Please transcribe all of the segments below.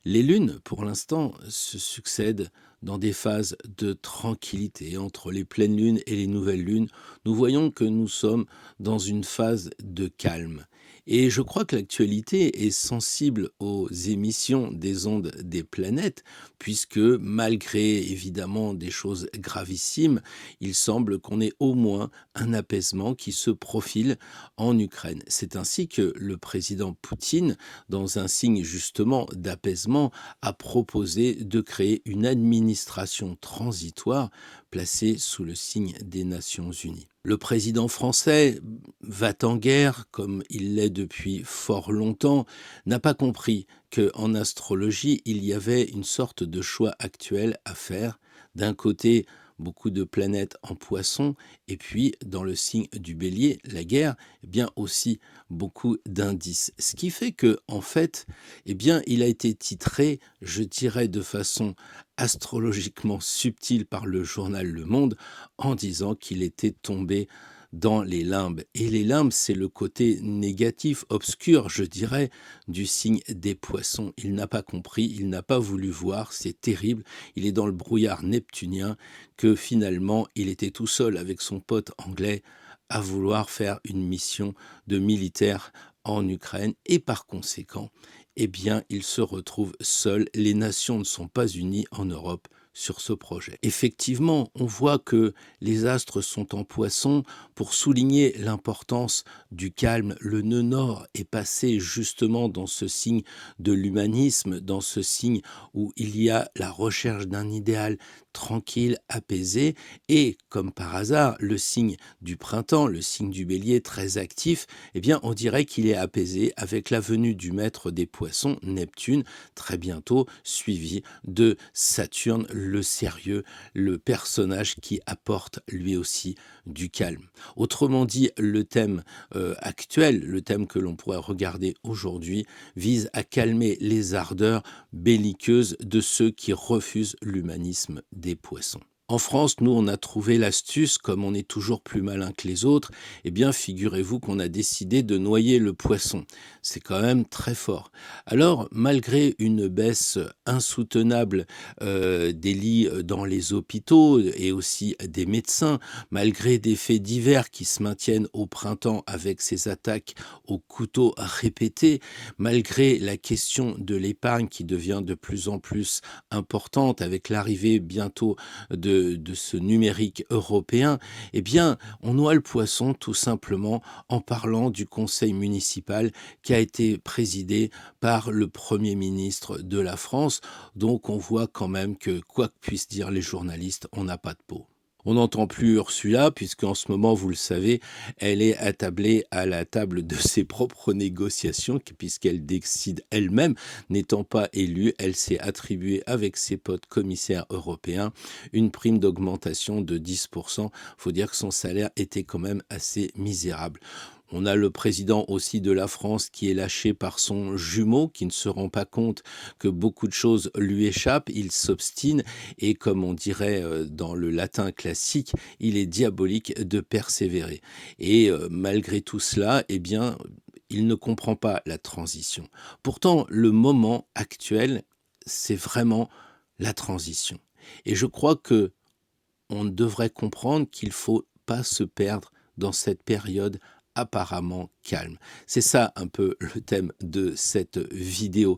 Les lunes, pour l'instant, se succèdent dans des phases de tranquillité. Entre les pleines lunes et les nouvelles lunes, nous voyons que nous sommes dans une phase de calme. Et je crois que l'actualité est sensible aux émissions des ondes des planètes, puisque malgré évidemment des choses gravissimes, il semble qu'on ait au moins un apaisement qui se profile en Ukraine. C'est ainsi que le président Poutine, dans un signe justement d'apaisement, a proposé de créer une administration transitoire placée sous le signe des Nations Unies. Le président français va en guerre, comme il l'est depuis fort longtemps, n'a pas compris qu'en astrologie, il y avait une sorte de choix actuel à faire. D'un côté, beaucoup de planètes en poisson, et puis dans le signe du bélier, la guerre, eh bien aussi beaucoup d'indices. Ce qui fait que, en fait, eh bien, il a été titré, je dirais de façon astrologiquement subtile par le journal Le Monde, en disant qu'il était tombé dans les limbes. Et les limbes, c'est le côté négatif, obscur, je dirais, du signe des poissons. Il n'a pas compris, il n'a pas voulu voir, c'est terrible. Il est dans le brouillard neptunien que finalement, il était tout seul avec son pote anglais à vouloir faire une mission de militaire en Ukraine et par conséquent, eh bien, il se retrouve seul. Les nations ne sont pas unies en Europe sur ce projet. Effectivement, on voit que les astres sont en poisson pour souligner l'importance du calme. Le nœud nord est passé justement dans ce signe de l'humanisme, dans ce signe où il y a la recherche d'un idéal tranquille, apaisé, et comme par hasard, le signe du printemps, le signe du bélier très actif, eh bien on dirait qu'il est apaisé avec la venue du maître des poissons, Neptune, très bientôt suivi de Saturne, le sérieux, le personnage qui apporte lui aussi du calme. Autrement dit, le thème actuel, le thème que l'on pourrait regarder aujourd'hui, vise à calmer les ardeurs belliqueuses de ceux qui refusent l'humanisme des poissons. En France, nous, on a trouvé l'astuce, comme on est toujours plus malin que les autres, eh bien, figurez-vous qu'on a décidé de noyer le poisson. C'est quand même très fort. Alors, malgré une baisse insoutenable des lits dans les hôpitaux et aussi des médecins, malgré des faits divers qui se maintiennent au printemps avec ces attaques au couteau répétées, malgré la question de l'épargne qui devient de plus en plus importante avec l'arrivée bientôt de ce numérique européen, eh bien, on noie le poisson tout simplement en parlant du conseil municipal qui a été présidé par le Premier ministre de la France. Donc, on voit quand même que, quoi que puissent dire les journalistes, on n'a pas de peau. On n'entend plus Ursula, puisqu'en ce moment, vous le savez, elle est attablée à la table de ses propres négociations, puisqu'elle décide elle-même, n'étant pas élue, elle s'est attribuée avec ses potes commissaires européens une prime d'augmentation de 10%. Faut dire que son salaire était quand même assez misérable. On a le président aussi de la France qui est lâché par son jumeau, qui ne se rend pas compte que beaucoup de choses lui échappent. Il s'obstine et, comme on dirait dans le latin classique, il est diabolique de persévérer. Et malgré tout cela, eh bien, il ne comprend pas la transition. Pourtant, le moment actuel, c'est vraiment la transition. Et je crois que on devrait comprendre qu'il ne faut pas se perdre dans cette période apparemment calme. C'est ça un peu le thème de cette vidéo.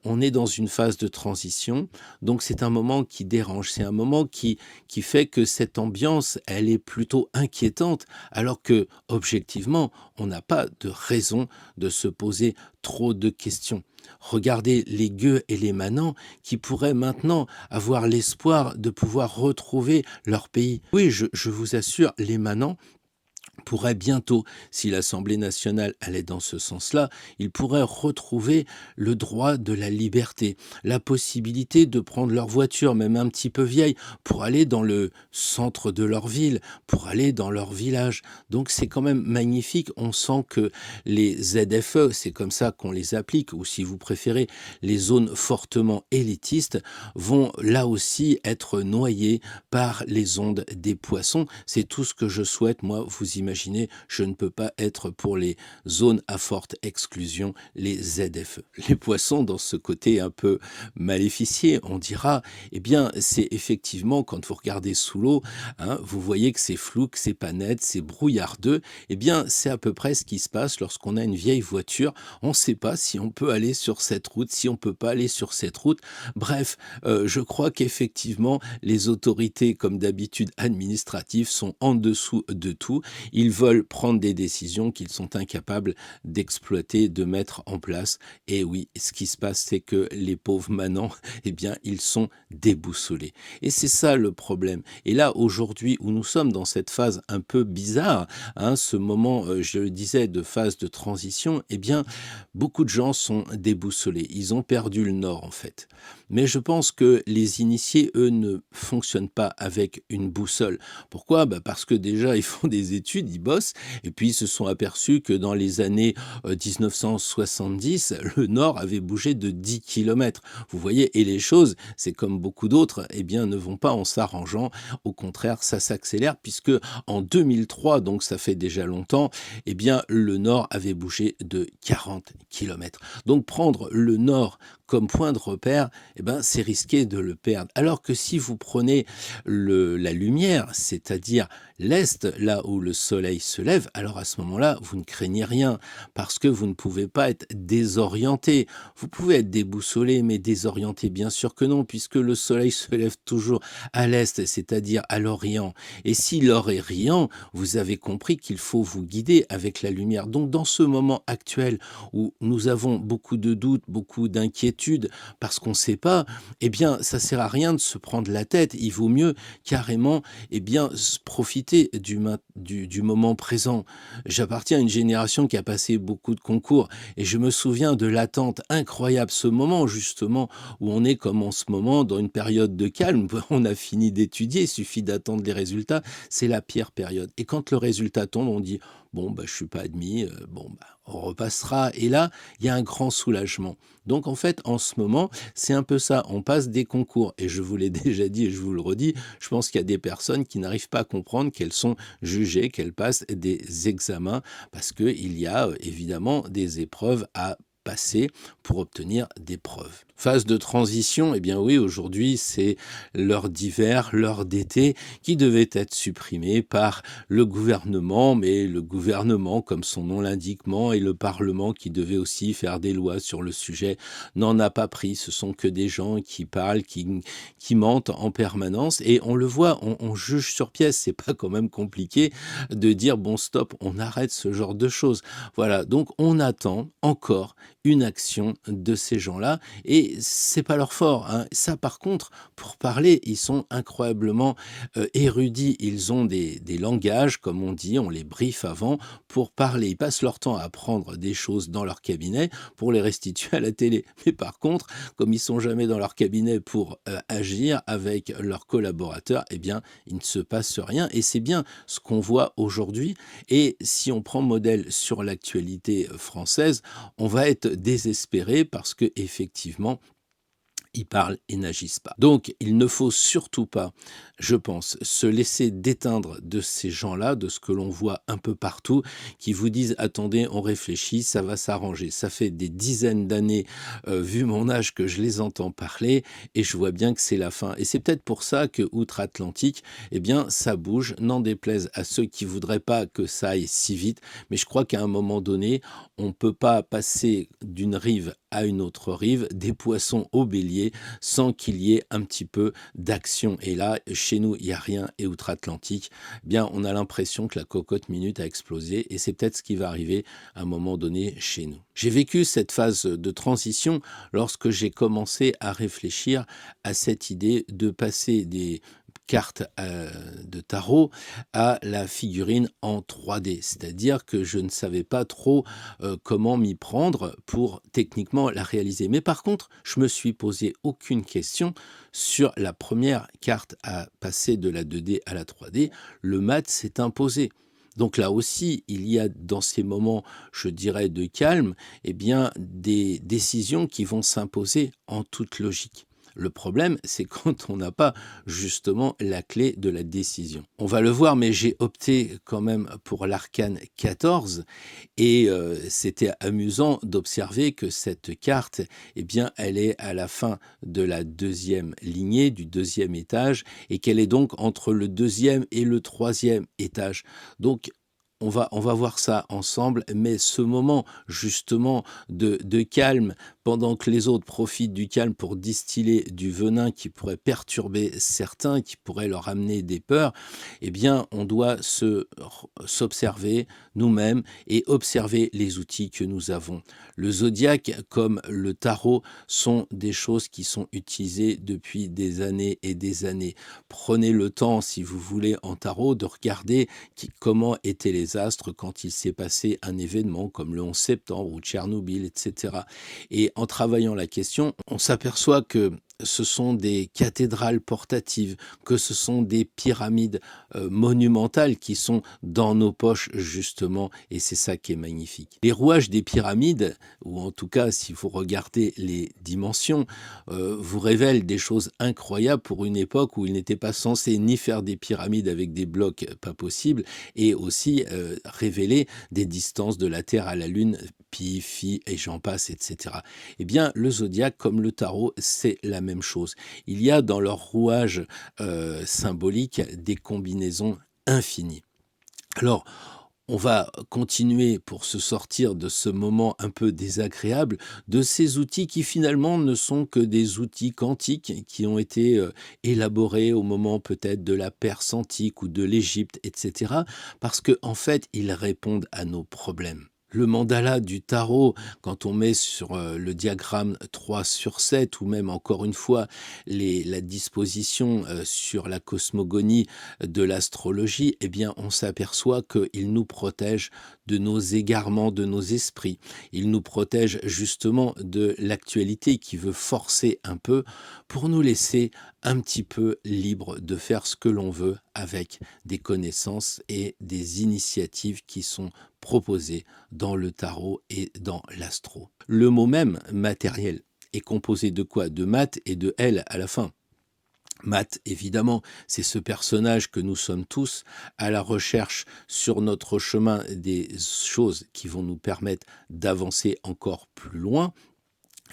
On est dans une phase de transition, donc c'est un moment qui dérange, c'est un moment qui fait que cette ambiance, elle est plutôt inquiétante, alors que, objectivement, on n'a pas de raison de se poser trop de questions. Regardez les gueux et les manants qui pourraient maintenant avoir l'espoir de pouvoir retrouver leur pays. Oui, je vous assure, les manants pourrait bientôt, si l'Assemblée nationale allait dans ce sens-là, ils pourraient retrouver le droit de la liberté, la possibilité de prendre leur voiture, même un petit peu vieille, pour aller dans le centre de leur ville, pour aller dans leur village. Donc c'est quand même magnifique. On sent que les ZFE, c'est comme ça qu'on les applique, ou si vous préférez, les zones fortement élitistes, vont là aussi être noyées par les ondes des poissons. C'est tout ce que je souhaite, moi, vous imaginez, je ne peux pas être pour les zones à forte exclusion, les ZFE. Les poissons, dans ce côté un peu maléficier, on dira, eh bien, c'est effectivement, quand vous regardez sous l'eau, hein, vous voyez que c'est flou, que c'est pas net, c'est brouillardeux. Eh bien, c'est à peu près ce qui se passe lorsqu'on a une vieille voiture. On ne sait pas si on peut aller sur cette route, si on peut pas aller sur cette route. Bref, je crois qu'effectivement, les autorités, comme d'habitude administratives, sont en dessous de tout. Ils veulent prendre des décisions qu'ils sont incapables d'exploiter, de mettre en place. Et oui, ce qui se passe, c'est que les pauvres manants, eh bien, ils sont déboussolés. Et c'est ça le problème. Et là, aujourd'hui, où nous sommes dans cette phase un peu bizarre, hein, ce moment, je le disais, de phase de transition, eh bien, beaucoup de gens sont déboussolés. Ils ont perdu le nord, en fait. Mais je pense que les initiés, eux, ne fonctionnent pas avec une boussole. Pourquoi? Parce que déjà, ils font des études, ils bossent, et puis ils se sont aperçus que dans les années 1970, le nord avait bougé de 10 kilomètres. Vous voyez, et les choses, c'est comme beaucoup d'autres, eh bien, ne vont pas en s'arrangeant. Au contraire, ça s'accélère, puisque en 2003, donc ça fait déjà longtemps, eh bien, le nord avait bougé de 40 kilomètres. Donc prendre le nord comme point de repère, eh ben, c'est risqué de le perdre. Alors que si vous prenez la lumière, c'est-à-dire l'est, là où le soleil se lève, alors à ce moment-là, vous ne craignez rien, parce que vous ne pouvez pas être désorienté. Vous pouvez être déboussolé, mais désorienté, bien sûr que non, puisque le soleil se lève toujours à l'est, c'est-à-dire à l'orient. Et si l'or est riant, vous avez compris qu'il faut vous guider avec la lumière. Donc dans ce moment actuel où nous avons beaucoup de doutes, beaucoup d'inquiétudes, parce qu'on ne sait pas, eh bien, ça sert à rien de se prendre la tête. Il vaut mieux carrément, eh bien, profiter du moment présent. J'appartiens à une génération qui a passé beaucoup de concours et je me souviens de l'attente incroyable, ce moment justement où on est comme en ce moment dans une période de calme. On a fini d'étudier, il suffit d'attendre les résultats. C'est la pire période. Et quand le résultat tombe, on dit bon, je suis pas admis, on repassera. Et là, il y a un grand soulagement. Donc en fait, en ce moment, c'est un peu ça. On passe des concours. Et je vous l'ai déjà dit et je vous le redis, je pense qu'il y a des personnes qui n'arrivent pas à comprendre qu'elles sont jugées, qu'elles passent des examens, parce qu'il y a évidemment des épreuves à passer pour obtenir des preuves. Phase de transition, eh bien oui, aujourd'hui, c'est l'heure d'hiver, l'heure d'été, qui devait être supprimée par le gouvernement, mais le gouvernement, comme son nom l'indiquement, et le Parlement, qui devait aussi faire des lois sur le sujet, n'en a pas pris. Ce sont que des gens qui parlent, qui mentent en permanence, et on le voit, on juge sur pièce. C'est pas quand même compliqué de dire, bon, stop, on arrête ce genre de choses. Voilà, donc on attend encore une action de ces gens-là, et c'est pas leur fort, hein. Ça, par contre, pour parler, ils sont incroyablement érudits. Ils ont des langages, comme on dit, on les briefe avant pour parler. Ils passent leur temps à apprendre des choses dans leur cabinet pour les restituer à la télé. Mais par contre, comme ils sont jamais dans leur cabinet pour agir avec leurs collaborateurs, eh bien, il ne se passe rien. Et c'est bien ce qu'on voit aujourd'hui. Et si on prend modèle sur l'actualité française, on va être désespéré parce que effectivement, ils parlent et n'agissent pas. Donc, il ne faut surtout pas, je pense, se laisser déteindre de ces gens-là, de ce que l'on voit un peu partout, qui vous disent « Attendez, on réfléchit, ça va s'arranger ». Ça fait des dizaines d'années, vu mon âge, que je les entends parler et je vois bien que c'est la fin. Et c'est peut-être pour ça que outre-Atlantique, eh bien, ça bouge, n'en déplaise à ceux qui voudraient pas que ça aille si vite. Mais je crois qu'à un moment donné, on ne peut pas passer d'une rive à une autre rive, des poissons au bélier, sans qu'il y ait un petit peu d'action. Et là, chez nous, il n'y a rien, et outre-Atlantique, eh bien, on a l'impression que la cocotte minute a explosé, et c'est peut-être ce qui va arriver à un moment donné chez nous. J'ai vécu cette phase de transition lorsque j'ai commencé à réfléchir à cette idée de passer des cartes de tarot à la figurine en 3D. C'est-à-dire que je ne savais pas trop comment m'y prendre pour techniquement la réaliser. Mais par contre, je me suis posé aucune question sur la première carte à passer de la 2D à la 3D. Le mat s'est imposé. Donc là aussi, il y a dans ces moments, je dirais, de calme, eh bien, des décisions qui vont s'imposer en toute logique. Le problème, c'est quand on n'a pas justement la clé de la décision. On va le voir, mais j'ai opté quand même pour l'arcane 14 et c'était amusant d'observer que cette carte, eh bien, elle est à la fin de la deuxième lignée, du deuxième étage, et qu'elle est donc entre le deuxième et le troisième étage. Donc, on va voir ça ensemble, mais ce moment justement de calme, pendant que les autres profitent du calme pour distiller du venin qui pourrait perturber certains, qui pourrait leur amener des peurs, eh bien, on doit s'observer nous-mêmes et observer les outils que nous avons. Le zodiaque, comme le tarot, sont des choses qui sont utilisées depuis des années et des années. Prenez le temps, si vous voulez, en tarot, de regarder comment étaient les astres quand il s'est passé un événement comme le 11 septembre ou Tchernobyl, etc. Et en travaillant la question, on s'aperçoit que ce sont des cathédrales portatives, que ce sont des pyramides monumentales qui sont dans nos poches justement, et c'est ça qui est magnifique. Les rouages des pyramides, ou en tout cas si vous regardez les dimensions, vous révèlent des choses incroyables pour une époque où il n'était pas censé ni faire des pyramides avec des blocs pas possibles, et aussi révéler des distances de la Terre à la Lune, pi, phi, et j'en passe, etc. Eh bien, le zodiaque, comme le tarot, c'est la même chose. Il y a dans leur rouage symbolique des combinaisons infinies. Alors, on va continuer pour se sortir de ce moment un peu désagréable, de ces outils qui finalement ne sont que des outils quantiques qui ont été élaborés au moment peut-être de la Perse antique ou de l'Égypte, etc. Parce qu'en fait, ils répondent à nos problèmes. Le mandala du tarot, quand on met sur le diagramme 3/7, ou même encore une fois la disposition sur la cosmogonie de l'astrologie, eh bien on s'aperçoit qu'il nous protège de nos égarements, de nos esprits. Il nous protège justement de l'actualité qui veut forcer un peu pour nous laisser un petit peu libres de faire ce que l'on veut avec des connaissances et des initiatives qui sont proposées dans le tarot et dans l'astro. Le mot même, matériel, est composé de quoi? De mat et de L à la fin. Mat, évidemment, c'est ce personnage que nous sommes tous à la recherche sur notre chemin des choses qui vont nous permettre d'avancer encore plus loin.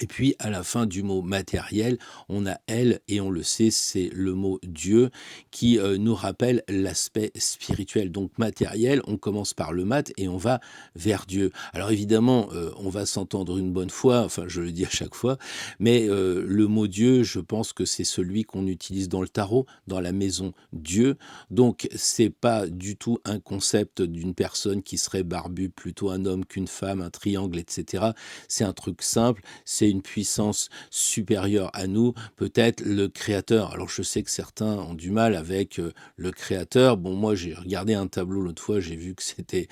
Et puis, à la fin du mot matériel, on a elle, et on le sait, c'est le mot Dieu qui nous rappelle l'aspect spirituel. Donc, matériel, on commence par le mat et on va vers Dieu. Alors, évidemment, on va s'entendre une bonne fois, enfin, je le dis à chaque fois, mais le mot Dieu, je pense que c'est celui qu'on utilise dans le tarot, dans la maison Dieu. Donc, c'est pas du tout un concept d'une personne qui serait barbue, plutôt un homme qu'une femme, un triangle, etc. C'est un truc simple, c'est une puissance supérieure à nous, peut-être le créateur. Alors je sais que certains ont du mal avec le créateur. Bon, moi j'ai regardé un tableau l'autre fois, j'ai vu que c'était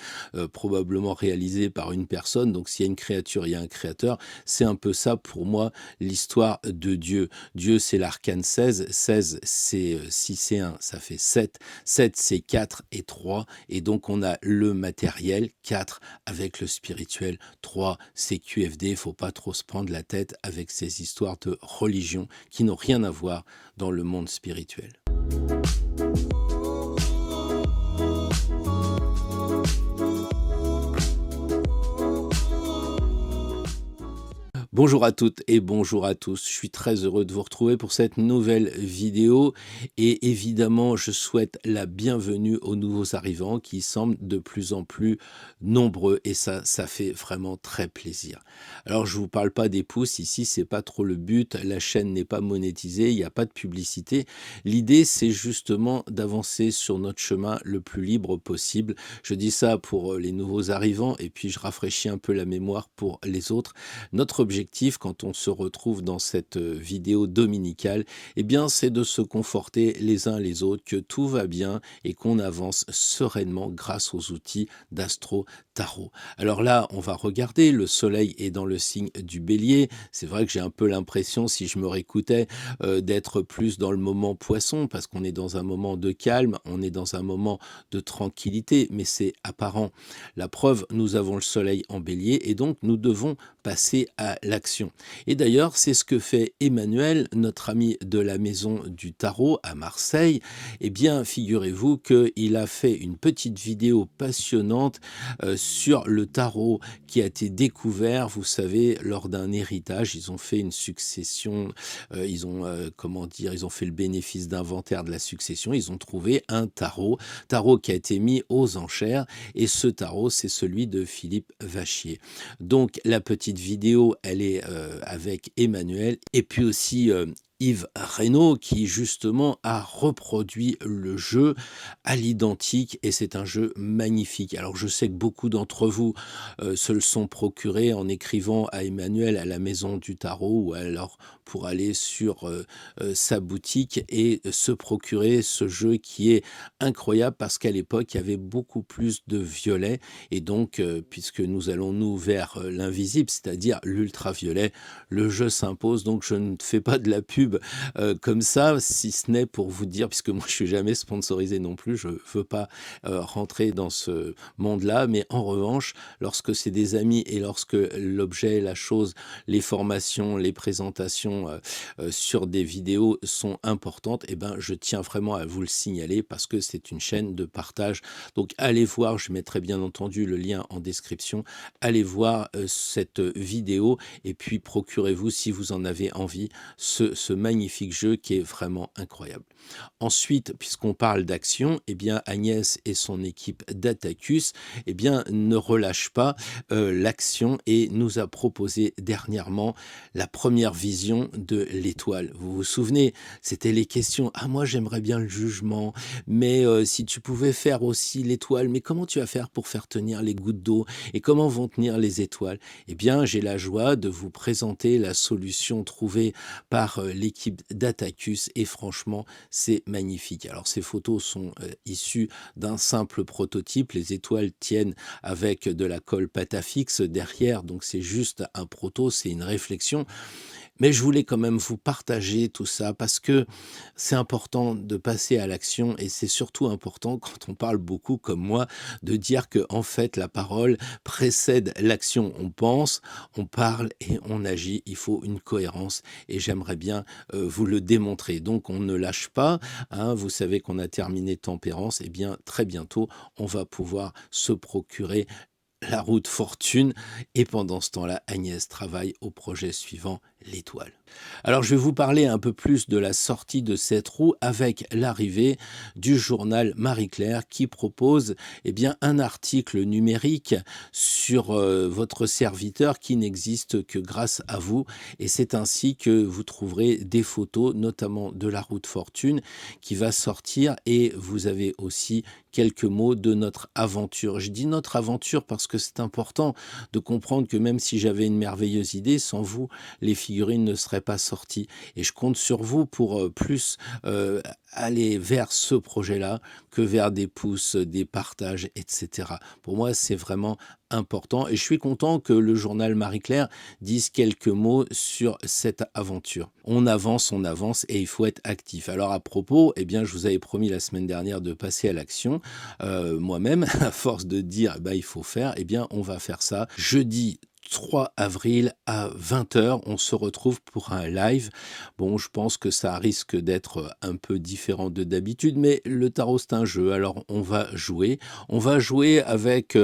probablement réalisé par une personne. Donc s'il y a une créature, il y a un créateur. C'est un peu ça pour moi l'histoire de Dieu. Dieu, c'est l'arcane 16. 16, c'est 6 et 1, ça fait 7. 7, c'est 4 et 3. Et donc on a le matériel, 4 avec le spirituel, 3, c'est QFD. Il faut pas trop se prendre la tête avec ces histoires de religion qui n'ont rien à voir dans le monde spirituel. Bonjour à toutes et bonjour à tous. Je suis très heureux de vous retrouver pour cette nouvelle vidéo et évidemment, je souhaite la bienvenue aux nouveaux arrivants qui semblent de plus en plus nombreux et ça fait vraiment très plaisir. Alors, je vous parle pas des pouces ici, c'est pas trop le but. La chaîne n'est pas monétisée, il n'y a pas de publicité. L'idée, c'est justement d'avancer sur notre chemin le plus libre possible. Je dis ça pour les nouveaux arrivants et puis je rafraîchis un peu la mémoire pour les autres. Notre objectif, quand on se retrouve dans cette vidéo dominicale, eh bien, c'est de se conforter les uns les autres que tout va bien et qu'on avance sereinement grâce aux outils d'Astro Tarot. Alors là, on va regarder, le soleil est dans le signe du Bélier. C'est vrai que j'ai un peu l'impression, si je me réécoutais, d'être plus dans le moment poisson, parce qu'on est dans un moment de calme, on est dans un moment de tranquillité, mais c'est apparent. La preuve, nous avons le soleil en Bélier et donc nous devons passer à l'action. Et d'ailleurs, c'est ce que fait Emmanuel, notre ami de la Maison du Tarot à Marseille. Eh bien, figurez-vous qu'il a fait une petite vidéo passionnante sur le tarot qui a été découvert, vous savez, lors d'un héritage. Ils ont fait une succession, ils ont fait le bénéfice d'inventaire de la succession. Ils ont trouvé un tarot qui a été mis aux enchères. Et ce tarot, c'est celui de Philippe Vachier. Donc, la petite vidéo, elle est avec Emmanuel. Et puis aussi Yves Reynaud qui justement a reproduit le jeu à l'identique et c'est un jeu magnifique. Alors je sais que beaucoup d'entre vous se le sont procurés en écrivant à Emmanuel à la Maison du Tarot ou alors pour aller sur sa boutique et se procurer ce jeu qui est incroyable parce qu'à l'époque il y avait beaucoup plus de violet et donc puisque nous allons nous vers l'invisible, c'est-à-dire l'ultraviolet, le jeu s'impose. Donc je ne fais pas de la pub comme ça, si ce n'est pour vous dire, puisque moi je suis jamais sponsorisé non plus, je veux pas rentrer dans ce monde-là, mais en revanche, lorsque c'est des amis et lorsque l'objet, la chose, les formations, les présentations sur des vidéos sont importantes, eh ben je tiens vraiment à vous le signaler parce que c'est une chaîne de partage. Donc allez voir, je mettrai bien entendu le lien en description, allez voir cette vidéo et puis procurez-vous si vous en avez envie ce magnifique jeu qui est vraiment incroyable. Ensuite, puisqu'on parle d'action, eh bien Agnès et son équipe d'Atacus eh bien, ne relâchent pas l'action et nous a proposé dernièrement la première vision de l'étoile. Vous vous souvenez, c'était les questions. Ah, moi j'aimerais bien le jugement, mais si tu pouvais faire aussi l'étoile, mais comment tu vas faire pour faire tenir les gouttes d'eau et comment vont tenir les étoiles? Eh bien, j'ai la joie de vous présenter la solution trouvée par l'équipe d'Atacus et franchement, c'est magnifique. Alors ces photos sont issues d'un simple prototype. Les étoiles tiennent avec de la colle Patafix derrière, donc c'est juste un proto, c'est une réflexion. Mais je voulais quand même vous partager tout ça parce que c'est important de passer à l'action et c'est surtout important quand on parle beaucoup comme moi de dire que en fait la parole précède l'action. On pense, on parle et on agit. Il faut une cohérence et j'aimerais bien vous le démontrer. Donc on ne lâche pas. Hein, vous savez qu'on a terminé Tempérance. Et bien très bientôt on va pouvoir se procurer la route fortune et pendant ce temps-là, Agnès travaille au projet suivant, l'étoile. Alors je vais vous parler un peu plus de la sortie de cette roue avec l'arrivée du journal Marie-Claire qui propose eh bien, un article numérique sur votre serviteur qui n'existe que grâce à vous et c'est ainsi que vous trouverez des photos notamment de la route fortune qui va sortir et vous avez aussi quelques mots de notre aventure. Je dis notre aventure parce que c'est important de comprendre que même si j'avais une merveilleuse idée, sans vous, les figurines ne seraient pas sorties. Et je compte sur vous pour plus aller vers ce projet-là que vers des pouces, des partages, etc. Pour moi, c'est vraiment important et je suis content que le journal Marie-Claire dise quelques mots sur cette aventure. On avance et il faut être actif. Alors à propos, eh bien, je vous avais promis la semaine dernière de passer à l'action. Moi-même, à force de dire bah, il faut faire, eh bien, on va faire ça. Jeudi 3 avril à 20h, on se retrouve pour un live. Bon, je pense que ça risque d'être un peu différent de d'habitude, mais le tarot c'est un jeu, alors on va jouer. On va jouer avec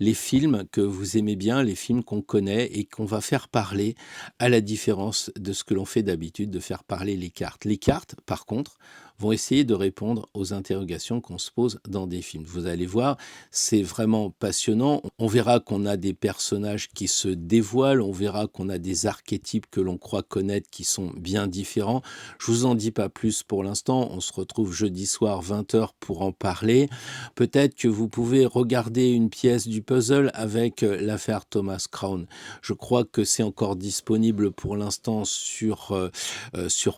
les films que vous aimez bien, les films qu'on connaît et qu'on va faire parler à la différence de ce que l'on fait d'habitude, de faire parler les cartes. Les cartes, par contre, vont essayer de répondre aux interrogations qu'on se pose dans des films. Vous allez voir, c'est vraiment passionnant. On verra qu'on a des personnages qui se dévoilent, on verra qu'on a des archétypes que l'on croit connaître qui sont bien différents. Je vous en dis pas plus pour l'instant, on se retrouve jeudi soir 20h pour en parler. Peut-être que vous pouvez regarder une pièce du puzzle avec l'affaire Thomas Crown. Je crois que c'est encore disponible pour l'instant sur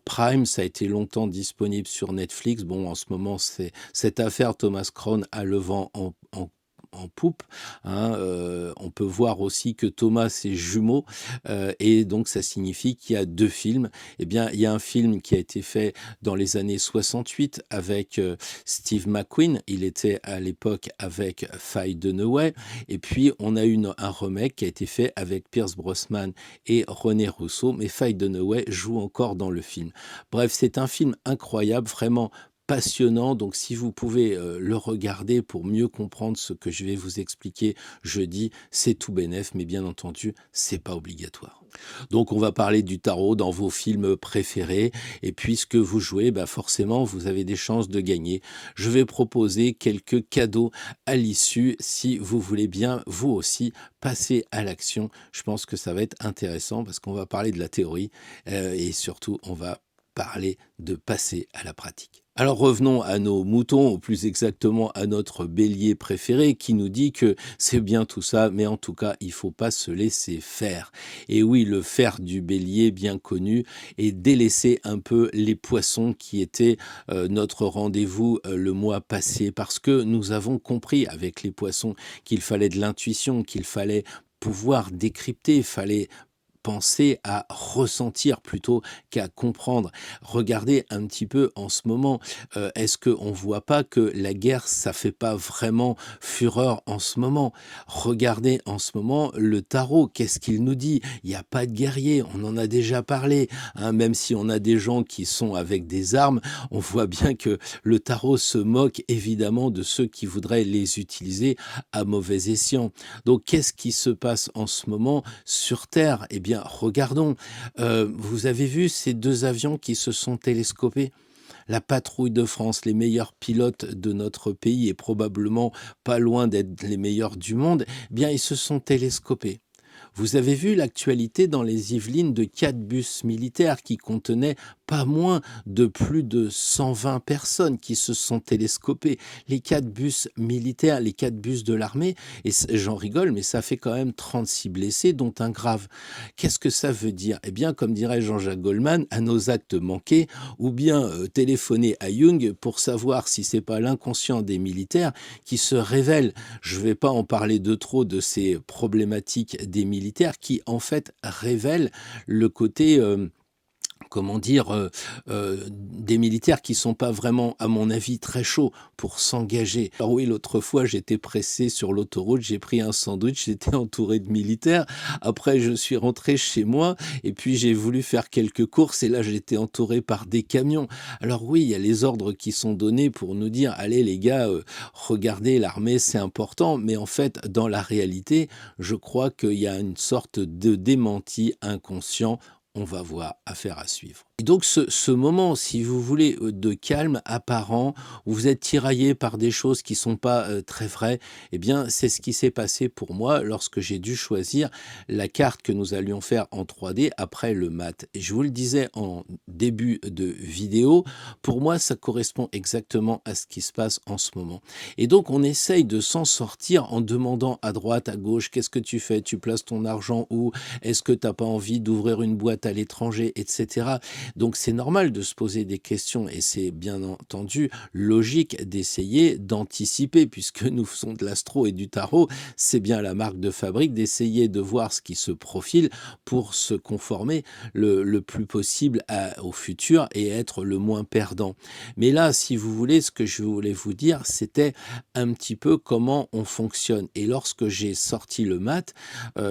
Prime, ça a été longtemps disponible sur Netflix. Bon, en ce moment, c'est cette affaire Thomas Crown a le vent en en poupe, hein. On peut voir aussi que Thomas, c'est jumeau, et donc ça signifie qu'il y a 2 films. Eh bien, il y a un film qui a été fait dans les années 68 avec, Steve McQueen. Il était à l'époque avec Faye Dunaway et puis on a un remake qui a été fait avec Pierce Brosnan et René Russo, mais Faye Dunaway joue encore dans le film. Bref, c'est un film incroyable, vraiment passionnant, donc si vous pouvez le regarder pour mieux comprendre ce que je vais vous expliquer jeudi, c'est tout bénef, mais bien entendu, c'est pas obligatoire. Donc on va parler du tarot dans vos films préférés, et puisque vous jouez, bah forcément vous avez des chances de gagner. Je vais proposer quelques cadeaux à l'issue, si vous voulez bien vous aussi passer à l'action. Je pense que ça va être intéressant parce qu'on va parler de la théorie, et surtout on va parler de passer à la pratique. Alors revenons à nos moutons, ou plus exactement à notre bélier préféré qui nous dit que c'est bien tout ça, mais en tout cas, il faut pas se laisser faire. Et oui, le faire du bélier bien connu et délaisser un peu les poissons qui étaient notre rendez-vous le mois passé, parce que nous avons compris avec les poissons qu'il fallait de l'intuition, qu'il fallait pouvoir décrypter, il fallait penser à ressentir plutôt qu'à comprendre. Regardez un petit peu en ce moment, est-ce qu'on voit pas que la guerre, ça fait pas vraiment fureur en ce moment? Regardez en ce moment le tarot, qu'est-ce qu'il nous dit? Il n'y a pas de guerrier, on en a déjà parlé, hein, même si on a des gens qui sont avec des armes, on voit bien que le tarot se moque évidemment de ceux qui voudraient les utiliser à mauvais escient. Donc qu'est-ce qui se passe en ce moment sur Terre? Eh bien, regardons. Vous avez vu ces 2 avions qui se sont télescopés? La patrouille de France, les meilleurs pilotes de notre pays et probablement pas loin d'être les meilleurs du monde, eh bien, ils se sont télescopés. Vous avez vu l'actualité dans les Yvelines de 4 bus militaires qui contenaient pas moins de plus de 120 personnes qui se sont télescopées. Les 4 bus militaires, les 4 bus de l'armée, et j'en rigole, mais ça fait quand même 36 blessés, dont un grave. Qu'est-ce que ça veut dire? Eh bien, comme dirait Jean-Jacques Goldman, à nos actes manqués, ou bien téléphoner à Jung pour savoir si c'est pas l'inconscient des militaires qui se révèle. Je ne vais pas en parler de trop de ces problématiques des militaires qui, en fait, révèlent le côté comment dire, des militaires qui sont pas vraiment, à mon avis, très chauds pour s'engager. Alors oui, l'autre fois, j'étais pressé sur l'autoroute, j'ai pris un sandwich, j'étais entouré de militaires. Après, je suis rentré chez moi et puis j'ai voulu faire quelques courses et là, j'étais entouré par des camions. Alors oui, il y a les ordres qui sont donnés pour nous dire, allez les gars, regardez, l'armée, c'est important. Mais en fait, dans la réalité, je crois qu'il y a une sorte de démenti inconscient. On va voir, affaire à suivre. Et donc ce moment, si vous voulez, de calme apparent, où vous êtes tiraillé par des choses qui sont pas très vraies, eh bien c'est ce qui s'est passé pour moi lorsque j'ai dû choisir la carte que nous allions faire en 3D après le mat. Et je vous le disais en début de vidéo, pour moi ça correspond exactement à ce qui se passe en ce moment. Et donc on essaye de s'en sortir en demandant à droite, à gauche, qu'est-ce que tu fais? Tu places ton argent où? Est-ce que tu n'as pas envie d'ouvrir une boîte à l'étranger, etc. Donc c'est normal de se poser des questions et c'est bien entendu logique d'essayer d'anticiper, puisque nous faisons de l'astro et du tarot, c'est bien la marque de fabrique d'essayer de voir ce qui se profile pour se conformer le plus possible au futur et être le moins perdant. Mais là, si vous voulez, ce que je voulais vous dire, c'était un petit peu comment on fonctionne. Et lorsque j'ai sorti le mat,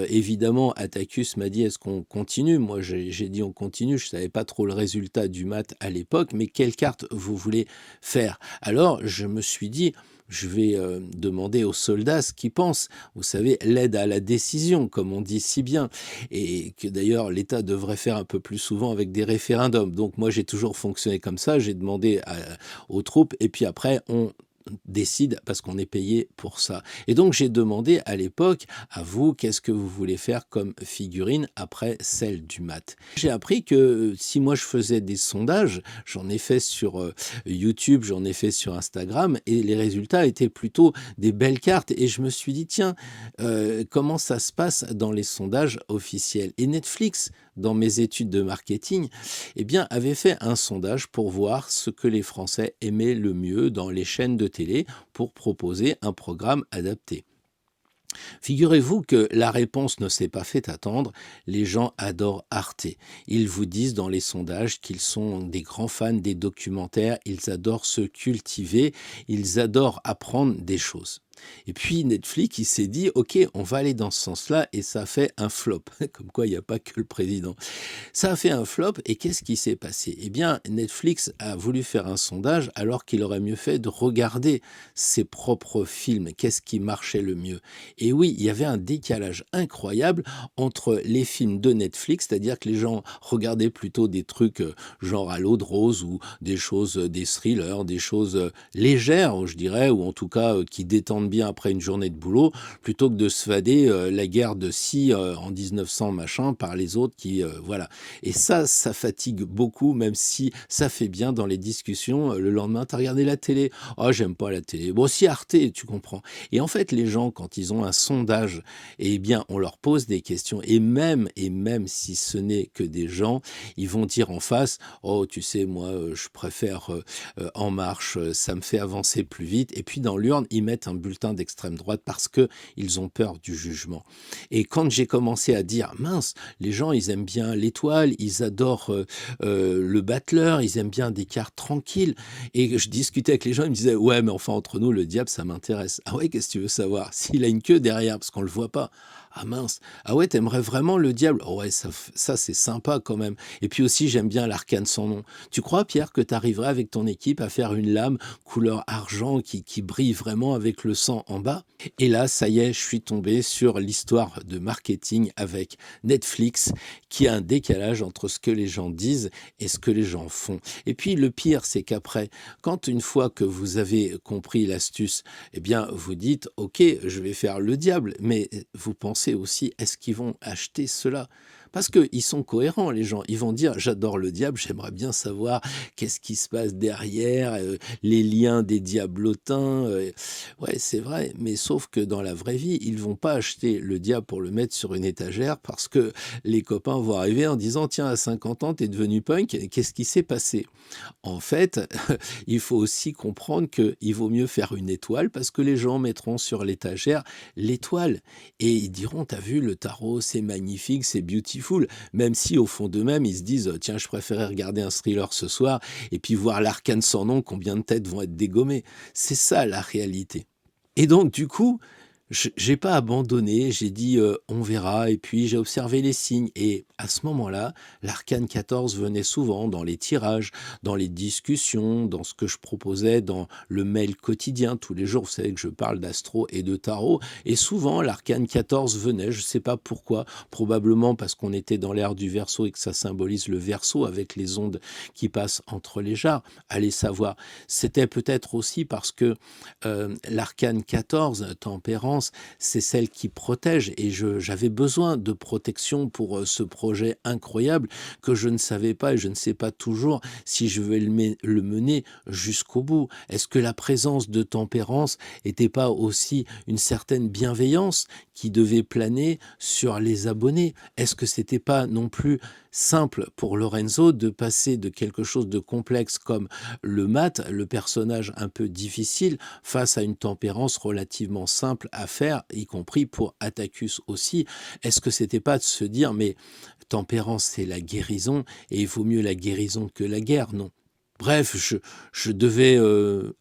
évidemment, Atticus m'a dit, est-ce qu'on continue? Moi, j'ai dit on continue, je ne savais pas trop le résultat du mat à l'époque, mais quelle carte vous voulez faire? Alors, je me suis dit, je vais demander aux soldats ce qu'ils pensent. Vous savez, l'aide à la décision, comme on dit si bien, et que d'ailleurs l'État devrait faire un peu plus souvent avec des référendums. Donc moi, j'ai toujours fonctionné comme ça, j'ai demandé aux troupes, et puis après, on décide parce qu'on est payé pour ça. Et donc j'ai demandé à l'époque à vous, qu'est-ce que vous voulez faire comme figurine après celle du mat? J'ai appris que si moi je faisais des sondages, j'en ai fait sur YouTube, j'en ai fait sur Instagram et les résultats étaient plutôt des belles cartes et je me suis dit tiens, comment ça se passe dans les sondages officiels? Et Netflix, dans mes études de marketing, eh bien, avait fait un sondage pour voir ce que les Français aimaient le mieux dans les chaînes de télé pour proposer un programme adapté. Figurez-vous que la réponse ne s'est pas fait attendre. Les gens adorent Arte. Ils vous disent dans les sondages qu'ils sont des grands fans des documentaires. Ils adorent se cultiver. Ils adorent apprendre des choses. Et puis Netflix, il s'est dit, OK, on va aller dans ce sens-là, et ça fait un flop. Comme quoi, il n'y a pas que le président. Ça a fait un flop, et qu'est-ce qui s'est passé? Eh bien, Netflix a voulu faire un sondage alors qu'il aurait mieux fait de regarder ses propres films. Qu'est-ce qui marchait le mieux? Et oui, il y avait un décalage incroyable entre les films de Netflix, c'est-à-dire que les gens regardaient plutôt des trucs genre à l'eau de rose, ou des choses, des thrillers, des choses légères, je dirais, ou en tout cas qui détendent bien après une journée de boulot, plutôt que de se fader la guerre de scie en 1900 machin par les autres qui voilà. Et ça fatigue beaucoup, même si ça fait bien dans les discussions. Le lendemain, t'as regardé la télé? Oh, j'aime pas la télé. Bon, si Arte, tu comprends. Et en fait, les gens, quand ils ont un sondage, eh bien, on leur pose des questions. Et même si ce n'est que des gens, ils vont dire en face, oh, tu sais, moi, je préfère En Marche, ça me fait avancer plus vite. Et puis, dans l'urne, ils mettent un bulletin d'extrême droite parce que ils ont peur du jugement. Et quand j'ai commencé à dire, mince, les gens, ils aiment bien l'étoile, ils adorent le battleur, ils aiment bien des cartes tranquilles. Et je discutais avec les gens, ils me disaient, ouais, mais enfin, entre nous, le diable, ça m'intéresse. Ah ouais, qu'est-ce que tu veux savoir? S'il a une queue derrière, parce qu'on le voit pas. Ah mince. Ah ouais, t'aimerais vraiment le diable? Oh ouais, ça c'est sympa quand même. Et puis aussi, j'aime bien l'arcane sans nom. Tu crois, Pierre, que tu arriverais avec ton équipe à faire une lame couleur argent qui brille vraiment avec le sang en bas? Et là, ça y est, je suis tombé sur l'histoire de marketing avec Netflix, qui a un décalage entre ce que les gens disent et ce que les gens font. Et puis le pire, c'est qu'après, quand une fois que vous avez compris l'astuce, eh bien, vous dites, OK, je vais faire le diable, mais vous pensez aussi, est-ce qu'ils vont acheter cela? Parce qu'ils sont cohérents, les gens. Ils vont dire, j'adore le diable, j'aimerais bien savoir qu'est-ce qui se passe derrière, les liens des diablotins. Ouais, c'est vrai, mais sauf que dans la vraie vie, ils vont pas acheter le diable pour le mettre sur une étagère parce que les copains vont arriver en disant, tiens, à 50 ans, t'es devenu punk, qu'est-ce qui s'est passé? En fait, il faut aussi comprendre qu'il vaut mieux faire une étoile parce que les gens mettront sur l'étagère l'étoile et ils diront, t'as vu, le tarot, c'est magnifique, c'est beautiful, même si au fond d'eux-mêmes, ils se disent, tiens, je préférais regarder un thriller ce soir et puis voir l'arcane sans nom, combien de têtes vont être dégommées. C'est ça la réalité. Et donc, du coup, j'ai pas abandonné, j'ai dit on verra, et puis j'ai observé les signes. Et à ce moment-là, l'arcane 14 venait souvent dans les tirages, dans les discussions, dans ce que je proposais dans le mail quotidien. Tous les jours, vous savez que je parle d'astro et de tarot. Et souvent, l'arcane 14 venait, je sais pas pourquoi, probablement parce qu'on était dans l'ère du Verseau et que ça symbolise le Verseau avec les ondes qui passent entre les jarres. Allez savoir. C'était peut-être aussi parce que l'arcane 14, tempérance, c'est celle qui protège et j'avais besoin de protection pour ce projet incroyable que je ne savais pas et je ne sais pas toujours si je vais le mener jusqu'au bout. Est-ce que la présence de tempérance n'était pas aussi une certaine bienveillance qui devait planer sur les abonnés? Est-ce que c'était pas non plus simple pour Lorenzo de passer de quelque chose de complexe comme le mat, le personnage un peu difficile, face à une tempérance relativement simple à faire, y compris pour Attacus aussi? Est-ce que c'était pas de se dire, mais tempérance, c'est la guérison, et il vaut mieux la guérison que la guerre, non? Bref, je devais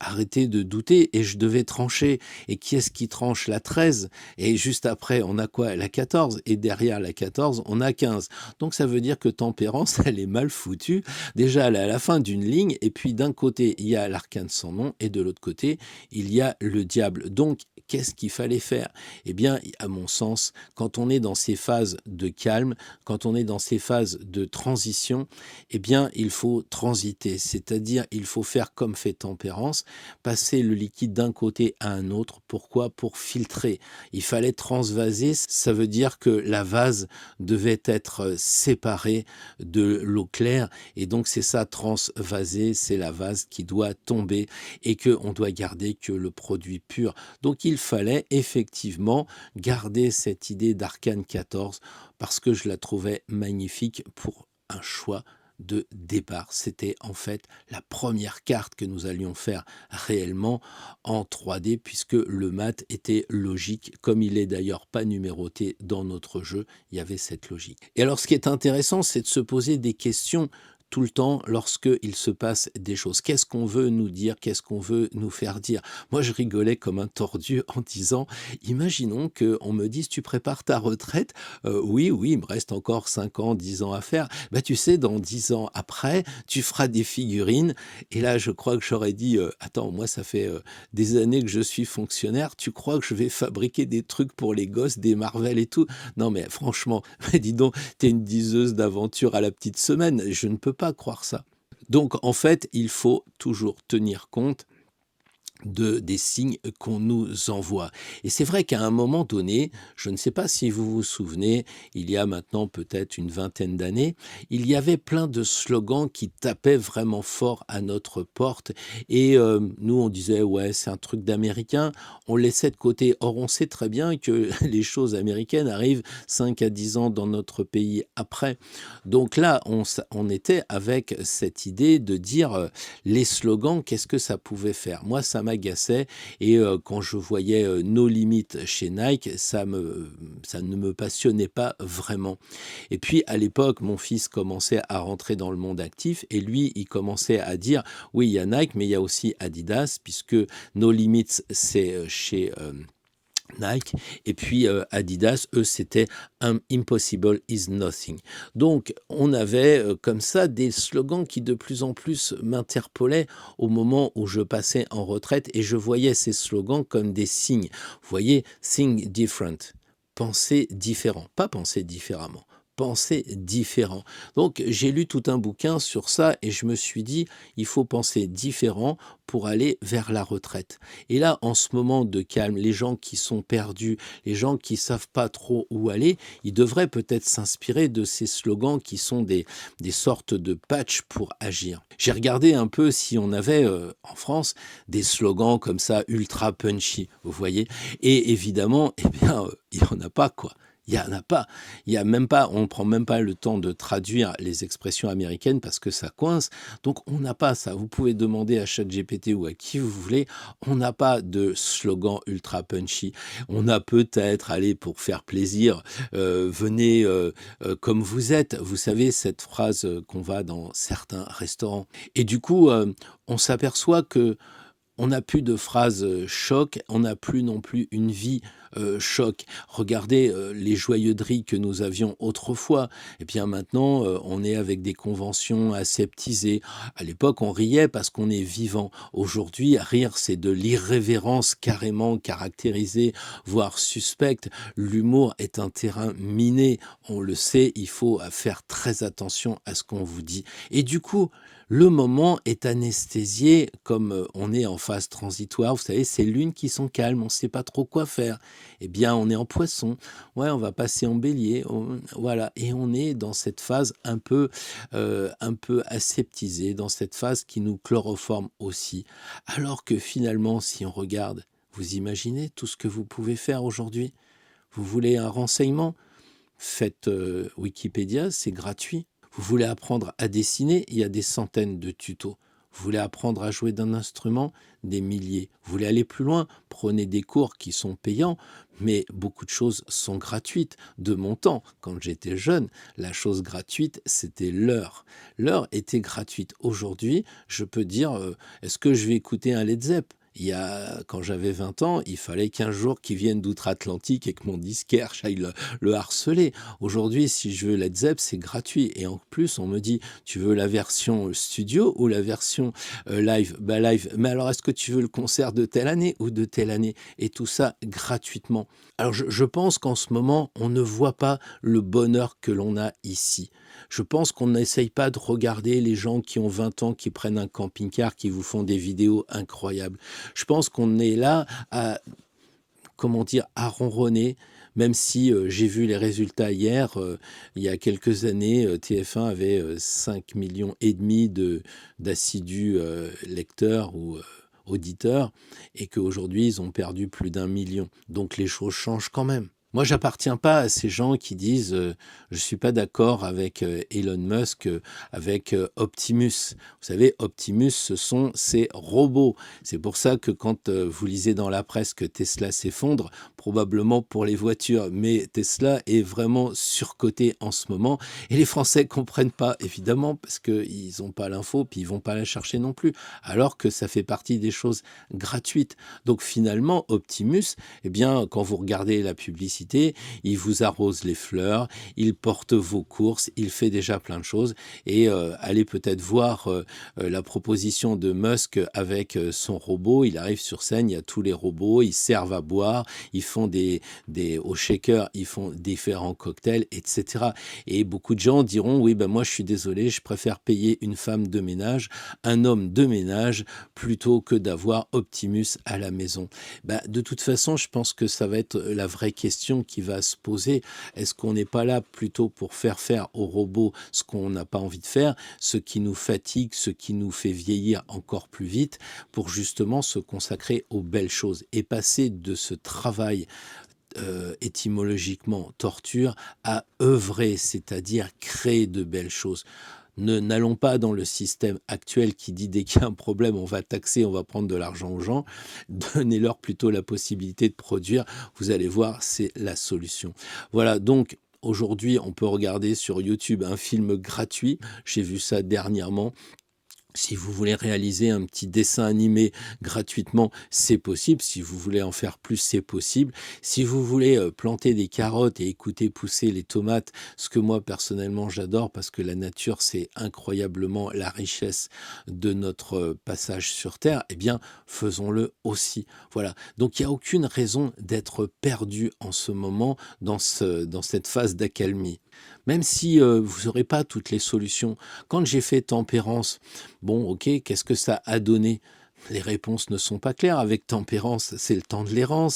arrêter de douter et je devais trancher. Et qui est-ce qui tranche? La 13. Et juste après, on a quoi? La 14. Et derrière la 14, on a 15. Donc ça veut dire que tempérance, elle est mal foutue. Déjà, elle est à la fin d'une ligne. Et puis d'un côté, il y a l'arcane sans nom. Et de l'autre côté, il y a le diable. Donc, qu'est-ce qu'il fallait faire? Eh bien, à mon sens, quand on est dans ces phases de calme, quand on est dans ces phases de transition, eh bien, il faut transiter, c'est-à-dire il faut faire comme fait tempérance, passer le liquide d'un côté à un autre. Pourquoi? Pour filtrer. Il fallait transvaser, ça veut dire que la vase devait être séparée de l'eau claire, et donc c'est ça, transvaser, c'est la vase qui doit tomber et qu'on doit garder que le produit pur. Donc il fallait effectivement garder cette idée d'Arcane 14 parce que je la trouvais magnifique pour un choix de départ. C'était en fait la première carte que nous allions faire réellement en 3D puisque le mat était logique, comme il est d'ailleurs pas numéroté dans notre jeu, il y avait cette logique. Et alors ce qui est intéressant, c'est de se poser des questions tout le temps lorsqu'il se passe des choses. Qu'est-ce qu'on veut nous dire? Qu'est-ce qu'on veut nous faire dire? Moi, je rigolais comme un tordu en disant, imaginons qu'on me dise, tu prépares ta retraite? Oui, oui, il me reste encore 5 ans, 10 ans à faire. Bah, tu sais, dans 10 ans après, tu feras des figurines. Et là, je crois que j'aurais dit, attends, moi, ça fait des années que je suis fonctionnaire. Tu crois que je vais fabriquer des trucs pour les gosses, des Marvel et tout? Non, mais franchement, dis donc, t'es une diseuse d'aventure à la petite semaine. Je ne peux pas croire ça. Donc, en fait, il faut toujours tenir compte des signes qu'on nous envoie. Et c'est vrai qu'à un moment donné, je ne sais pas si vous vous souvenez, il y a maintenant peut-être une vingtaine d'années, il y avait plein de slogans qui tapaient vraiment fort à notre porte et nous on disait ouais c'est un truc d'américain, on laissait de côté. Or on sait très bien que les choses américaines arrivent 5 à 10 ans dans notre pays après. Donc là on était avec cette idée de dire les slogans, qu'est-ce que ça pouvait faire? Moi, ça m'agaçait et quand je voyais nos limites chez Nike, ça ne me passionnait pas vraiment. Et puis, à l'époque, mon fils commençait à rentrer dans le monde actif et lui, il commençait à dire, oui, il y a Nike, mais il y a aussi Adidas, puisque nos limites, c'est chez Nike, et puis Adidas, eux, c'était Impossible is nothing. Donc, on avait comme ça des slogans qui de plus en plus m'interpellaient au moment où je passais en retraite et je voyais ces slogans comme des signes. Vous voyez, think different, penser différent, pas penser différemment. Penser différent. Donc j'ai lu tout un bouquin sur ça et je me suis dit, il faut penser différent pour aller vers la retraite. Et là, en ce moment de calme, les gens qui sont perdus, les gens qui savent pas trop où aller, ils devraient peut-être s'inspirer de ces slogans qui sont des sortes de patchs pour agir. J'ai regardé un peu si on avait en France des slogans comme ça ultra punchy, vous voyez. Et évidemment, eh bien, il y en a pas quoi. Il y en a pas. Il y a même pas, on ne prend même pas le temps de traduire les expressions américaines parce que ça coince. Donc, on n'a pas ça. Vous pouvez demander à ChatGPT ou à qui vous voulez. On n'a pas de slogan ultra punchy. On a peut-être, allez, pour faire plaisir, venez comme vous êtes. Vous savez, cette phrase qu'on va dans certains restaurants. Et du coup, on s'aperçoit que on n'a plus de phrases choc, on n'a plus non plus une vie choc. Regardez les joyeuseries que nous avions autrefois. Et bien maintenant, on est avec des conventions aseptisées. À l'époque, on riait parce qu'on est vivant. Aujourd'hui, rire, c'est de l'irrévérence carrément caractérisée, voire suspecte. L'humour est un terrain miné. On le sait, il faut faire très attention à ce qu'on vous dit. Et du coup, le moment est anesthésié comme on est en phase transitoire. Vous savez, c'est lunes qui sont calmes, on ne sait pas trop quoi faire. Eh bien, on est en poisson. Ouais, on va passer en bélier. Voilà. Et on est dans cette phase un peu aseptisée, dans cette phase qui nous chloroforme aussi. Alors que finalement, si on regarde, vous imaginez tout ce que vous pouvez faire aujourd'hui? Vous voulez un renseignement? Faites Wikipédia, c'est gratuit. Vous voulez apprendre à dessiner, il y a des centaines de tutos. Vous voulez apprendre à jouer d'un instrument, des milliers. Vous voulez aller plus loin, prenez des cours qui sont payants, mais beaucoup de choses sont gratuites. De mon temps, quand j'étais jeune, la chose gratuite, c'était l'heure. L'heure était gratuite. Aujourd'hui, je peux dire, est-ce que je vais écouter un Led Zepp? Quand j'avais 20 ans, il fallait 15 jours qu'il vienne d'outre-Atlantique et que mon disquaire, j'aille le harceler. Aujourd'hui, si je veux Led Zepp, c'est gratuit. Et en plus, on me dit, tu veux la version studio ou la version live? Bah live. Mais alors, est-ce que tu veux le concert de telle année ou de telle année? Et tout ça gratuitement. Alors, je pense qu'en ce moment, on ne voit pas le bonheur que l'on a ici. Je pense qu'on n'essaye pas de regarder les gens qui ont 20 ans, qui prennent un camping-car, qui vous font des vidéos incroyables. Je pense qu'on est là à, comment dire, à ronronner, même si j'ai vu les résultats hier, il y a quelques années, TF1 avait 5 millions et demi d'assidus lecteurs ou auditeurs, et qu'aujourd'hui, ils ont perdu plus d'1 million. Donc les choses changent quand même. Moi, j'appartiens pas à ces gens qui disent, «Je suis pas d'accord avec, Elon Musk, avec, Optimus». Vous savez, Optimus, ce sont ces robots. C'est pour ça que quand, vous lisez dans la presse que Tesla s'effondre, probablement pour les voitures, mais Tesla est vraiment surcoté en ce moment et les Français comprennent pas, évidemment, parce qu'ils ont pas l'info, puis ils vont pas la chercher non plus, alors que ça fait partie des choses gratuites. Donc finalement, Optimus, eh bien, quand vous regardez la publicité, il vous arrose les fleurs, il porte vos courses, il fait déjà plein de choses. Et allez peut-être voir la proposition de Musk avec son robot. Il arrive sur scène, il y a tous les robots, ils servent à boire, ils font au shaker, ils font différents cocktails, etc. Et beaucoup de gens diront, oui, ben moi je suis désolé, je préfère payer une femme de ménage, un homme de ménage, plutôt que d'avoir Optimus à la maison. Bah, de toute façon, je pense que ça va être la vraie question qui va se poser. Est-ce qu'on n'est pas là plutôt pour faire aux robots ce qu'on n'a pas envie de faire, ce qui nous fatigue, ce qui nous fait vieillir encore plus vite, pour justement se consacrer aux belles choses et passer de ce travail étymologiquement torture à œuvrer, c'est-à-dire créer de belles choses. N'allons pas dans le système actuel qui dit dès qu'il y a un problème, on va taxer, on va prendre de l'argent aux gens. Donnez-leur plutôt la possibilité de produire. Vous allez voir, c'est la solution. Voilà, donc aujourd'hui, on peut regarder sur YouTube un film gratuit. J'ai vu ça dernièrement. Si vous voulez réaliser un petit dessin animé gratuitement, c'est possible. Si vous voulez en faire plus, c'est possible. Si vous voulez planter des carottes et écouter pousser les tomates, ce que moi personnellement j'adore parce que la nature c'est incroyablement la richesse de notre passage sur Terre, eh bien faisons-le aussi. Voilà. Donc il n'y a aucune raison d'être perdu en ce moment dans cette phase d'accalmie. Même si vous n'aurez pas toutes les solutions. Quand j'ai fait Tempérance, bon, ok, qu'est-ce que ça a donné? Les réponses ne sont pas claires. Avec Tempérance, c'est le temps de l'errance,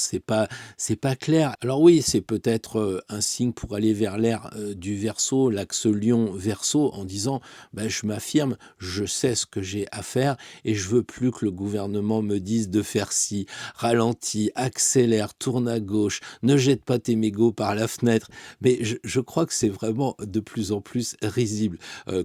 c'est pas clair. Alors oui, c'est peut-être un signe pour aller vers l'ère du Verseau, l'axe Lion-Verseau, en disant, ben, je m'affirme, je sais ce que j'ai à faire et je veux plus que le gouvernement me dise de faire ci, ralentis, accélère, tourne à gauche, ne jette pas tes mégots par la fenêtre. Mais je crois que c'est vraiment de plus en plus risible.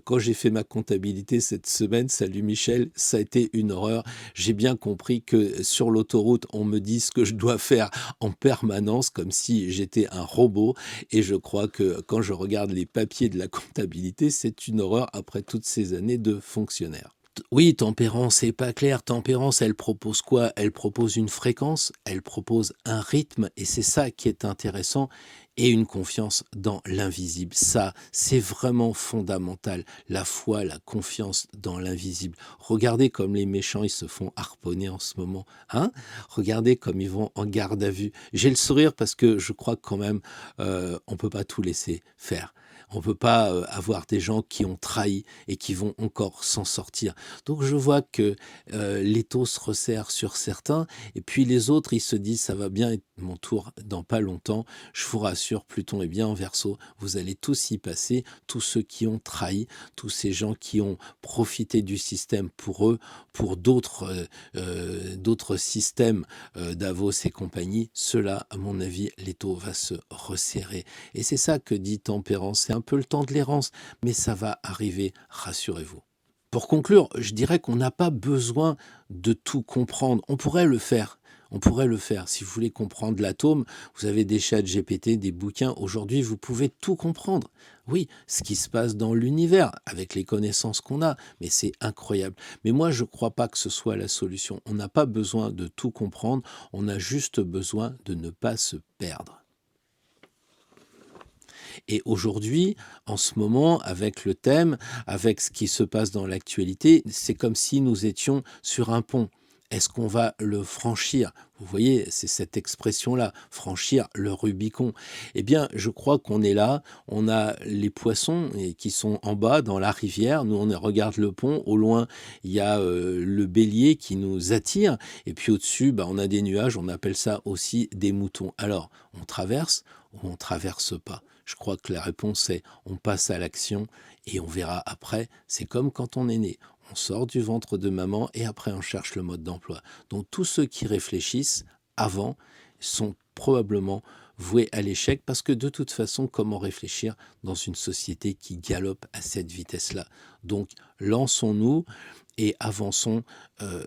Quand j'ai fait ma comptabilité cette semaine, salut Michel, ça a été une horreur. J'ai bien compris que sur l'autoroute, on me dit ce que je dois faire en permanence, comme si j'étais un robot. Et je crois que quand je regarde les papiers de la comptabilité, c'est une horreur après toutes ces années de fonctionnaire. Oui, Tempérance, c'est pas clair. Tempérance, elle propose quoi? Elle propose une fréquence, elle propose un rythme, et c'est ça qui est intéressant, et une confiance dans l'invisible. Ça, c'est vraiment fondamental. La foi, la confiance dans l'invisible. Regardez comme les méchants, ils se font harponner en ce moment. Hein? Regardez comme ils vont en garde à vue. J'ai le sourire parce que je crois que quand même, on peut pas tout laisser faire. On peut pas avoir des gens qui ont trahi et qui vont encore s'en sortir. Donc je vois que l'étau se resserre sur certains et puis les autres, ils se disent ça va bien être mon tour dans pas longtemps. Je vous rassure, Pluton est bien en Verseau. Vous allez tous y passer, tous ceux qui ont trahi, tous ces gens qui ont profité du système pour eux, pour d'autres systèmes, Davos et compagnie. Ceux-là, à mon avis, l'étau va se resserrer. Et c'est ça que dit Tempérance. C'est un peu le temps de l'errance, mais ça va arriver, rassurez-vous. Pour conclure, je dirais qu'on n'a pas besoin de tout comprendre. On pourrait le faire. On pourrait le faire. Si vous voulez comprendre l'atome, vous avez des chats GPT, des bouquins. Aujourd'hui, vous pouvez tout comprendre. Oui, ce qui se passe dans l'univers, avec les connaissances qu'on a, mais c'est incroyable. Mais moi, je ne crois pas que ce soit la solution. On n'a pas besoin de tout comprendre, on a juste besoin de ne pas se perdre. Et aujourd'hui, en ce moment, avec le thème, avec ce qui se passe dans l'actualité, c'est comme si nous étions sur un pont. Est-ce qu'on va le franchir? Vous voyez, c'est cette expression-là, franchir le Rubicon. Eh bien, je crois qu'on est là, on a les poissons qui sont en bas dans la rivière, nous on regarde le pont, au loin il y a le bélier qui nous attire, et puis au-dessus, bah, on a des nuages, on appelle ça aussi des moutons. Alors, on traverse ou on traverse pas? Je crois que la réponse est on passe à l'action et on verra après. C'est comme quand on est né. On sort du ventre de maman et après on cherche le mode d'emploi. Donc tous ceux qui réfléchissent avant sont probablement voué à l'échec parce que de toute façon, comment réfléchir dans une société qui galope à cette vitesse-là? Donc, lançons-nous et avançons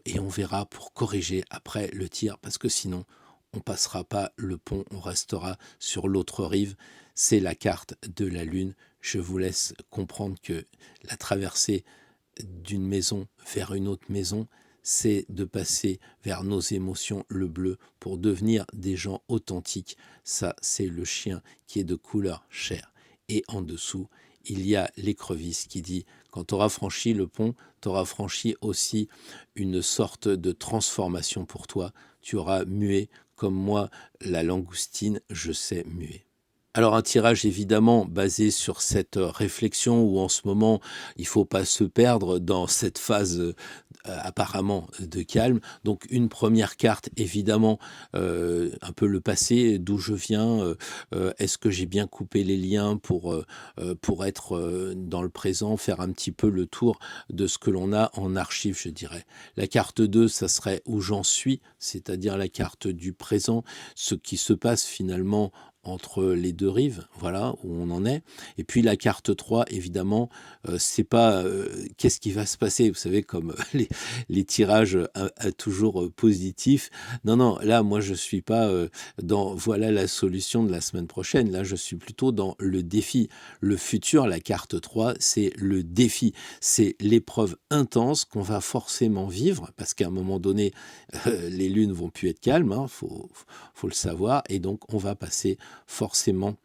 et on verra pour corriger après le tir parce que sinon, on passera pas le pont, on restera sur l'autre rive. C'est la carte de la Lune. Je vous laisse comprendre que la traversée d'une maison vers une autre maison, c'est de passer vers nos émotions, le bleu, pour devenir des gens authentiques. Ça, c'est le chien qui est de couleur chair. Et en dessous, il y a l'écrevisse qui dit, quand tu auras franchi le pont, tu auras franchi aussi une sorte de transformation pour toi. Tu auras mué, comme moi, la langoustine, je sais muer. Alors un tirage évidemment basé sur cette réflexion où en ce moment il faut pas se perdre dans cette phase apparemment de calme. Donc une première carte évidemment un peu le passé, d'où je viens, est-ce que j'ai bien coupé les liens pour être dans le présent, faire un petit peu le tour de ce que l'on a en archive je dirais. La carte 2 ça serait où j'en suis, c'est-à-dire la carte du présent, ce qui se passe finalement entre les deux rives, voilà où on en est. Et puis la carte 3, évidemment, c'est pas qu'est-ce qui va se passer, vous savez, comme les tirages toujours positifs. Non, non, là, moi, je suis pas dans voilà la solution de la semaine prochaine. Là, je suis plutôt dans le défi. Le futur, la carte 3, c'est le défi. C'est l'épreuve intense qu'on va forcément vivre, parce qu'à un moment donné, les lunes vont plus être calmes, hein, faut le savoir, et donc on va passer forcément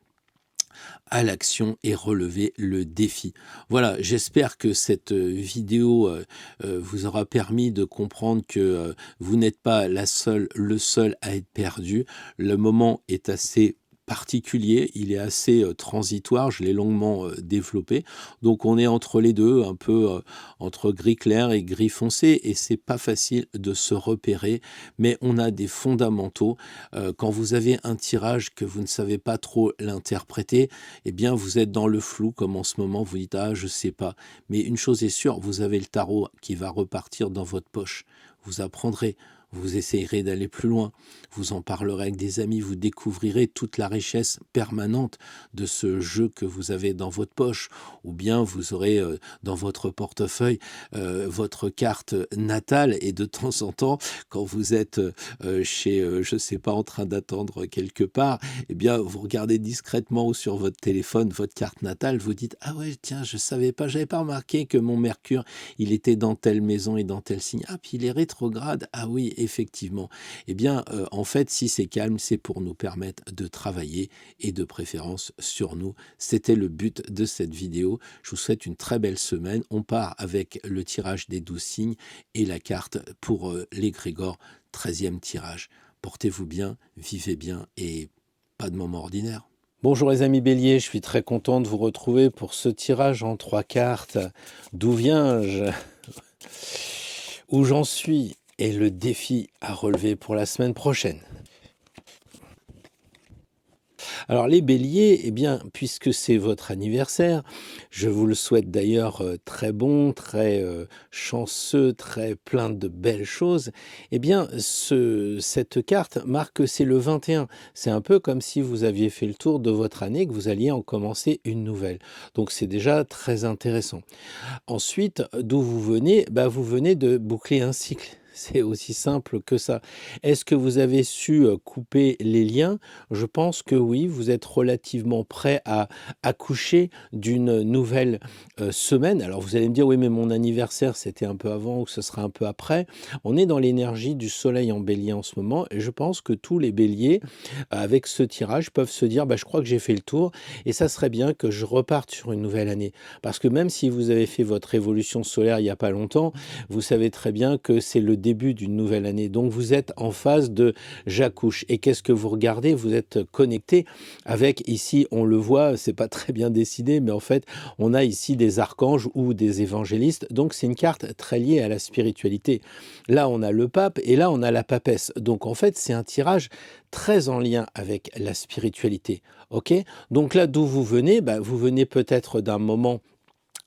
à l'action et relever le défi. Voilà, j'espère que cette vidéo vous aura permis de comprendre que vous n'êtes pas le seul à être perdu. Le moment est assez particulier, il est assez transitoire, je l'ai longuement développé. Donc on est entre les deux, un peu entre gris clair et gris foncé, et c'est pas facile de se repérer, mais on a des fondamentaux. Quand vous avez un tirage que vous ne savez pas trop l'interpréter, eh bien vous êtes dans le flou, comme en ce moment, vous dites ah je sais pas. Mais une chose est sûre, vous avez le tarot qui va repartir dans votre poche. Vous apprendrez. Vous essayerez d'aller plus loin, vous en parlerez avec des amis, vous découvrirez toute la richesse permanente de ce jeu que vous avez dans votre poche, ou bien vous aurez dans votre portefeuille votre carte natale, et de temps en temps, quand vous êtes chez, je sais pas, en train d'attendre quelque part, eh bien, vous regardez discrètement ou sur votre téléphone votre carte natale, vous dites ah ouais tiens je savais pas, j'avais pas remarqué que mon Mercure il était dans telle maison et dans tel signe, ah puis il est rétrograde, ah oui effectivement. Eh bien, en fait, si c'est calme, c'est pour nous permettre de travailler et de préférence sur nous. C'était le but de cette vidéo. Je vous souhaite une très belle semaine. On part avec le tirage des 12 signes et la carte pour l'égrégore, 13e tirage. Portez-vous bien, vivez bien et pas de moment ordinaire. Bonjour les amis béliers, je suis très content de vous retrouver pour ce tirage en 3 cartes. D'où viens-je? Où j'en suis? Et le défi à relever pour la semaine prochaine. Alors les béliers, eh bien, puisque c'est votre anniversaire, je vous le souhaite d'ailleurs très bon, très chanceux, très plein de belles choses, eh bien, cette carte marque que c'est le 21. C'est un peu comme si vous aviez fait le tour de votre année, que vous alliez en commencer une nouvelle. Donc c'est déjà très intéressant. Ensuite, d'où vous venez? Bah, vous venez de boucler un cycle. C'est aussi simple que ça. Est-ce que vous avez su couper les liens? Je pense que oui, vous êtes relativement prêt à accoucher d'une nouvelle semaine. Alors vous allez me dire, oui, mais mon anniversaire, c'était un peu avant ou ce sera un peu après. On est dans l'énergie du soleil en bélier en ce moment et je pense que tous les béliers, avec ce tirage, peuvent se dire, bah, je crois que j'ai fait le tour et ça serait bien que je reparte sur une nouvelle année. Parce que même si vous avez fait votre évolution solaire il n'y a pas longtemps, vous savez très bien que c'est le début d'une nouvelle année. Donc vous êtes en phase de j'accouche. Et qu'est-ce que vous regardez? Vous êtes connecté avec, ici on le voit, c'est pas très bien décidé, mais en fait on a ici des archanges ou des évangélistes. Donc c'est une carte très liée à la spiritualité. Là on a le pape et là on a la papesse. Donc en fait c'est un tirage très en lien avec la spiritualité. Ok? Donc là d'où vous venez? Bah, vous venez peut-être d'un moment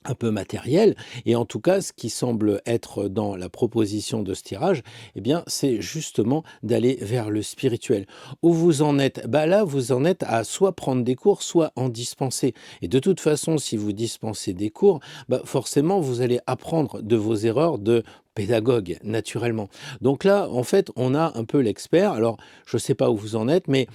un peu matériel et en tout cas, ce qui semble être dans la proposition de ce tirage, eh bien, c'est justement d'aller vers le spirituel. Où vous en êtes? Bah, là, vous en êtes à soit prendre des cours, soit en dispenser et de toute façon, si vous dispensez des cours, bah, forcément, vous allez apprendre de vos erreurs de pédagogue, naturellement. Donc là, en fait, on a un peu l'expert. Alors, je ne sais pas où vous en êtes, mais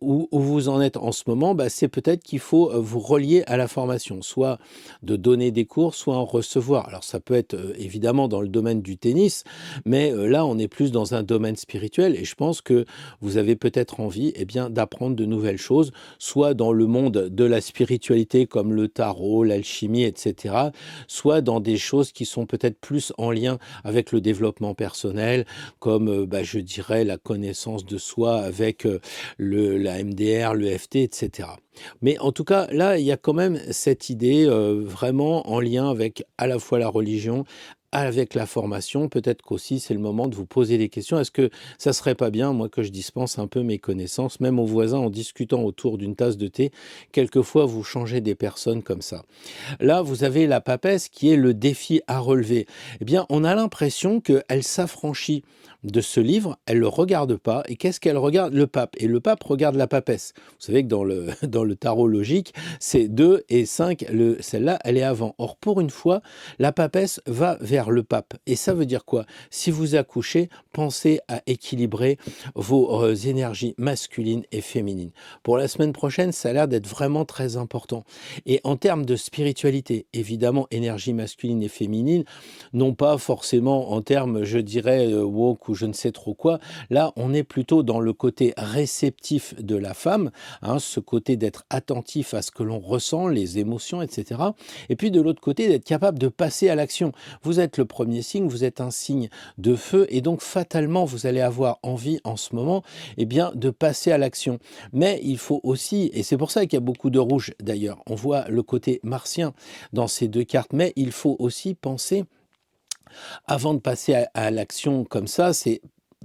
où vous en êtes en ce moment, bah, c'est peut-être qu'il faut, vous relier à la formation, soit de donner des cours, soit en recevoir. Alors ça peut être, évidemment dans le domaine du tennis, mais, là, on est plus dans un domaine spirituel et je pense que vous avez peut-être envie, eh bien, d'apprendre de nouvelles choses, soit dans le monde de la spiritualité comme le tarot, l'alchimie et cetera, soit dans des choses qui sont peut-être plus en lien avec le développement personnel comme, bah, je dirais la connaissance de soi avec, la MDR, l'EFT et cetera. Mais en tout cas, là, il y a quand même cette idée, vraiment en lien avec à la fois la religion, avec la formation. Peut-être qu'aussi c'est le moment de vous poser des questions. Est-ce que ça serait pas bien, moi, que je dispense un peu mes connaissances, même aux voisins, en discutant autour d'une tasse de thé? Quelquefois, vous changez des personnes comme ça. Là, vous avez la papesse qui est le défi à relever. Eh bien, on a l'impression qu'elle s'affranchit de ce livre, elle le regarde pas et qu'est-ce qu'elle regarde? Le pape et le pape regarde la papesse. Vous savez que dans le dans le tarot logique, c'est 2 et 5, le celle-là, elle est avant. Or, pour une fois, la papesse va vers le pape et ça veut dire quoi? Si vous accouchez, pensez à équilibrer vos, énergies masculines et féminines. Pour la semaine prochaine, ça a l'air d'être vraiment très important. Et en termes de spiritualité, évidemment, énergie masculine et féminine, non pas forcément en termes, je dirais, woke ou je ne sais trop quoi. Là, on est plutôt dans le côté réceptif de la femme, hein, ce côté d'être attentif à ce que l'on ressent, les émotions, etc. Et puis de l'autre côté, d'être capable de passer à l'action. Vous êtes le premier signe, vous êtes un signe de feu, et donc fatalement, vous allez avoir envie en ce moment, eh bien, de passer à l'action. Mais il faut aussi, et c'est pour ça qu'il y a beaucoup de rouge d'ailleurs, on voit le côté martien dans ces deux cartes, mais il faut aussi penser, avant de passer à l'action comme ça, c'est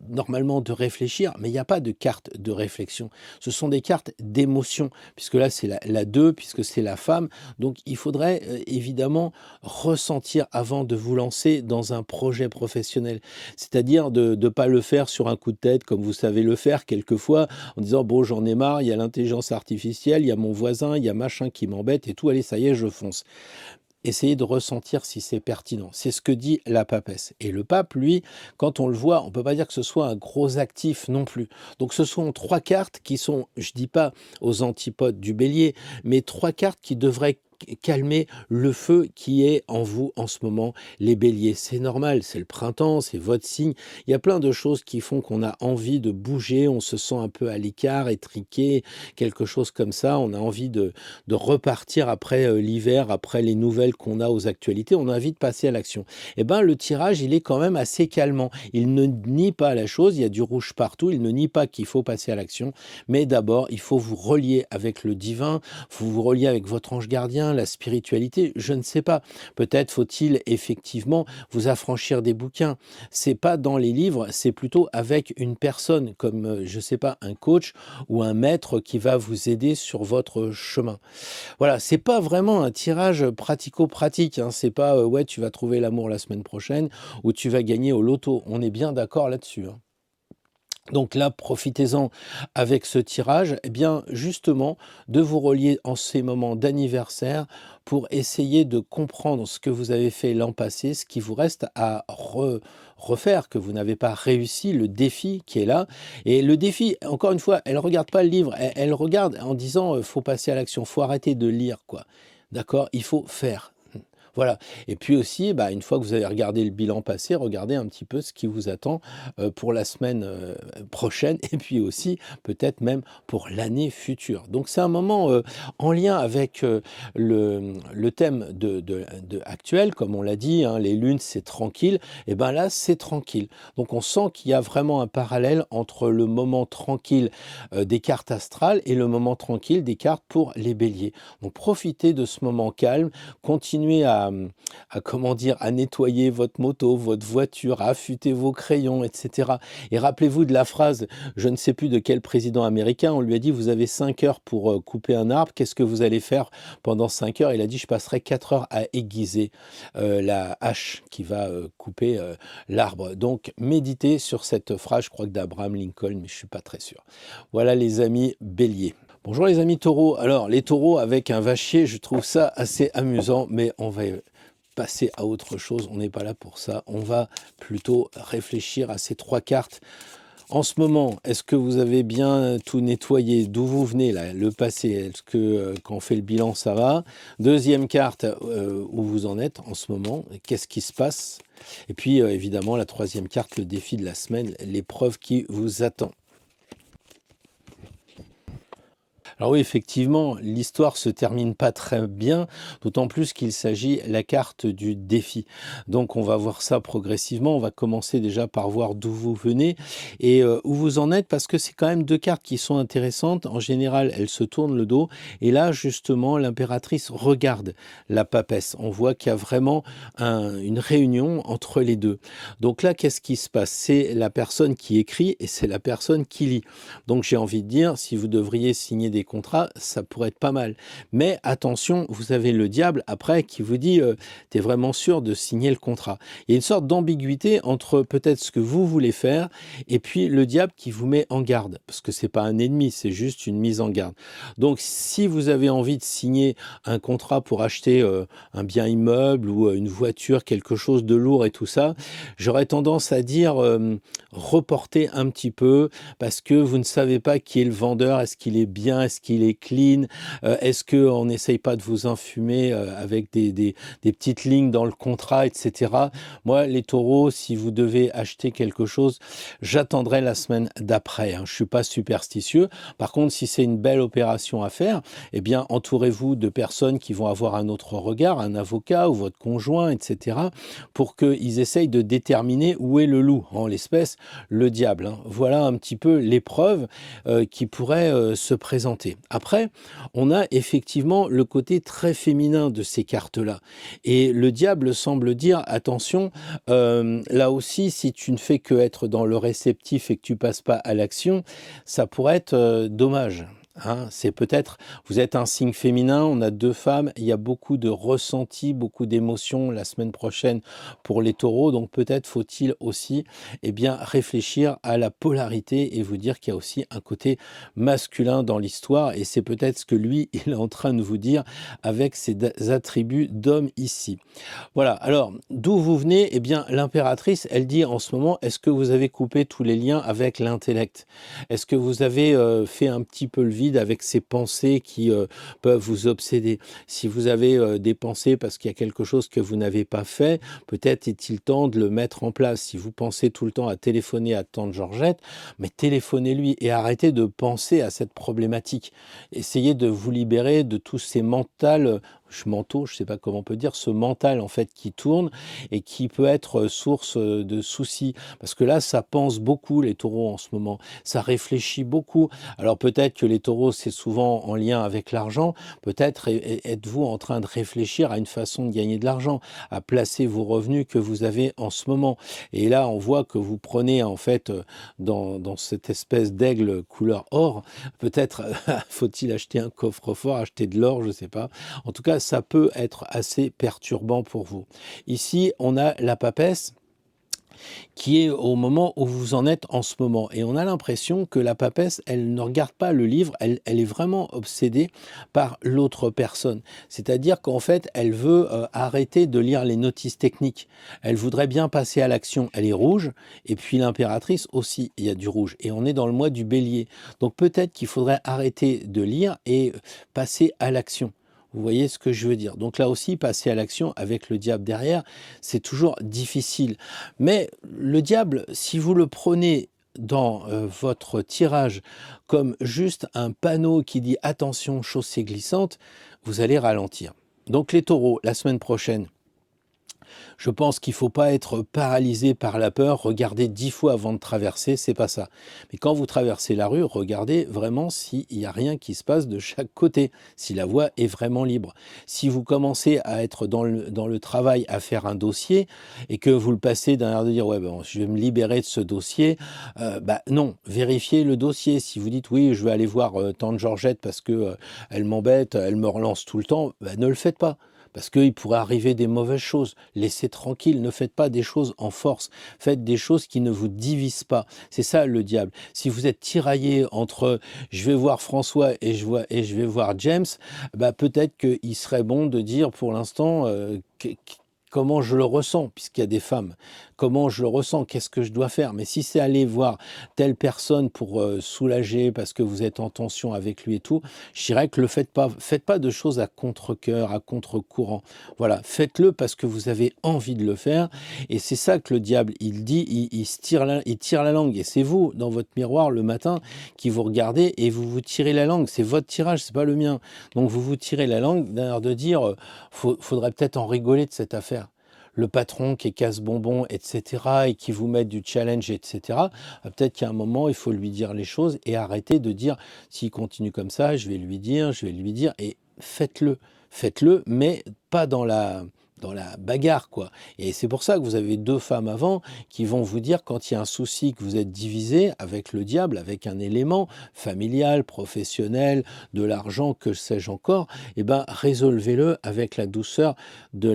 normalement de réfléchir, mais il n'y a pas de carte de réflexion. Ce sont des cartes d'émotion, puisque là c'est la 2, puisque c'est la femme. Donc il faudrait évidemment ressentir avant de vous lancer dans un projet professionnel. C'est-à-dire de ne pas le faire sur un coup de tête, comme vous savez le faire quelquefois, en disant, bon, j'en ai marre, il y a l'intelligence artificielle, il y a mon voisin, il y a machin qui m'embête et tout, allez, ça y est, je fonce. Essayez de ressentir si c'est pertinent. C'est ce que dit la papesse. Et le pape, lui, quand on le voit, on ne peut pas dire que ce soit un gros actif non plus. Donc ce sont trois cartes qui sont, je dis pas aux antipodes du bélier, mais trois cartes qui devraient calmer le feu qui est en vous en ce moment, les béliers. C'est normal, c'est le printemps, c'est votre signe. Il y a plein de choses qui font qu'on a envie de bouger, on se sent un peu à l'écart, étriqué, quelque chose comme ça. On a envie de repartir après l'hiver, après les nouvelles qu'on a aux actualités, on a envie de passer à l'action. Eh bien, le tirage, il est quand même assez calmant. Il ne nie pas la chose, il y a du rouge partout, il ne nie pas qu'il faut passer à l'action, mais d'abord, il faut vous relier avec le divin, vous relier avec votre ange gardien, la spiritualité, je ne sais pas. Peut-être faut-il effectivement vous affranchir des bouquins. C'est pas dans les livres, c'est plutôt avec une personne, comme, je ne sais pas, un coach ou un maître qui va vous aider sur votre chemin. Voilà, c'est pas vraiment un tirage pratico-pratique, hein. C'est pas, ouais, tu vas trouver l'amour la semaine prochaine ou tu vas gagner au loto. On est bien d'accord là-dessus, hein. Donc là, profitez-en avec ce tirage, eh bien, justement, de vous relier en ces moments d'anniversaire pour essayer de comprendre ce que vous avez fait l'an passé, ce qui vous reste à refaire, que vous n'avez pas réussi, le défi qui est là. Et le défi, encore une fois, elle ne regarde pas le livre, elle regarde en disant, faut passer à l'action, faut arrêter de lire, quoi. D'accord? Il faut faire. Voilà. Et puis aussi, bah, une fois que vous avez regardé le bilan passé, regardez un petit peu ce qui vous attend pour la semaine prochaine et puis aussi peut-être même pour l'année future. Donc c'est un moment en lien avec le thème actuel, comme on l'a dit, hein, les lunes c'est tranquille, et bien là c'est tranquille. Donc on sent qu'il y a vraiment un parallèle entre le moment tranquille des cartes astrales et le moment tranquille des cartes pour les béliers. Donc profitez de ce moment calme, continuez comment dire, à nettoyer votre moto, votre voiture, à affûter vos crayons, etc. Et rappelez-vous de la phrase, je ne sais plus de quel président américain, on lui a dit, vous avez 5 heures pour couper un arbre, qu'est-ce que vous allez faire pendant 5 heures? Il a dit, je passerai 4 heures à aiguiser la hache qui va couper l'arbre. Donc, méditez sur cette phrase, je crois que d'Abraham Lincoln, mais je ne suis pas très sûr. Voilà les amis béliers. Bonjour les amis taureaux. Alors, les taureaux avec un vachier, je trouve ça assez amusant, mais on va passer à autre chose. On n'est pas là pour ça. On va plutôt réfléchir à ces 3 cartes. En ce moment, est-ce que vous avez bien tout nettoyé? D'où vous venez là? Le passé, est-ce que quand on fait le bilan, ça va? Deuxième carte, où vous en êtes en ce moment? Qu'est-ce qui se passe? Et puis évidemment, la troisième carte, le défi de la semaine, l'épreuve qui vous attend. Alors oui, effectivement, l'histoire se termine pas très bien, d'autant plus qu'il s'agit la carte du défi. Donc on va voir ça progressivement, on va commencer déjà par voir d'où vous venez et où vous en êtes, parce que c'est quand même 2 cartes qui sont intéressantes. En général, elles se tournent le dos et là, justement, l'impératrice regarde la papesse. On voit qu'il y a vraiment une réunion entre les deux. Donc là, qu'est-ce qui se passe? C'est la personne qui écrit et c'est la personne qui lit. Donc j'ai envie de dire, si vous devriez signer des contrats, ça pourrait être pas mal. Mais attention, vous avez le diable après qui vous dit, t'es vraiment sûr de signer le contrat? Il y a une sorte d'ambiguïté entre peut-être ce que vous voulez faire et puis le diable qui vous met en garde, parce que c'est pas un ennemi, c'est juste une mise en garde. Donc si vous avez envie de signer un contrat pour acheter un bien immeuble ou une voiture, quelque chose de lourd et tout ça, j'aurais tendance à dire reportez un petit peu, parce que vous ne savez pas qui est le vendeur, est-ce qu'il est bien, est-ce qu'il est clean, est-ce qu'on n'essaye pas de vous enfumer avec des petites lignes dans le contrat, etc. Moi, les taureaux, si vous devez acheter quelque chose, j'attendrai la semaine d'après. Je ne suis pas superstitieux. Par contre, si c'est une belle opération à faire, eh bien, entourez-vous de personnes qui vont avoir un autre regard, un avocat ou votre conjoint, etc., pour qu'ils essayent de déterminer où est le loup, en l'espèce, le diable. Voilà un petit peu l'épreuve qui pourrait se présenter. Après, on a effectivement le côté très féminin de ces cartes-là. Et le diable semble dire, attention, là aussi, si tu ne fais que être dans le réceptif et que tu passes pas à l'action, ça pourrait être dommage. C'est peut-être, vous êtes un signe féminin, on a 2 femmes, il y a beaucoup de ressentis, beaucoup d'émotions la semaine prochaine pour les taureaux, donc peut-être faut-il aussi réfléchir à la polarité et vous dire qu'il y a aussi un côté masculin dans l'histoire, et c'est peut-être ce que lui, il est en train de vous dire avec ses attributs d'homme ici. Voilà, alors d'où vous venez? L'impératrice, elle dit en ce moment, est-ce que vous avez coupé tous les liens avec l'intellect? Est-ce que vous avez fait un petit peu le vide avec ces pensées qui peuvent vous obséder? Si vous avez des pensées parce qu'il y a quelque chose que vous n'avez pas fait, peut-être est-il temps de le mettre en place. Si vous pensez tout le temps à téléphoner à tante Georgette, mais téléphonez-lui et arrêtez de penser à cette problématique. Essayez de vous libérer de tous ces mentaux, je ne sais pas comment on peut dire, ce mental en fait qui tourne et qui peut être source de soucis. Parce que là, ça pense beaucoup les taureaux en ce moment, ça réfléchit beaucoup. Alors peut-être que les taureaux, c'est souvent en lien avec l'argent, peut-être êtes-vous en train de réfléchir à une façon de gagner de l'argent, à placer vos revenus que vous avez en ce moment. Et là, on voit que vous prenez en fait dans cette espèce d'aigle couleur or, peut-être faut-il acheter un coffre-fort, acheter de l'or, je ne sais pas. En tout cas, ça peut être assez perturbant pour vous. Ici, on a la papesse qui est au moment où vous en êtes en ce moment. Et on a l'impression que la papesse, elle ne regarde pas le livre, elle est vraiment obsédée par l'autre personne. C'est-à-dire qu'en fait, elle veut arrêter de lire les notices techniques. Elle voudrait bien passer à l'action. Elle est rouge, et puis l'impératrice aussi, il y a du rouge. Et on est dans le mois du bélier. Donc peut-être qu'il faudrait arrêter de lire et passer à l'action. Vous voyez ce que je veux dire? Donc là aussi, passer à l'action avec le diable derrière, c'est toujours difficile. Mais le diable, si vous le prenez dans votre tirage comme juste un panneau qui dit « attention, chaussée glissante », vous allez ralentir. Donc les taureaux, la semaine prochaine, Je pense qu'il ne faut pas être paralysé par la peur, regarder 10 fois avant de traverser, c'est pas ça. Mais quand vous traversez la rue, regardez vraiment s'il n'y a rien qui se passe de chaque côté, si la voie est vraiment libre. Si vous commencez à être dans le travail, à faire un dossier, et que vous le passez d'un air de dire ouais, bon, je vais me libérer de ce dossier, bah non, vérifiez le dossier. Si vous dites oui, je vais aller voir tante Georgette parce que elle m'embête, elle me relance tout le temps, bah, ne le faites pas. Parce qu'il pourrait arriver des mauvaises choses. Laissez tranquille, ne faites pas des choses en force. Faites des choses qui ne vous divisent pas. C'est ça le diable. Si vous êtes tiraillé entre je vais voir François et je vais voir James, bah peut-être qu'il serait bon de dire pour l'instant comment je le ressens, puisqu'il y a des femmes. Comment je le ressens, qu'est-ce que je dois faire? Mais si c'est aller voir telle personne pour soulager parce que vous êtes en tension avec lui et tout, je dirais que le faites pas. Faites pas de choses à contre-cœur, à contre-courant. Voilà, faites-le parce que vous avez envie de le faire. Et c'est ça que le diable, il dit, il tire la langue. Et c'est vous, dans votre miroir, le matin, qui vous regardez et vous vous tirez la langue. C'est votre tirage, c'est pas le mien. Donc vous vous tirez la langue d'un air de dire, faudrait peut-être en rigoler de cette affaire. Le patron qui est casse-bonbon, etc., et qui vous met du challenge, etc., peut-être qu'à un moment, il faut lui dire les choses et arrêter de dire, s'il continue comme ça, je vais lui dire, et faites-le. Faites-le, mais pas dans la bagarre, quoi. Et c'est pour ça que vous avez deux femmes avant qui vont vous dire, quand il y a un souci, que vous êtes divisé avec le diable, avec un élément familial, professionnel, de l'argent, que sais-je encore, eh ben, résolvez-le avec la douceur de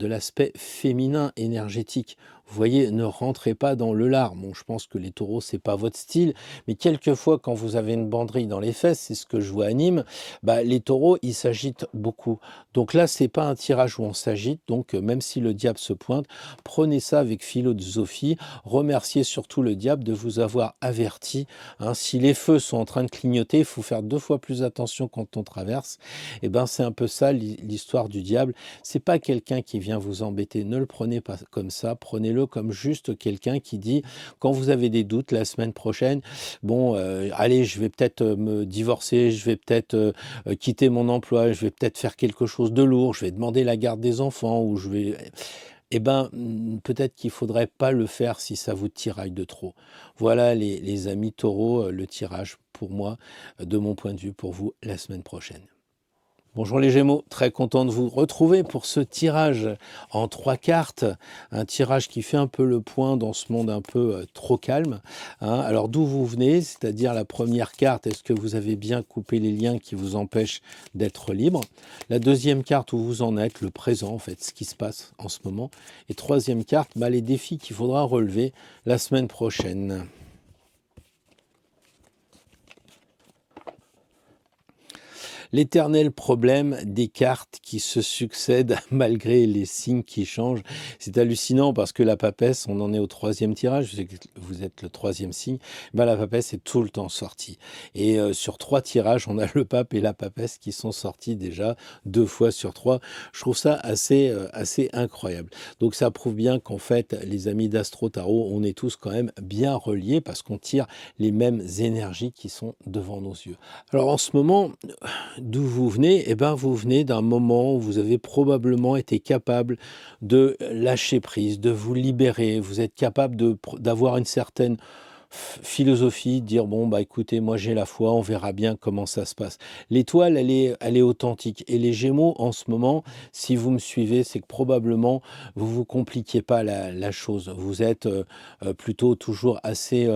l'aspect féminin énergétique. Vous voyez, ne rentrez pas dans le lard. Bon, je pense que les taureaux, c'est pas votre style, mais quelquefois, quand vous avez une banderille dans les fesses, c'est ce que je vois à Nîmes, bah, les taureaux, ils s'agitent beaucoup. Donc là, c'est pas un tirage où on s'agite. Donc, même si le diable se pointe, prenez ça avec philosophie. Remerciez surtout le diable de vous avoir averti. Hein. Si les feux sont en train de clignoter, il faut faire 2 fois plus attention quand on traverse. Et ben, c'est un peu ça l'histoire du diable. C'est pas quelqu'un qui vient vous embêter. Ne le prenez pas comme ça. Prenez-le comme juste quelqu'un qui dit, quand vous avez des doutes la semaine prochaine, bon, allez, je vais peut-être me divorcer, je vais peut-être quitter mon emploi, je vais peut-être faire quelque chose de lourd, je vais demander la garde des enfants, ou je vais... Eh ben, peut-être qu'il faudrait pas le faire si ça vous tiraille de trop. Voilà les amis taureaux, le tirage pour moi, de mon point de vue pour vous la semaine prochaine. Bonjour les Gémeaux, très content de vous retrouver pour ce tirage en 3 cartes, un tirage qui fait un peu le point dans ce monde un peu trop calme. Hein. Alors d'où vous venez, c'est-à-dire la première carte, est-ce que vous avez bien coupé les liens qui vous empêchent d'être libre? La deuxième carte, où vous en êtes, le présent en fait, ce qui se passe en ce moment. Et troisième carte, bah, les défis qu'il faudra relever la semaine prochaine. L'éternel problème des cartes qui se succèdent malgré les signes qui changent. C'est hallucinant parce que la papesse, on en est au 3e tirage, vous êtes le 3e signe, ben la papesse est tout le temps sortie. Et sur 3 tirages, on a le pape et la papesse qui sont sortis déjà 2 fois sur 3. Je trouve ça assez incroyable. Donc ça prouve bien qu'en fait, les amis d'Astro Tarot, on est tous quand même bien reliés parce qu'on tire les mêmes énergies qui sont devant nos yeux. Alors en ce moment, d'où vous venez? Eh ben, vous venez d'un moment où vous avez probablement été capable de lâcher prise, de vous libérer. Vous êtes capable d'avoir une certaine philosophie, de dire bon bah écoutez, moi j'ai la foi, on verra bien comment ça se passe. L'étoile, elle est authentique. Et les Gémeaux, en ce moment, si vous me suivez, c'est que probablement vous compliquez pas la chose. Vous êtes plutôt toujours assez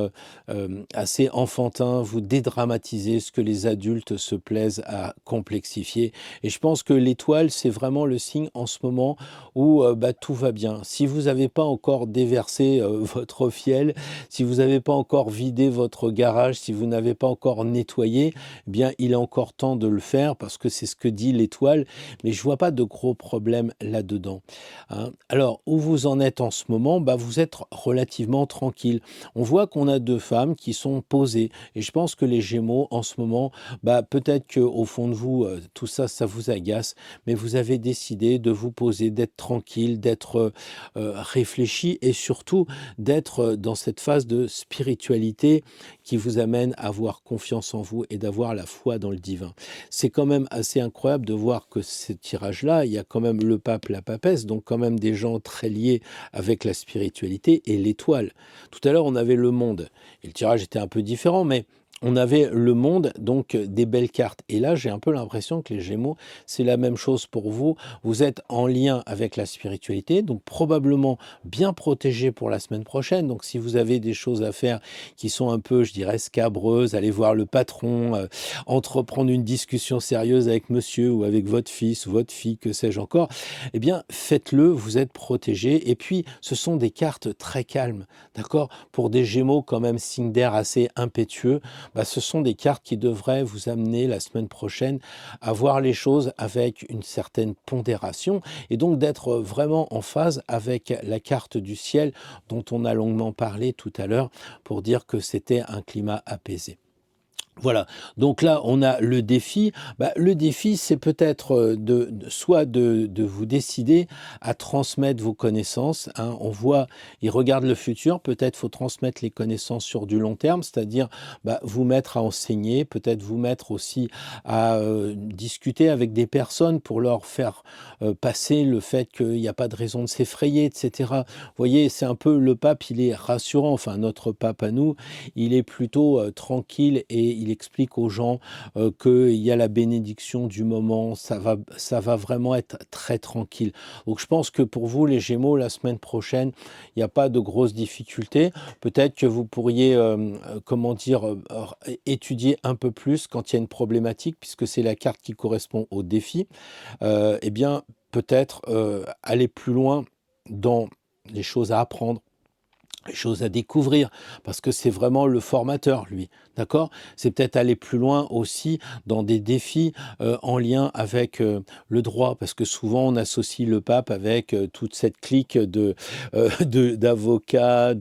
enfantin. Vous dédramatisez ce que les adultes se plaisent à complexifier. Et je pense que l'étoile, c'est vraiment le signe en ce moment où bah, tout va bien. Si vous n'avez pas encore déversé votre fiel, si vous n'avez pas encore vidé votre garage, si vous n'avez pas encore nettoyé, eh bien, il est encore temps de le faire parce que c'est ce que dit l'étoile. Mais je vois pas de gros problèmes là-dedans. Hein. Alors, où vous en êtes en ce moment? Bah, vous êtes relativement tranquille. On voit qu'on a 2 femmes qui sont posées. Et je pense que les Gémeaux, en ce moment, bah, peut-être qu'au fond de vous, tout ça, ça vous agace. Mais vous avez décidé de vous poser, d'être tranquille, d'être réfléchi et surtout d'être dans cette phase de spiritualité spiritualité qui vous amène à avoir confiance en vous et d'avoir la foi dans le divin. C'est quand même assez incroyable de voir que ce tirage-là, il y a quand même le pape, la papesse, donc quand même des gens très liés avec la spiritualité et l'étoile. Tout à l'heure, on avait le monde, et le tirage était un peu différent, mais on avait le monde, donc des belles cartes. Et là, j'ai un peu l'impression que les Gémeaux, c'est la même chose pour vous. Vous êtes en lien avec la spiritualité, donc probablement bien protégé pour la semaine prochaine. Donc si vous avez des choses à faire qui sont un peu, je dirais, scabreuses, aller voir le patron, entreprendre une discussion sérieuse avec monsieur ou avec votre fils ou votre fille, que sais-je encore, eh bien, faites-le, vous êtes protégé. Et puis, ce sont des cartes très calmes, d'accord? Pour des Gémeaux, quand même, signe d'air assez impétueux, ce sont des cartes qui devraient vous amener la semaine prochaine à voir les choses avec une certaine pondération et donc d'être vraiment en phase avec la carte du ciel dont on a longuement parlé tout à l'heure pour dire que c'était un climat apaisé. Voilà, donc là, on a le défi. Le défi, c'est peut-être soit de vous décider à transmettre vos connaissances. Hein. On voit, il regarde le futur, peut-être faut transmettre les connaissances sur du long terme, c'est-à-dire vous mettre à enseigner, peut-être vous mettre aussi à discuter avec des personnes pour leur faire passer le fait qu'il n'y a pas de raison de s'effrayer, etc. Vous voyez, c'est un peu le pape, il est rassurant, enfin notre pape à nous, il est plutôt tranquille et il explique aux gens qu'il y a la bénédiction du moment, ça va vraiment être très tranquille. Donc je pense que pour vous, les Gémeaux, la semaine prochaine, il n'y a pas de grosses difficultés. Peut-être que vous pourriez, étudier un peu plus quand il y a une problématique, puisque c'est la carte qui correspond au défi. Eh bien, peut-être aller plus loin dans les choses à apprendre, les choses à découvrir, parce que c'est vraiment le formateur, lui, d'accord? C'est peut-être aller plus loin aussi dans des défis en lien avec le droit, parce que souvent on associe le pape avec toute cette clique d'avocats,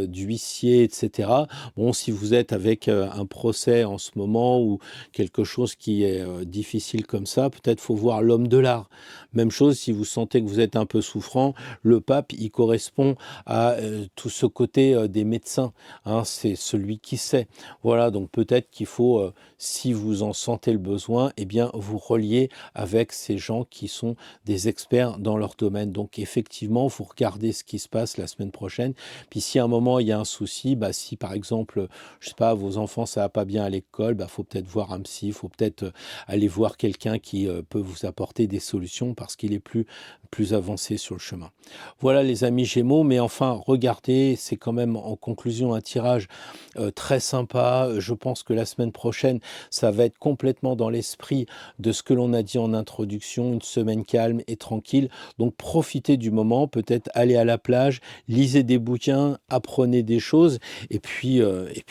d'huissiers, etc. Bon, si vous êtes avec un procès en ce moment ou quelque chose qui est difficile comme ça, peut-être faut voir l'homme de l'art. Même chose, si vous sentez que vous êtes un peu souffrant, le pape, il correspond à tout ce côté des médecins, hein, c'est celui qui sait. Voilà, donc peut-être qu'il faut, si vous en sentez le besoin, eh bien vous relier avec ces gens qui sont des experts dans leur domaine. Donc effectivement, vous regardez ce qui se passe la semaine prochaine. Puis si à un moment il y a un souci, si par exemple, je sais pas, vos enfants ça va pas bien à l'école, faut peut-être voir un psy, faut peut-être aller voir quelqu'un qui peut vous apporter des solutions parce qu'il est plus avancé sur le chemin. Voilà les amis Gémeaux, mais enfin regardez, c'est quand même en conclusion un tirage très sympa. Je pense que la semaine prochaine, ça va être complètement dans l'esprit de ce que l'on a dit en introduction, une semaine calme et tranquille. Donc profitez du moment, peut-être allez à la plage, lisez des bouquins, apprenez des choses, et puis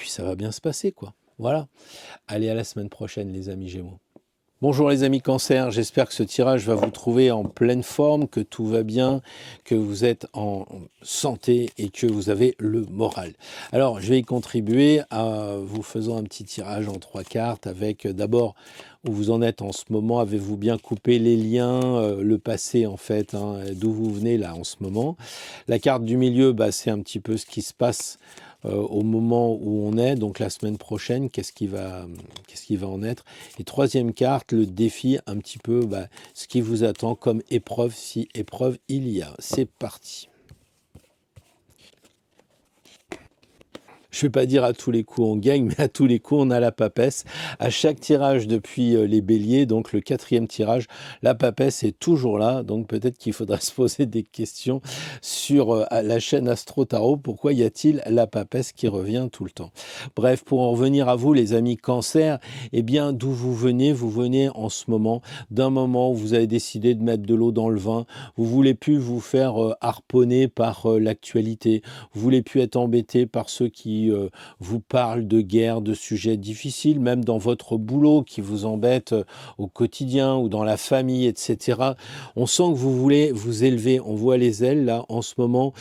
ça va bien se passer, quoi. Voilà. Allez, à la semaine prochaine les amis Gémeaux. Bonjour les amis Cancer, j'espère que ce tirage va vous trouver en pleine forme, que tout va bien, que vous êtes en santé et que vous avez le moral. Alors, je vais y contribuer en vous faisant un petit tirage en 3 cartes avec d'abord où vous en êtes en ce moment, avez-vous bien coupé les liens, le passé en fait, hein, d'où vous venez là en ce moment. La carte du milieu, c'est un petit peu ce qui se passe au moment où on est, donc la semaine prochaine, qu'est-ce qui va en être. Et troisième carte, le défi, un petit peu ce qui vous attend comme épreuve, si épreuve il y a. C'est parti. Je ne vais pas dire à tous les coups on gagne, mais à tous les coups on a la papesse. À chaque tirage depuis les béliers, donc le 4e tirage, la papesse est toujours là. Donc peut-être qu'il faudra se poser des questions sur la chaîne Astro Tarot. Pourquoi y a-t-il la papesse qui revient tout le temps? Bref, pour en revenir à vous les amis Cancer, eh bien d'où vous venez en ce moment, d'un moment où vous avez décidé de mettre de l'eau dans le vin, vous voulez plus vous faire harponner par l'actualité, vous voulez plus être embêté par ceux qui qui vous parlent de guerre, de sujets difficiles, même dans votre boulot qui vous embête au quotidien ou dans la famille, etc. On sent que vous voulez vous élever. On voit les ailes là en ce moment.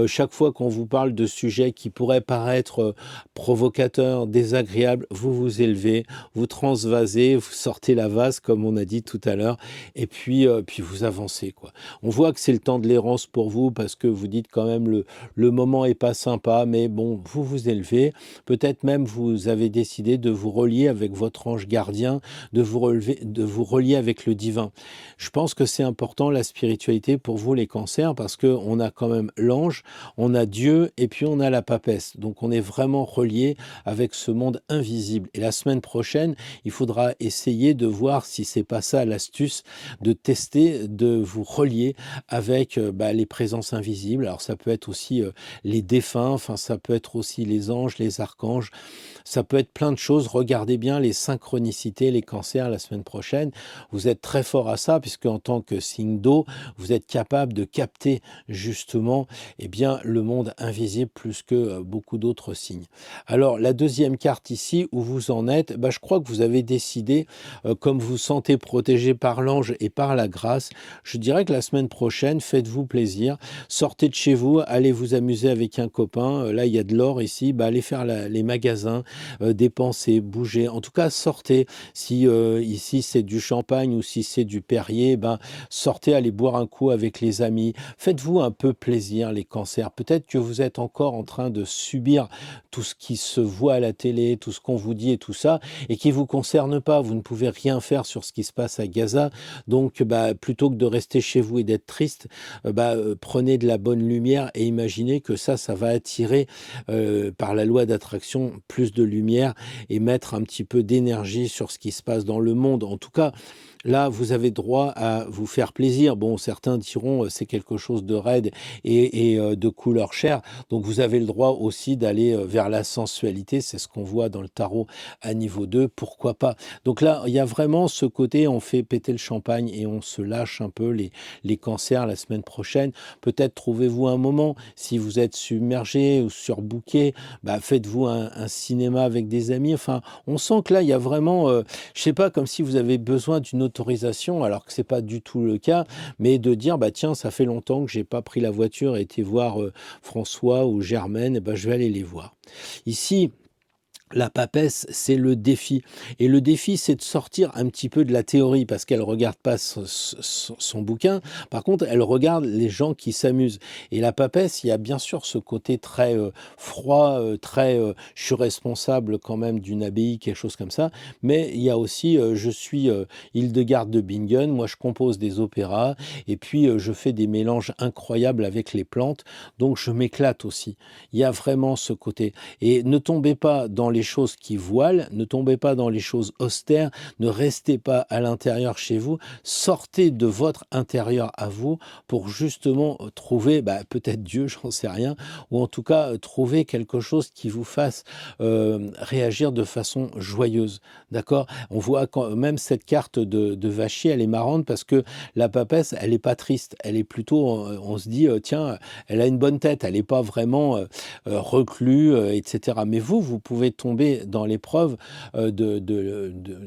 Chaque fois qu'on vous parle de sujets qui pourraient paraître provocateurs, désagréables, vous vous élevez, vous transvasez, vous sortez la vase comme on a dit tout à l'heure, et puis vous avancez quoi. On voit que c'est le temps de l'errance pour vous parce que vous dites quand même le moment est pas sympa, mais bon, vous vous élevez. Peut-être même vous avez décidé de vous relier avec votre ange gardien, de vous relier avec le divin. Je pense que c'est important la spiritualité pour vous les cancers parce que on a quand même l'ange, on a Dieu et puis on a la papesse. Donc on est vraiment relié avec ce monde invisible. Et la semaine prochaine, il faudra essayer de voir si c'est pas ça l'astuce, de tester, de vous relier avec les présences invisibles. Alors ça peut être aussi les défunts, enfin ça peut être aussi les anges, les archanges, ça peut être plein de choses. Regardez bien les synchronicités, les cancers la semaine prochaine. Vous êtes très fort à ça puisque en tant que signe d'eau, vous êtes capable de capter justement le monde invisible plus que beaucoup d'autres signes. Alors la deuxième carte ici, où vous en êtes, je crois que vous avez décidé, comme vous vous sentez protégé par l'ange et par la grâce, je dirais que la semaine prochaine, faites-vous plaisir, sortez de chez vous, allez vous amuser avec un copain, là il y a de l'or ici, allez faire les magasins, dépenser, bouger, en tout cas sortez, si ici c'est du champagne ou si c'est du Perrier, sortez, allez boire un coup avec les amis, faites-vous un peu plaisir les cancers, peut-être que vous êtes encore en train de subir tout ce qui se voit à la télé, tout ce qu'on vous dit et tout ça, et qui vous concerne pas, vous ne pouvez rien faire sur ce qui se passe à Gaza, donc plutôt que de rester chez vous et d'être triste, prenez de la bonne lumière et imaginez que ça va attirer par la loi d'attraction plus de lumière et mettre un petit peu d'énergie sur ce qui se passe dans le monde. En tout cas, là, vous avez droit à vous faire plaisir. Bon, certains diront c'est quelque chose de raide et de couleur chair. Donc, vous avez le droit aussi d'aller vers la sensualité. C'est ce qu'on voit dans le tarot à niveau 2. Pourquoi pas? Donc là, il y a vraiment ce côté, on fait péter le champagne et on se lâche un peu les cancers la semaine prochaine. Peut-être trouvez-vous un moment, si vous êtes submergé ou surbooké, faites-vous un cinéma avec des amis. Enfin, on sent que là, il y a vraiment, je sais pas, comme si vous avez besoin d'une autorisation, alors que c'est pas du tout le cas, mais de dire, tiens, ça fait longtemps que j'ai pas pris la voiture et été voir François ou Germaine, je vais aller les voir. Ici, la papesse, c'est le défi. Et le défi, c'est de sortir un petit peu de la théorie, parce qu'elle ne regarde pas son bouquin. Par contre, elle regarde les gens qui s'amusent. Et la papesse, il y a bien sûr ce côté très froid, très je suis responsable quand même d'une abbaye, quelque chose comme ça. Mais il y a aussi je suis Hildegarde de Bingen, moi je compose des opéras, et puis je fais des mélanges incroyables avec les plantes. Donc je m'éclate aussi. Il y a vraiment ce côté. Et ne tombez pas dans les choses qui voilent, ne tombez pas dans les choses austères, ne restez pas à l'intérieur chez vous, sortez de votre intérieur à vous pour justement trouver peut-être Dieu, j'en sais rien, ou en tout cas trouver quelque chose qui vous fasse réagir de façon joyeuse, d'accord? On voit quand même cette carte de Vachier, elle est marrante parce que la papesse, elle est pas triste, elle est plutôt, on se dit, tiens, elle a une bonne tête, elle n'est pas vraiment reclus, etc. Mais vous pouvez tomber dans l'épreuve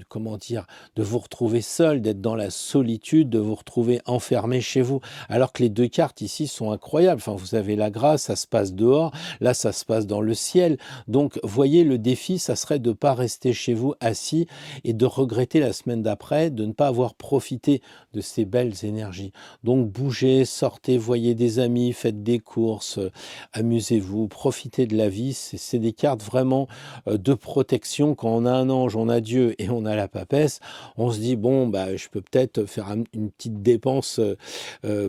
comment dire, de vous retrouver seul, d'être dans la solitude, de vous retrouver enfermé chez vous. Alors que les deux cartes ici sont incroyables. Enfin, vous avez la grâce, ça se passe dehors, là ça se passe dans le ciel. Donc, voyez, le défi, ça serait de ne pas rester chez vous assis et de regretter la semaine d'après de ne pas avoir profité de ces belles énergies. Donc, bougez, sortez, voyez des amis, faites des courses, amusez-vous, profitez de la vie. C'est des cartes vraiment de protection. Quand on a un ange, on a Dieu et on a la papesse, on se dit, bon, je peux peut-être faire une petite dépense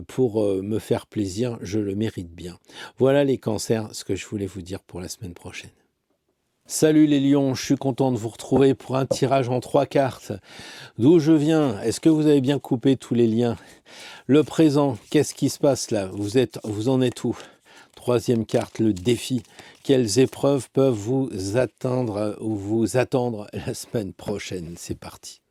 pour me faire plaisir, je le mérite bien. Voilà les cancers, ce que je voulais vous dire pour la semaine prochaine. Salut les lions, je suis content de vous retrouver pour un tirage en 3 cartes. D'où je viens? Est-ce que vous avez bien coupé tous les liens? Le présent, qu'est-ce qui se passe là? Vous en êtes où? Troisième carte, le défi. Quelles épreuves peuvent vous atteindre ou vous attendre la semaine prochaine? C'est parti.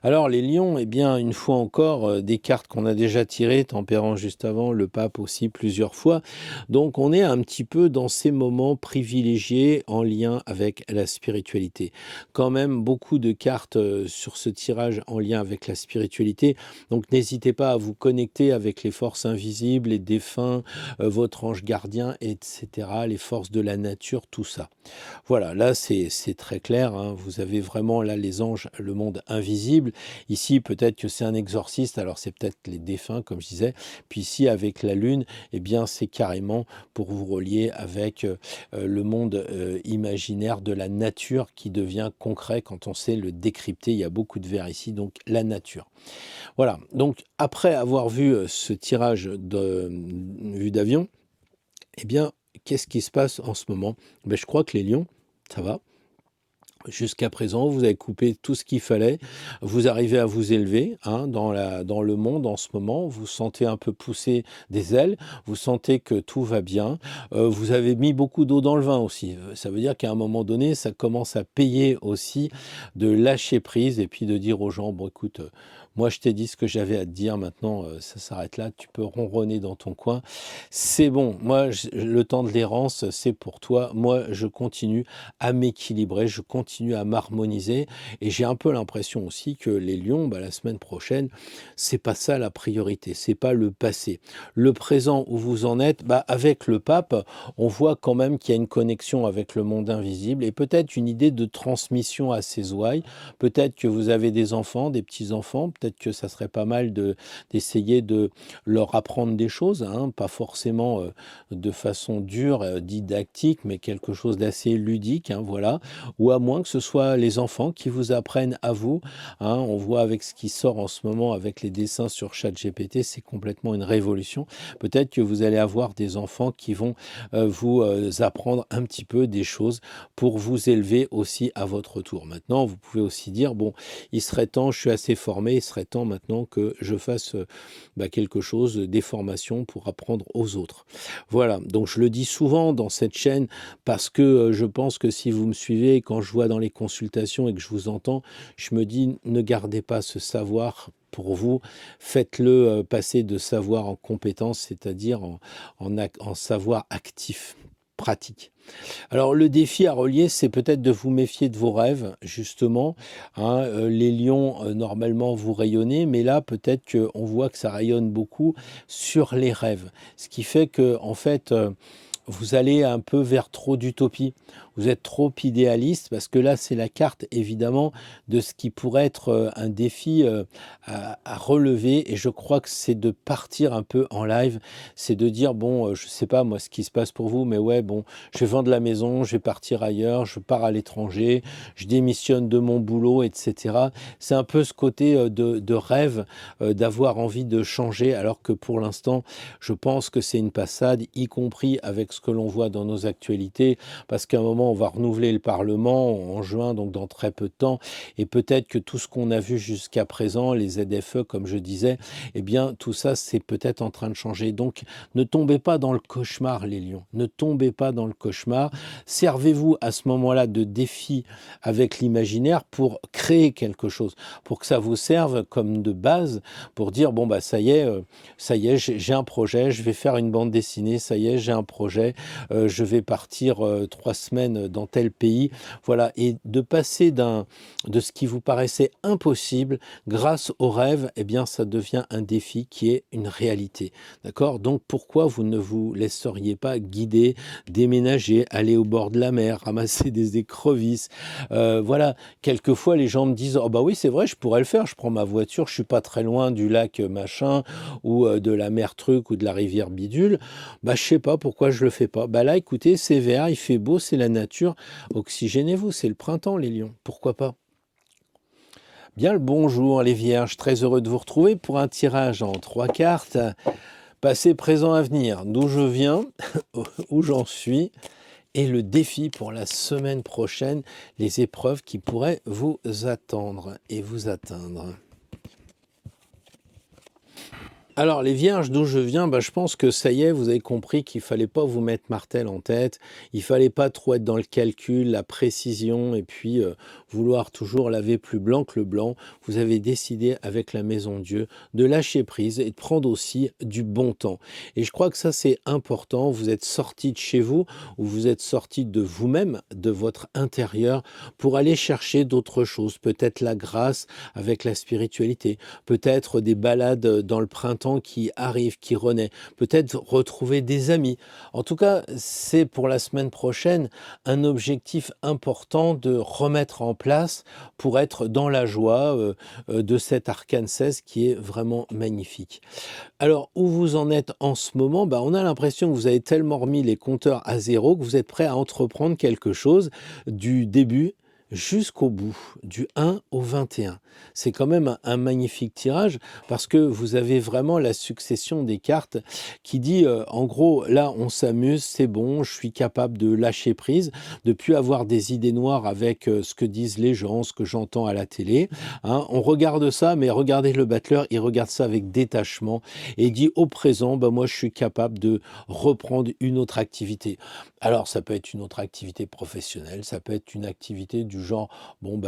Alors les lions, eh bien, une fois encore, des cartes qu'on a déjà tirées, tempérant juste avant, le pape aussi plusieurs fois. Donc on est un petit peu dans ces moments privilégiés en lien avec la spiritualité. Quand même beaucoup de cartes sur ce tirage en lien avec la spiritualité. Donc n'hésitez pas à vous connecter avec les forces invisibles, les défunts, votre ange gardien, etc., les forces de la nature, tout ça. Voilà, là c'est très clair, hein. Vous avez vraiment là les anges, le monde invisible. Ici, peut-être que c'est un exorciste, alors c'est peut-être les défunts, comme je disais. Puis ici, avec la lune, eh bien c'est carrément pour vous relier avec le monde imaginaire de la nature qui devient concret quand on sait le décrypter. Il y a beaucoup de vers ici, donc la nature. Voilà, donc après avoir vu ce tirage de vue d'avion, eh bien, qu'est-ce qui se passe en ce moment? Ben, je crois que les lions, ça va. Jusqu'à présent, vous avez coupé tout ce qu'il fallait. Vous arrivez à vous élever hein, dans le monde en ce moment. Vous sentez un peu pousser des ailes. Vous sentez que tout va bien. Vous avez mis beaucoup d'eau dans le vin aussi. Ça veut dire qu'à un moment donné, ça commence à payer aussi de lâcher prise et puis de dire aux gens, bon écoute, moi je t'ai dit ce que j'avais à te dire, maintenant ça s'arrête là. Tu peux ronronner dans ton coin. C'est bon. Moi, le temps de l'errance, c'est pour toi. Moi, je continue à m'équilibrer, je continue à m'harmoniser et j'ai un peu l'impression aussi que les lions, bah, la semaine prochaine, c'est pas ça la priorité, c'est pas le passé. Le présent où vous en êtes, bah, avec le pape, on voit quand même qu'il y a une connexion avec le monde invisible et peut-être une idée de transmission à ses ouailles. Peut-être que vous avez des enfants, des petits-enfants, peut-être que ça serait pas mal d'essayer de leur apprendre des choses, hein, pas forcément de façon dure, didactique, mais quelque chose d'assez ludique, hein, voilà. Ou à moins que ce soit les enfants qui vous apprennent à vous. Hein, on voit avec ce qui sort en ce moment avec les dessins sur ChatGPT, c'est complètement une révolution. Peut-être que vous allez avoir des enfants qui vont vous apprendre un petit peu des choses pour vous élever aussi à votre tour. Maintenant, vous pouvez aussi dire, bon, il serait temps, je suis assez formé, il serait temps maintenant que je fasse quelque chose, des formations pour apprendre aux autres. Voilà, donc je le dis souvent dans cette chaîne parce que je pense que si vous me suivez, quand je vois dans les consultations et que je vous entends, je me dis ne gardez pas ce savoir pour vous, faites-le passer de savoir en compétence, c'est-à-dire en savoir actif, pratique. Alors le défi à relier, c'est peut-être de vous méfier de vos rêves, justement. Hein, les lions, normalement, vous rayonnez, mais là, peut-être qu'on voit que ça rayonne beaucoup sur les rêves. Ce qui fait que, en fait, vous allez un peu vers trop d'utopie. Vous êtes trop idéaliste parce que là, c'est la carte, évidemment, de ce qui pourrait être un défi à relever. Et je crois que c'est de partir un peu en live. C'est de dire, bon, je sais pas, moi, ce qui se passe pour vous, mais ouais, bon, je vais vendre la maison, je vais partir ailleurs, je pars à l'étranger, je démissionne de mon boulot, etc. C'est un peu ce côté de rêve, d'avoir envie de changer, alors que pour l'instant, je pense que c'est une passade, y compris avec ce que l'on voit dans nos actualités, parce qu'à un moment, on va renouveler le Parlement en juin, donc dans très peu de temps, et peut-être que tout ce qu'on a vu jusqu'à présent, les ZFE, comme je disais, eh bien, tout ça, c'est peut-être en train de changer. Donc, ne tombez pas dans le cauchemar, les lions. Ne tombez pas dans le cauchemar. Servez-vous à ce moment-là de défi avec l'imaginaire pour créer quelque chose, pour que ça vous serve comme de base, pour dire, bon, bah, ça y est, j'ai un projet, je vais faire une bande dessinée, ça y est, j'ai un projet, je vais partir 3 semaines dans tel pays, voilà, et de passer de ce qui vous paraissait impossible, grâce au rêve, eh bien, ça devient un défi qui est une réalité, d'accord? Donc, pourquoi vous ne vous laisseriez pas guider, déménager, aller au bord de la mer, ramasser des écrevisses, voilà, quelquefois, les gens me disent, oh bah oui, c'est vrai, je pourrais le faire, je prends ma voiture, je suis pas très loin du lac machin, ou de la mer truc, ou de la rivière bidule, bah je sais pas pourquoi je le fais pas. Bah là, écoutez, c'est vert, il fait beau, c'est la nature, oxygénez-vous, c'est le printemps, les lions, pourquoi pas? Bien le bonjour les vierges, très heureux de vous retrouver pour un tirage en 3 cartes, passé, présent, avenir, d'où je viens, où j'en suis, et le défi pour la semaine prochaine, les épreuves qui pourraient vous attendre et vous atteindre. Alors les vierges, d'où je viens, je pense que ça y est, vous avez compris qu'il fallait pas vous mettre martel en tête, il fallait pas trop être dans le calcul, la précision et puis, vouloir toujours laver plus blanc que le blanc. Vous avez décidé avec la Maison Dieu de lâcher prise et de prendre aussi du bon temps et je crois que ça, c'est important. Vous êtes sortis de chez vous ou vous êtes sortis de vous-même, de votre intérieur pour aller chercher d'autres choses, peut-être la grâce avec la spiritualité, peut-être des balades dans le printemps qui arrivent, qui renaît, peut-être retrouver des amis. En tout cas, c'est pour la semaine prochaine un objectif important de remettre en place pour être dans la joie de cet arcane 16 qui est vraiment magnifique. Alors, où vous en êtes en ce moment? On a l'impression que vous avez tellement remis les compteurs à zéro que vous êtes prêt à entreprendre quelque chose du début jusqu'au bout, du 1 au 21. C'est quand même un magnifique tirage parce que vous avez vraiment la succession des cartes qui dit, en gros, là, on s'amuse, c'est bon, je suis capable de lâcher prise, de plus avoir des idées noires avec ce que disent les gens, ce que j'entends à la télé. Hein. On regarde ça, mais regardez le battleur, il regarde ça avec détachement et il dit au présent, moi, je suis capable de reprendre une autre activité. Alors, ça peut être une autre activité professionnelle, ça peut être une activité du genre,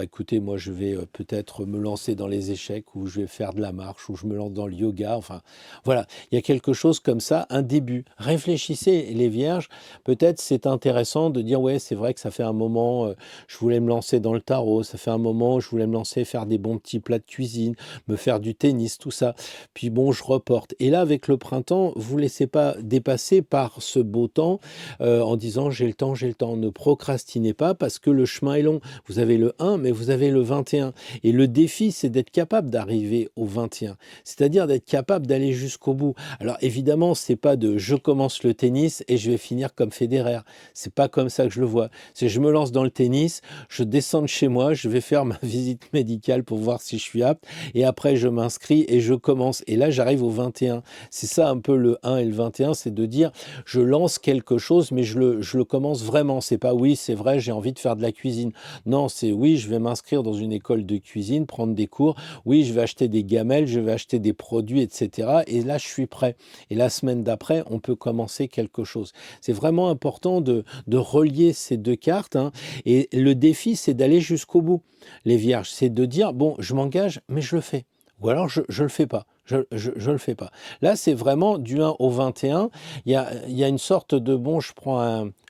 écoutez, moi, je vais peut-être me lancer dans les échecs ou je vais faire de la marche ou je me lance dans le yoga. Enfin, voilà, il y a quelque chose comme ça, un début. Réfléchissez, les vierges, peut-être c'est intéressant de dire, ouais, c'est vrai que ça fait un moment, je voulais me lancer dans le tarot, ça fait un moment, je voulais me lancer, faire des bons petits plats de cuisine, me faire du tennis, tout ça. Puis bon, je reporte. Et là, avec le printemps, vous ne laissez pas dépasser par ce beau temps en disant j'ai le temps, j'ai le temps. Ne procrastinez pas parce que le chemin est long. Vous avez le 1, mais vous avez le 21. Et le défi, c'est d'être capable d'arriver au 21. C'est-à-dire d'être capable d'aller jusqu'au bout. Alors évidemment, c'est pas de je commence le tennis et je vais finir comme Federer. C'est pas comme ça que je le vois. C'est je me lance dans le tennis, je descends de chez moi, je vais faire ma visite médicale pour voir si je suis apte et après je m'inscris et je commence. Et là, j'arrive au 21. C'est ça un peu le 1 et le 21, c'est de dire je lance quelque chose, mais je le commence vraiment. C'est pas oui, c'est vrai, j'ai envie de faire de la cuisine. Non, c'est oui, je vais m'inscrire dans une école de cuisine, prendre des cours. Oui, je vais acheter des gamelles, je vais acheter des produits, etc. Et là, je suis prêt. Et la semaine d'après, on peut commencer quelque chose. C'est vraiment important de relier ces deux cartes. Hein. Et le défi, c'est d'aller jusqu'au bout. Les vierges, c'est de dire, bon, je m'engage, mais je le fais. Ou alors, je ne le fais pas. Je le fais pas. Là, c'est vraiment du 1 au 21. Il y a une sorte de,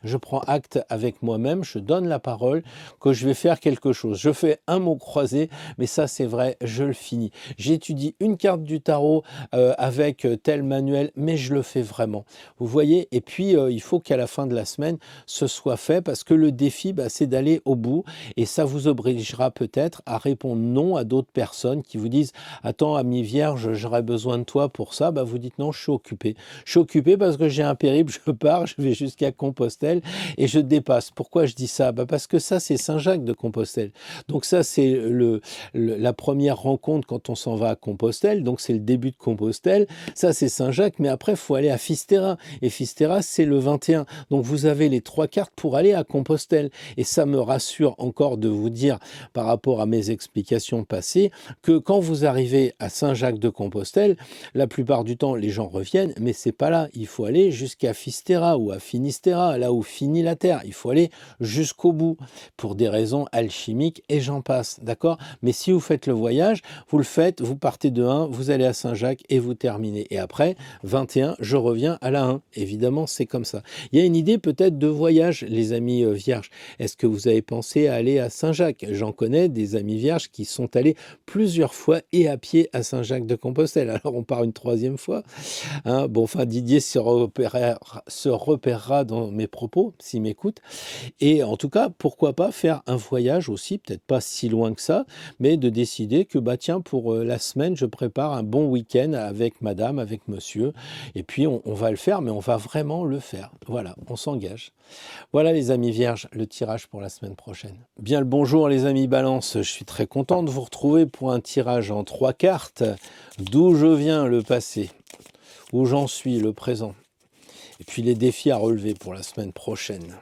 je prends acte avec moi-même, je donne la parole que je vais faire quelque chose. Je fais un mot croisé, mais ça, c'est vrai, je le finis. J'étudie une carte du tarot avec tel manuel, mais je le fais vraiment. Vous voyez? Et puis, il faut qu'à la fin de la semaine, ce soit fait parce que le défi, c'est d'aller au bout et ça vous obligera peut-être à répondre non à d'autres personnes qui vous disent « Attends, ami vierge, j'aurais besoin de toi pour ça. » Vous dites « Non, je suis occupé. Je suis occupé parce que j'ai un périple, je pars, je vais jusqu'à Compostelle et je dépasse. » Pourquoi je dis ça? Parce que ça, c'est Saint-Jacques de Compostelle. Donc ça, c'est la première rencontre quand on s'en va à Compostelle. Donc c'est le début de Compostelle. Ça, c'est Saint-Jacques, mais après, il faut aller à Fisterra. Et Fisterra, c'est le 21. Donc vous avez les 3 cartes pour aller à Compostelle. Et ça me rassure encore de vous dire, par rapport à mes explications passées, que quand vous arrivez à Saint-Jacques-de-Compostelle, la plupart du temps, les gens reviennent, mais c'est pas là. Il faut aller jusqu'à Fisterra ou à Finistera, là où finit la Terre. Il faut aller jusqu'au bout pour des raisons alchimiques et j'en passe, d'accord? Mais si vous faites le voyage, vous le faites, vous partez de 1, vous allez à Saint-Jacques et vous terminez. Et après, 21, je reviens à la 1. Évidemment, c'est comme ça. Il y a une idée peut-être de voyage, les amis vierges. Est-ce que vous avez pensé à aller à Saint-Jacques? J'en connais des amis vierges qui sont allés plusieurs fois et à pied à Saint-Jacques-de-Compostelle. Alors on part une 3e fois. Hein. Didier se repérera dans mes propos, s'il m'écoute. Et en tout cas, pourquoi pas faire un voyage aussi, peut-être pas si loin que ça, mais de décider que tiens, pour la semaine, je prépare un bon week-end avec madame, avec monsieur, et puis on va le faire, mais on va vraiment le faire. Voilà, on s'engage. Voilà les amis vierges, le tirage pour la semaine prochaine. Bien le bonjour les amis balance, je suis très content de vous retrouver pour un tirage en 3 cartes, d'où je viens le passé, où j'en suis le présent, et puis les défis à relever pour la semaine prochaine.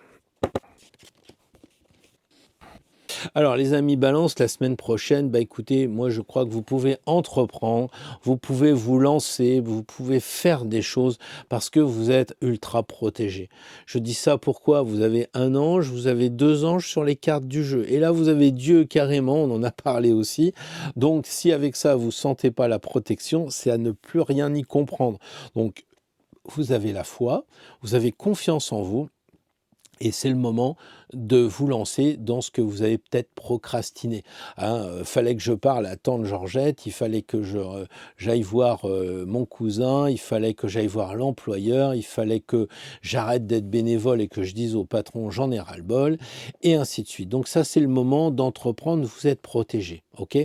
Alors les amis balance, la semaine prochaine, bah écoutez, moi je crois que vous pouvez entreprendre, vous pouvez vous lancer, vous pouvez faire des choses parce que vous êtes ultra protégé. Je dis ça pourquoi? Vous avez un ange, vous avez 2 anges sur les cartes du jeu et là vous avez Dieu carrément, on en a parlé aussi. Donc si avec ça vous sentez pas la protection, c'est à ne plus rien y comprendre. Donc vous avez la foi, vous avez confiance en vous et c'est le moment de vous lancer dans ce que vous avez peut-être procrastiné. Hein, fallait que je parle à tante Georgette, il fallait que j'aille voir mon cousin, il fallait que j'aille voir l'employeur, il fallait que j'arrête d'être bénévole et que je dise au patron j'en ai ras-le-bol, et ainsi de suite. Donc ça, c'est le moment d'entreprendre, vous êtes protégé. Ok.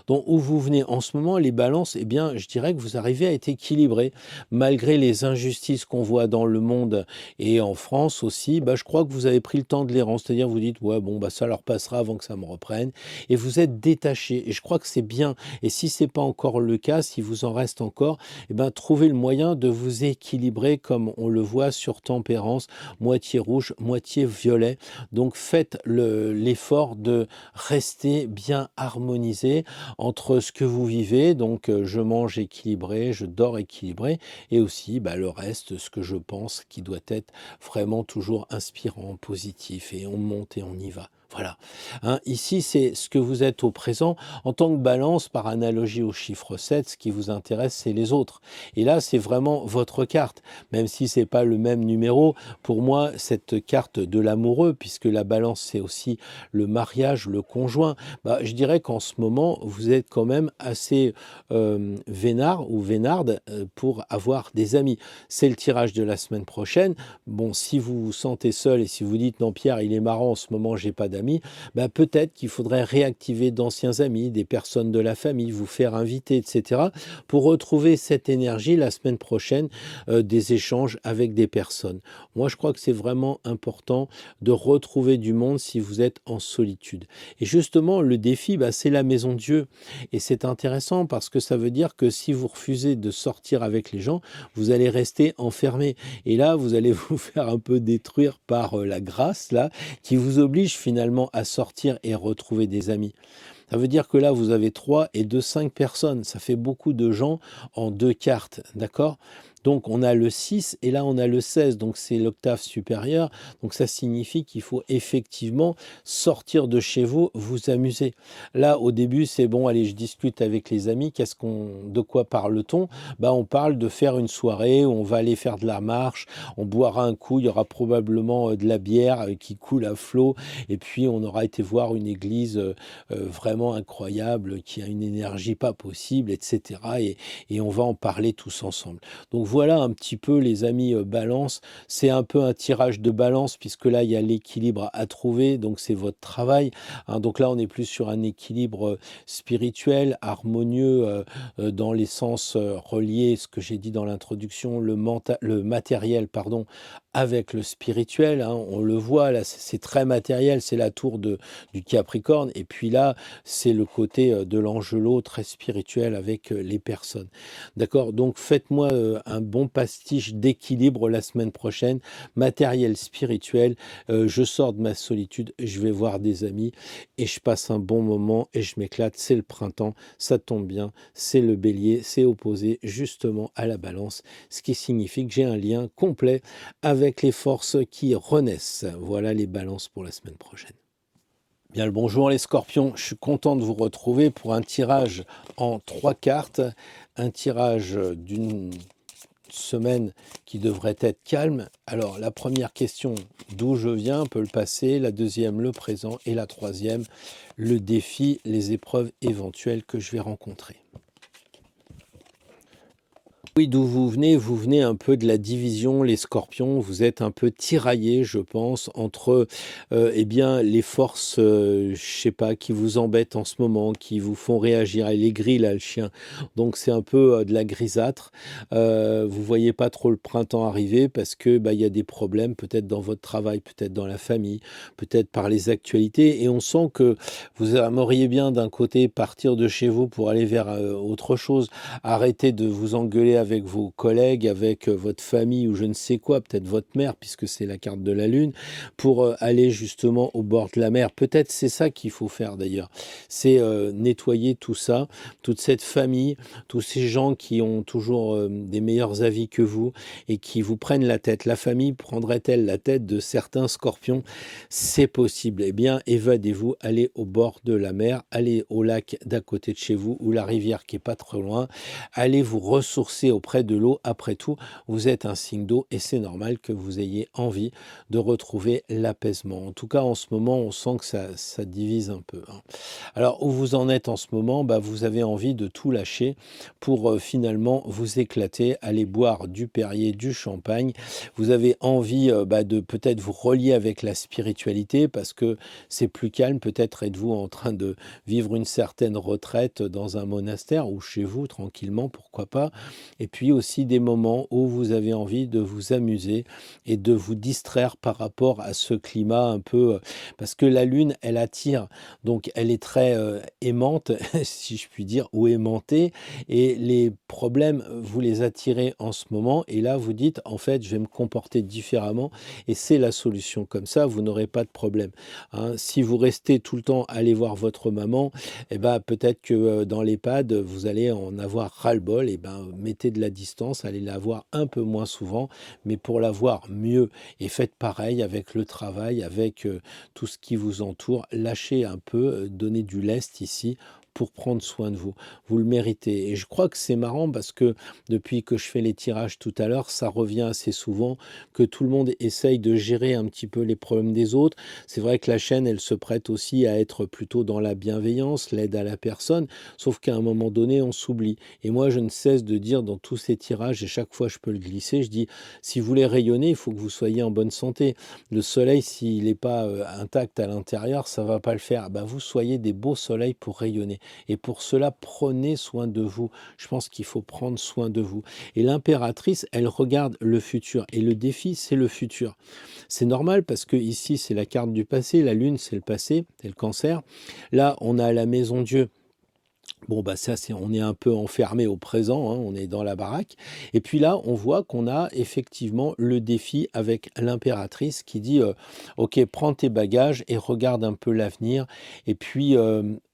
Donc où vous venez en ce moment, les balances, eh bien, je dirais que vous arrivez à être équilibré malgré les injustices qu'on voit dans le monde et en France aussi. Bah, je crois que vous avez pris le temps de les rendre, c'est-à-dire vous dites ouais bon bah ça leur passera avant que ça me reprenne et vous êtes détaché et je crois que c'est bien. Et si c'est pas encore le cas, si vous en reste encore, eh ben trouvez le moyen de vous équilibrer comme on le voit sur Tempérance, moitié rouge, moitié violet. Donc faites l'effort de rester bien harmonisé entre ce que vous vivez, donc je mange équilibré, je dors équilibré, et aussi bah, le reste, ce que je pense qui doit être vraiment toujours inspirant, positif, et on monte et on y va. Voilà. Hein, ici, c'est ce que vous êtes au présent. En tant que balance, par analogie au chiffre 7, ce qui vous intéresse, c'est les autres. Et là, c'est vraiment votre carte. Même si c'est pas le même numéro, pour moi, cette carte de l'amoureux, puisque la balance, c'est aussi le mariage, le conjoint, bah, je dirais qu'en ce moment, vous êtes quand même assez vénard ou vénarde pour avoir des amis. C'est le tirage de la semaine prochaine. Bon, si vous vous sentez seul et si vous dites non Pierre, il est marrant en ce moment, j'ai pas d'amis, ben peut-être qu'il faudrait réactiver d'anciens amis, des personnes de la famille, vous faire inviter, etc. pour retrouver cette énergie la semaine prochaine des échanges avec des personnes. Moi, je crois que c'est vraiment important de retrouver du monde si vous êtes en solitude. Et justement, le défi, bah, c'est la maison Dieu. Et c'est intéressant parce que ça veut dire que si vous refusez de sortir avec les gens, vous allez rester enfermé. Et là, vous allez vous faire un peu détruire par la grâce, là, qui vous oblige finalement à sortir et retrouver des amis. Ça veut dire que là, vous avez 3 et 2, 5 personnes. Ça fait beaucoup de gens en 2 cartes, d'accord? Donc on a le 6 et là on a le 16, donc c'est l'octave supérieure. Donc ça signifie qu'il faut effectivement sortir de chez vous, vous amuser. Là au début c'est bon, allez je discute avec les amis, de quoi parle-t-on? Bah on parle de faire une soirée où on va aller faire de la marche, on boira un coup, il y aura probablement de la bière qui coule à flot et puis on aura été voir une église vraiment incroyable qui a une énergie pas possible, etc. Et on va en parler tous ensemble. Donc voilà un petit peu les amis balance, c'est un peu un tirage de balance puisque là il y a l'équilibre à trouver, donc c'est votre travail. Hein, donc là on est plus sur un équilibre spirituel, harmonieux dans les sens reliés, ce que j'ai dit dans l'introduction, le matériel, pardon, avec le spirituel. Hein, on le voit là, c'est très matériel, c'est la tour du Capricorne, et puis là c'est le côté de l'Angelo très spirituel avec les personnes. D'accord? Donc faites-moi un bon pastiche d'équilibre la semaine prochaine, matériel, spirituel, je sors de ma solitude, je vais voir des amis et je passe un bon moment et je m'éclate, c'est le printemps, ça tombe bien, c'est le bélier, c'est opposé justement à la balance, ce qui signifie que j'ai un lien complet avec les forces qui renaissent. Voilà les balances pour la semaine prochaine. Bien le bonjour les scorpions, je suis content de vous retrouver pour un tirage en 3 cartes, un tirage d'une semaine qui devrait être calme. Alors la première question, d'où je viens, un peu le passé, la deuxième, le présent, et la troisième, le défi, les épreuves éventuelles que je vais rencontrer. Oui, d'où vous venez un peu de la division, les scorpions, vous êtes un peu tiraillés, je pense, entre eh bien, les forces, je sais pas, qui vous embêtent en ce moment, qui vous font réagir, et les grilles, là, le chien, donc c'est un peu de la grisâtre, vous voyez pas trop le printemps arriver parce que bah, il y a des problèmes, peut-être dans votre travail, peut-être dans la famille, peut-être par les actualités, et on sent que vous aimeriez bien d'un côté partir de chez vous pour aller vers autre chose, arrêter de vous engueuler avec avec vos collègues, avec votre famille ou je ne sais quoi, peut-être votre mère, puisque c'est la carte de la lune, pour aller justement au bord de la mer. Peut-être c'est ça qu'il faut faire d'ailleurs, c'est nettoyer tout ça, toute cette famille, tous ces gens qui ont toujours des meilleurs avis que vous et qui vous prennent la tête. La famille prendrait-elle la tête de certains scorpions? C'est possible. Eh bien, évadez-vous, allez au bord de la mer, allez au lac d'à côté de chez vous ou la rivière qui est pas trop loin, allez vous ressourcer auprès de l'eau. Après tout, vous êtes un signe d'eau et c'est normal que vous ayez envie de retrouver l'apaisement. En tout cas, en ce moment, on sent que ça divise un peu, hein. Alors, où vous en êtes en ce moment? Bah, vous avez envie de tout lâcher pour finalement vous éclater, aller boire du Perrier, du champagne. Vous avez envie de peut-être vous relier avec la spiritualité parce que c'est plus calme. Peut-être êtes-vous en train de vivre une certaine retraite dans un monastère ou chez vous tranquillement, pourquoi pas. Et puis aussi des moments où vous avez envie de vous amuser et de vous distraire par rapport à ce climat un peu... parce que la lune, elle attire, donc elle est très aimante, si je puis dire, ou aimantée. Et les problèmes, vous les attirez en ce moment. Et là, vous dites, en fait, je vais me comporter différemment. Et c'est la solution. Comme ça, vous n'aurez pas de problème, hein. Si vous restez tout le temps à aller voir votre maman, eh ben, peut-être que dans l'EHPAD, vous allez en avoir ras-le-bol. Et ben, mettez de la distance, allez la voir un peu moins souvent, mais pour la voir mieux. Et faites pareil avec le travail, avec tout ce qui vous entoure. Lâchez un peu, donnez du lest ici pour prendre soin de vous. Vous le méritez. Et je crois que c'est marrant parce que depuis que je fais les tirages tout à l'heure, ça revient assez souvent que tout le monde essaye de gérer un petit peu les problèmes des autres. C'est vrai que la chaîne, elle se prête aussi à être plutôt dans la bienveillance, l'aide à la personne, sauf qu'à un moment donné, on s'oublie. Et moi, je ne cesse de dire dans tous ces tirages, et chaque fois je peux le glisser, je dis, si vous voulez rayonner, il faut que vous soyez en bonne santé. Le soleil, s'il n'est pas intact à l'intérieur, ça va pas le faire. Ben, vous soyez des beaux soleils pour rayonner. Et pour cela, prenez soin de vous. Je pense qu'il faut prendre soin de vous. Et l'impératrice, elle regarde le futur. Et le défi, c'est le futur. C'est normal parce que ici, c'est la carte du passé. La lune, c'est le passé, c'est le cancer. Là, on a la maison Dieu. Bon, bah ça, on est un peu enfermé au présent, hein, on est dans la baraque. Et puis là, on voit qu'on a effectivement le défi avec l'impératrice qui dit ok, prends tes bagages et regarde un peu l'avenir et puis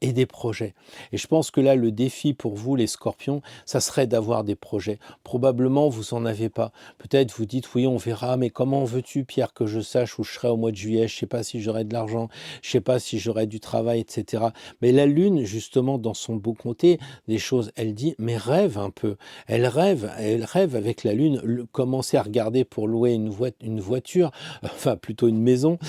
et des projets. Et je pense que là, le défi pour vous, les scorpions, ça serait d'avoir des projets. Probablement, vous en avez pas. Peut-être vous dites oui, on verra, mais comment veux-tu, Pierre, que je sache où je serai au mois de juillet? Je sais pas si j'aurai de l'argent, je sais pas si j'aurai du travail, etc. Mais la lune, justement, dans son beau côté des choses, elle dit, mais rêve un peu. Elle rêve avec la lune. Commencer à regarder pour louer une voiture, enfin plutôt une maison,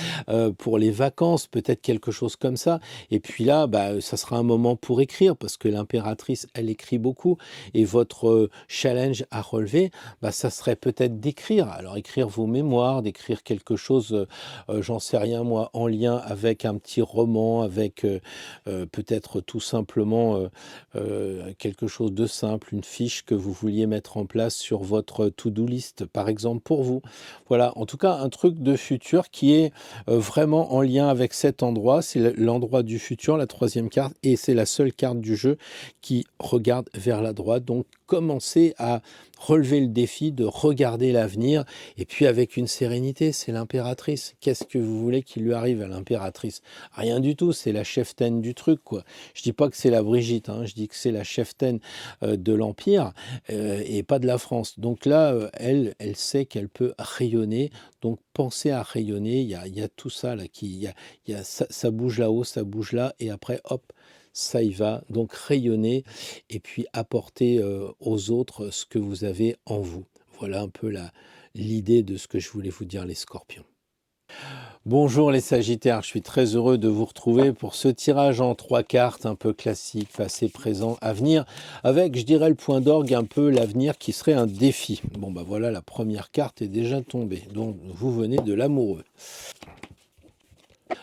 pour les vacances, peut-être quelque chose comme ça. Et puis là, bah, ça sera un moment pour écrire, parce que l'impératrice, elle écrit beaucoup. Et votre challenge à relever, bah, ça serait peut-être d'écrire. Alors écrire vos mémoires, d'écrire quelque chose, j'en sais rien moi, en lien avec un petit roman, avec peut-être tout simplement quelque chose de simple, une fiche que vous vouliez mettre en place sur votre to-do list, par exemple, pour vous. Voilà, en tout cas, un truc de futur qui est vraiment en lien avec cet endroit. C'est l'endroit du futur, la troisième carte, et c'est la seule carte du jeu qui regarde vers la droite. Donc, commencez à relever le défi de regarder l'avenir, et puis avec une sérénité, c'est l'impératrice. Qu'est-ce que vous voulez qu'il lui arrive à l'impératrice? Rien du tout, c'est la cheftaine du truc, quoi. Je dis pas que c'est la Brigitte, hein, je dis que c'est la cheftaine de l'Empire et pas de la France. Donc là, elle sait qu'elle peut rayonner, donc pensez à rayonner, il y a tout ça, là, ça bouge là-haut, ça bouge là, et après, hop, ça y va. Donc rayonner et puis apporter aux autres ce que vous avez en vous. Voilà un peu l'idée de ce que je voulais vous dire, les scorpions. Bonjour les Sagittaires, je suis très heureux de vous retrouver pour ce tirage en 3 cartes un peu classique, passé, présent, avenir, avec, je dirais, le point d'orgue un peu l'avenir qui serait un défi. Bon bah voilà, la première carte est déjà tombée, donc vous venez de l'amoureux.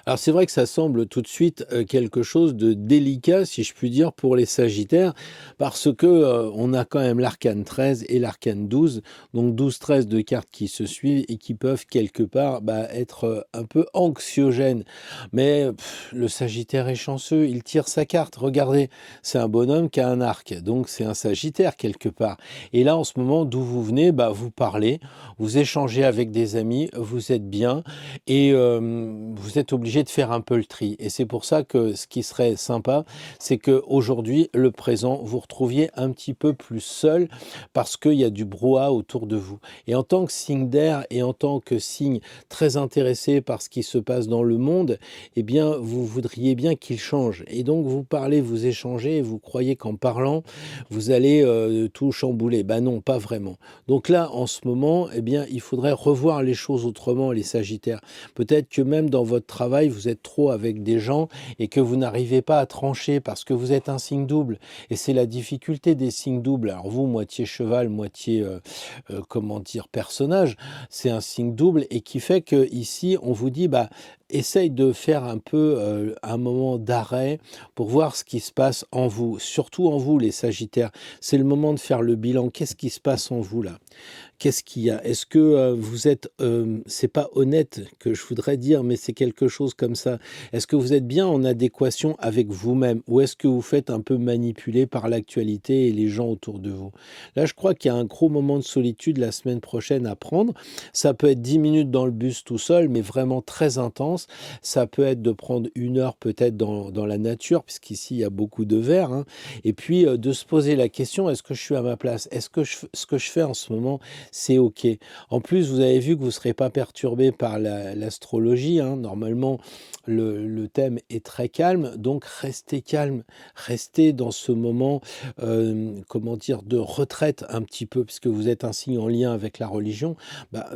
Alors c'est vrai que ça semble tout de suite, quelque chose de délicat, si je puis dire, pour les sagittaires, parce que, on a quand même l'arcane 13 et l'arcane 12, donc 12-13 de cartes qui se suivent et qui peuvent quelque part, être, un peu anxiogènes. Mais le sagittaire est chanceux, il tire sa carte. Regardez, c'est un bonhomme qui a un arc, donc c'est un sagittaire quelque part. Et là, en ce moment, d'où vous venez? Vous parlez, vous échangez avec des amis, vous êtes bien, et vous êtes obligé de faire un peu le tri. Et c'est pour ça que ce qui serait sympa, c'est qu'aujourd'hui, le présent, vous retrouviez un petit peu plus seul parce qu'il y a du brouhaha autour de vous. Et en tant que signe d'air et en tant que signe très intéressé par ce qui se passe dans le monde, eh bien, vous voudriez bien qu'il change. Et donc, vous parlez, vous échangez, et vous croyez qu'en parlant, vous allez tout chambouler. Ben non, pas vraiment. Donc là, en ce moment, eh bien, il faudrait revoir les choses autrement, les Sagittaires. Peut-être que même dans votre travail, vous êtes trop avec des gens et que vous n'arrivez pas à trancher parce que vous êtes un signe double. Et c'est la difficulté des signes doubles. Alors vous, moitié cheval, moitié, comment dire, personnage, c'est un signe double et qui fait que ici, on vous dit, essaye de faire un peu un moment d'arrêt pour voir ce qui se passe en vous, surtout en vous, les Sagittaires. C'est le moment de faire le bilan. Qu'est-ce qui se passe en vous là? Qu'est-ce qu'il y a? Est-ce que vous êtes, c'est pas honnête que je voudrais dire, mais c'est quelque chose comme ça. Est-ce que vous êtes bien en adéquation avec vous-même ou est-ce que vous faites un peu manipuler par l'actualité et les gens autour de vous? Là, je crois qu'il y a un gros moment de solitude la semaine prochaine à prendre. Ça peut être 10 minutes dans le bus tout seul, mais vraiment très intense. Ça peut être de prendre 1 heure peut-être dans la nature, puisqu'ici, il y a beaucoup de verre, hein. Et puis, de se poser la question, est-ce que je suis à ma place? Est-ce que ce que je fais en ce moment, c'est OK? En plus, vous avez vu que vous ne serez pas perturbé par l'astrologie, hein. Normalement, le thème est très calme, donc restez calme. Restez dans ce moment, comment dire, de retraite un petit peu, puisque vous êtes un signe en lien avec la religion.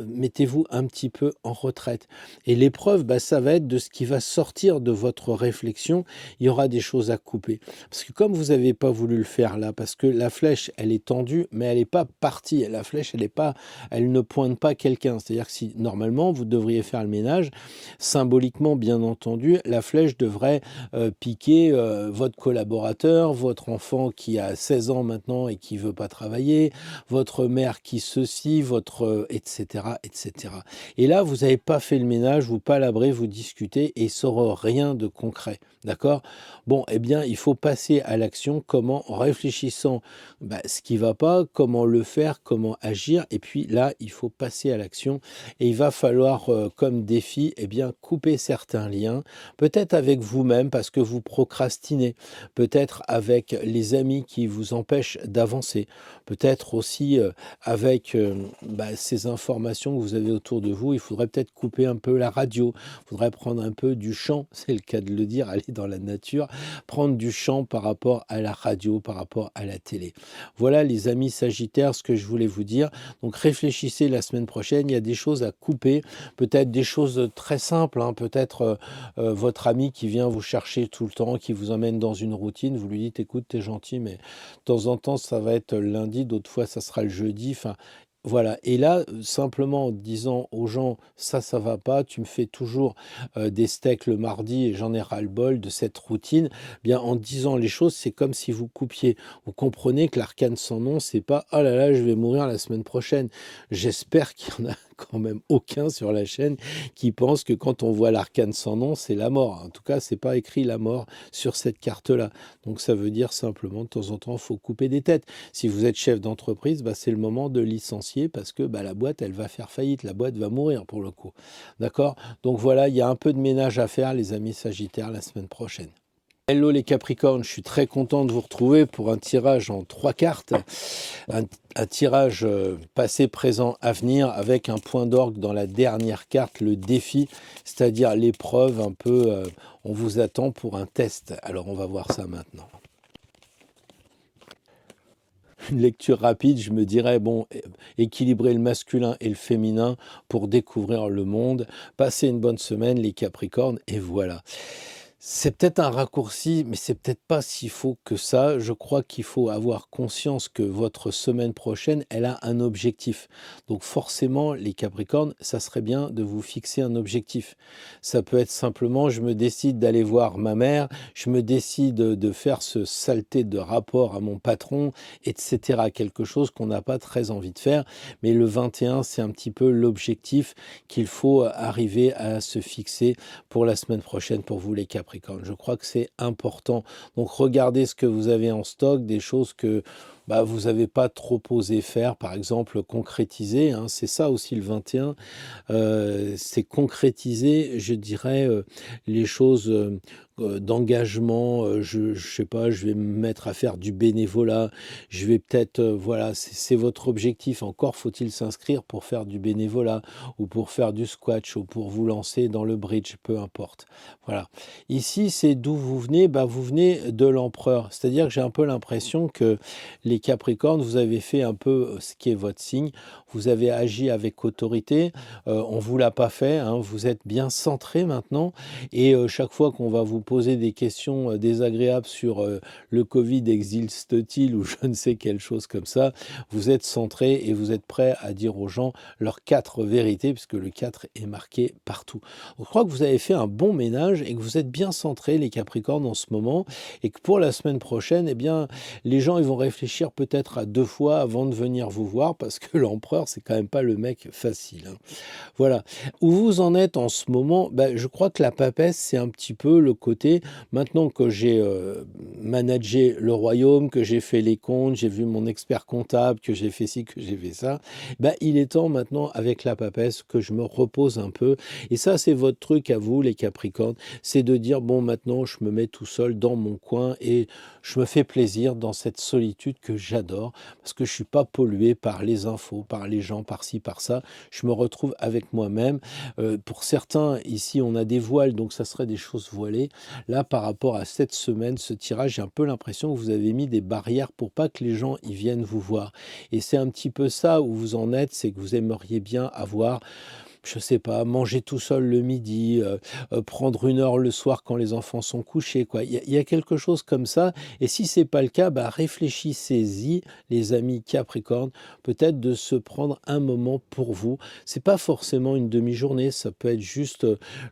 Mettez-vous un petit peu en retraite. Et l'épreuve, ça va être de ce qui va sortir de votre réflexion. Il y aura des choses à couper. Parce que comme vous n'avez pas voulu le faire là, parce que la flèche, elle est tendue, mais elle n'est pas partie. La flèche, elle ne pointe pas quelqu'un. C'est-à-dire que si normalement vous devriez faire le ménage, symboliquement bien entendu, la flèche devrait piquer votre collaborateur, votre enfant qui a 16 ans maintenant et qui veut pas travailler, votre mère qui ceci, votre etc., etc. Et là, vous n'avez pas fait le ménage, vous palabrez, vous discutez et il sort rien de concret. D'accord? Bon, eh bien, il faut passer à l'action. Comment? En réfléchissant ce qui va pas, comment le faire, comment agir. Et puis là, il faut passer à l'action. Et il va falloir, comme défi, eh bien, couper certains liens. Peut-être avec vous-même parce que vous procrastinez. Peut-être avec les amis qui vous empêchent d'avancer. Peut-être aussi avec ces informations que vous avez autour de vous. Il faudrait peut-être couper un peu la radio. Il faudrait prendre un peu du champ. C'est le cas de le dire. Aller dans la nature. Prendre du champ par rapport à la radio, par rapport à la télé. Voilà les amis Sagittaires, ce que je voulais vous dire. Donc réfléchissez la semaine prochaine, il y a des choses à couper, peut-être des choses très simples, hein. Peut-être votre ami qui vient vous chercher tout le temps, qui vous emmène dans une routine, vous lui dites écoute, t'es gentil, mais de temps en temps ça va être le lundi, d'autres fois ça sera le jeudi, enfin voilà. Et là, simplement en disant aux gens ça va pas, tu me fais toujours des steaks le mardi et j'en ai ras-le-bol de cette routine, bien en disant les choses, c'est comme si vous coupiez. Vous comprenez que l'arcane sans nom, c'est pas oh là là, je vais mourir la semaine prochaine. J'espère qu'il y en a quand même aucun sur la chaîne qui pense que quand on voit l'arcane sans nom, c'est la mort. En tout cas, c'est pas écrit la mort sur cette carte-là. Donc ça veut dire simplement de temps en temps, il faut couper des têtes. Si vous êtes chef d'entreprise, c'est le moment de licencier parce que la boîte, elle va faire faillite. La boîte va mourir pour le coup. D'accord? Donc voilà, il y a un peu de ménage à faire, les amis Sagittaires, la semaine prochaine. Hello les Capricornes, je suis très content de vous retrouver pour un tirage en 3 cartes, un tirage passé, présent, avenir, avec un point d'orgue dans la dernière carte, le défi, c'est-à-dire l'épreuve un peu, on vous attend pour un test. Alors on va voir ça maintenant. Une lecture rapide, je me dirais, équilibrer le masculin et le féminin pour découvrir le monde, passer une bonne semaine les Capricornes, et voilà. C'est peut-être un raccourci, mais c'est peut-être pas si faux que ça. Je crois qu'il faut avoir conscience que votre semaine prochaine, elle a un objectif. Donc forcément, les Capricornes, ça serait bien de vous fixer un objectif. Ça peut être simplement, je me décide d'aller voir ma mère, je me décide de faire ce saleté de rapport à mon patron, etc. Quelque chose qu'on n'a pas très envie de faire. Mais le 21, c'est un petit peu l'objectif qu'il faut arriver à se fixer pour la semaine prochaine pour vous les Capricornes. Je crois que c'est important. Donc regardez ce que vous avez en stock, des choses que vous n'avez pas trop osé faire, par exemple concrétiser, hein, c'est ça aussi le 21, c'est concrétiser, je dirais, les choses d'engagement. Je sais pas, je vais me mettre à faire du bénévolat. Je vais peut-être, voilà, c'est votre objectif. Encore faut-il s'inscrire pour faire du bénévolat ou pour faire du squash ou pour vous lancer dans le bridge, peu importe. Voilà. Ici, c'est d'où vous venez. Vous venez de l'empereur. C'est-à-dire que j'ai un peu l'impression que les Capricornes, vous avez fait un peu ce qui est votre signe. Vous avez agi avec autorité. On vous l'a pas fait, hein. Vous êtes bien centré maintenant. Et chaque fois qu'on va vous poser des questions désagréables sur le Covid existe-t-il ou je ne sais quelle chose comme ça, vous êtes centré et vous êtes prêt à dire aux gens leurs 4 vérités, puisque le 4 est marqué partout. Je crois que vous avez fait un bon ménage et que vous êtes bien centrés, les Capricornes, en ce moment, et que pour la semaine prochaine, eh bien, les gens ils vont réfléchir peut-être à 2 fois avant de venir vous voir, parce que l'empereur, c'est quand même pas le mec facile, hein. Voilà. Où vous en êtes en ce moment, je crois que la papesse, c'est un petit peu le côté, maintenant que j'ai managé le royaume, que j'ai fait les comptes, j'ai vu mon expert comptable, que j'ai fait ci, que j'ai fait ça, il est temps maintenant, avec la papesse, que je me repose un peu. Et ça, c'est votre truc à vous, les Capricornes, c'est de dire, bon, maintenant, je me mets tout seul dans mon coin et je me fais plaisir dans cette solitude que j'adore, parce que je suis pas pollué par les infos, par les gens, par ci, par ça. Je me retrouve avec moi-même. Pour certains, ici, on a des voiles, donc ça serait des choses voilées. Là, par rapport à cette semaine, ce tirage, j'ai un peu l'impression que vous avez mis des barrières pour pas que les gens y viennent vous voir. Et c'est un petit peu ça où vous en êtes, c'est que vous aimeriez bien avoir, je sais pas, manger tout seul le midi, prendre 1 heure le soir quand les enfants sont couchés, quoi. Il y a quelque chose comme ça, et si c'est pas le cas, réfléchissez-y, les amis Capricorne, peut-être de se prendre un moment pour vous. C'est pas forcément une demi-journée, ça peut être juste,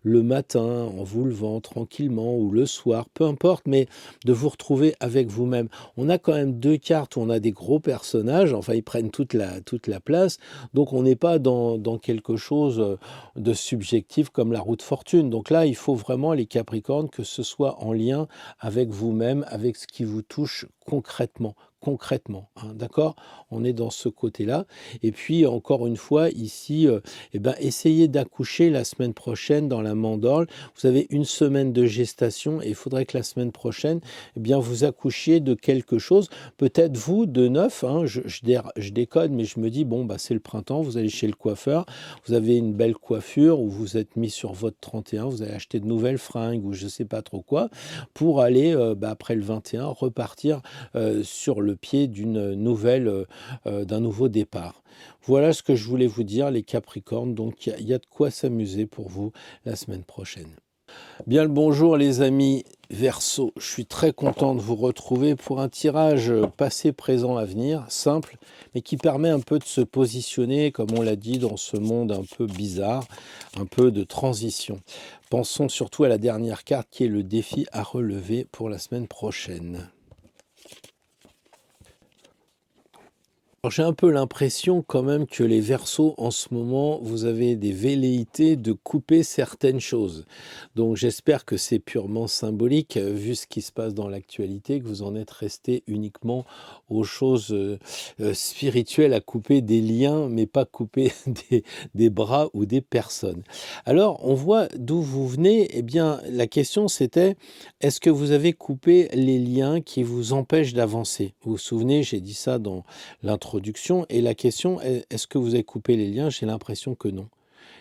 le matin, en vous levant tranquillement, ou le soir, peu importe, mais de vous retrouver avec vous-même. On a quand même 2 cartes où on a des gros personnages, enfin ils prennent toute la place, donc on n'est pas dans quelque chose de subjectif comme la roue de fortune. Donc là, il faut vraiment, les Capricornes, que ce soit en lien avec vous-même, avec ce qui vous touche concrètement, hein, d'accord? On est dans ce côté-là. Et puis, encore une fois, ici, essayez d'accoucher la semaine prochaine dans la Mandorle. Vous avez 1 semaine de gestation et il faudrait que la semaine prochaine, vous accouchiez de quelque chose. Peut-être vous, de neuf, hein, je déconne, mais je me dis, bon, c'est le printemps, vous allez chez le coiffeur, vous avez une belle coiffure, ou vous êtes mis sur votre 31, vous allez acheter de nouvelles fringues, ou je sais pas trop quoi, pour aller, après le 21, repartir sur le pied d'un nouveau départ. Voilà ce que je voulais vous dire, les Capricornes. Donc il y a de quoi s'amuser pour vous la semaine prochaine. Bien le bonjour les amis Verseau, je suis très content de vous retrouver pour un tirage passé, présent, avenir, simple, mais qui permet un peu de se positionner, comme on l'a dit, dans ce monde un peu bizarre, un peu de transition. Pensons surtout à la dernière carte qui est le défi à relever pour la semaine prochaine. Alors, j'ai un peu l'impression quand même que les Verseaux, en ce moment, vous avez des velléités de couper certaines choses. Donc j'espère que c'est purement symbolique, vu ce qui se passe dans l'actualité, que vous en êtes resté uniquement aux choses spirituelles, à couper des liens, mais pas couper des bras ou des personnes. Alors, on voit d'où vous venez. Eh bien, la question c'était, est-ce que vous avez coupé les liens qui vous empêchent d'avancer? Vous vous souvenez, j'ai dit ça dans l'introduction, et la question est, est-ce que vous avez coupé les liens? J'ai l'impression que non.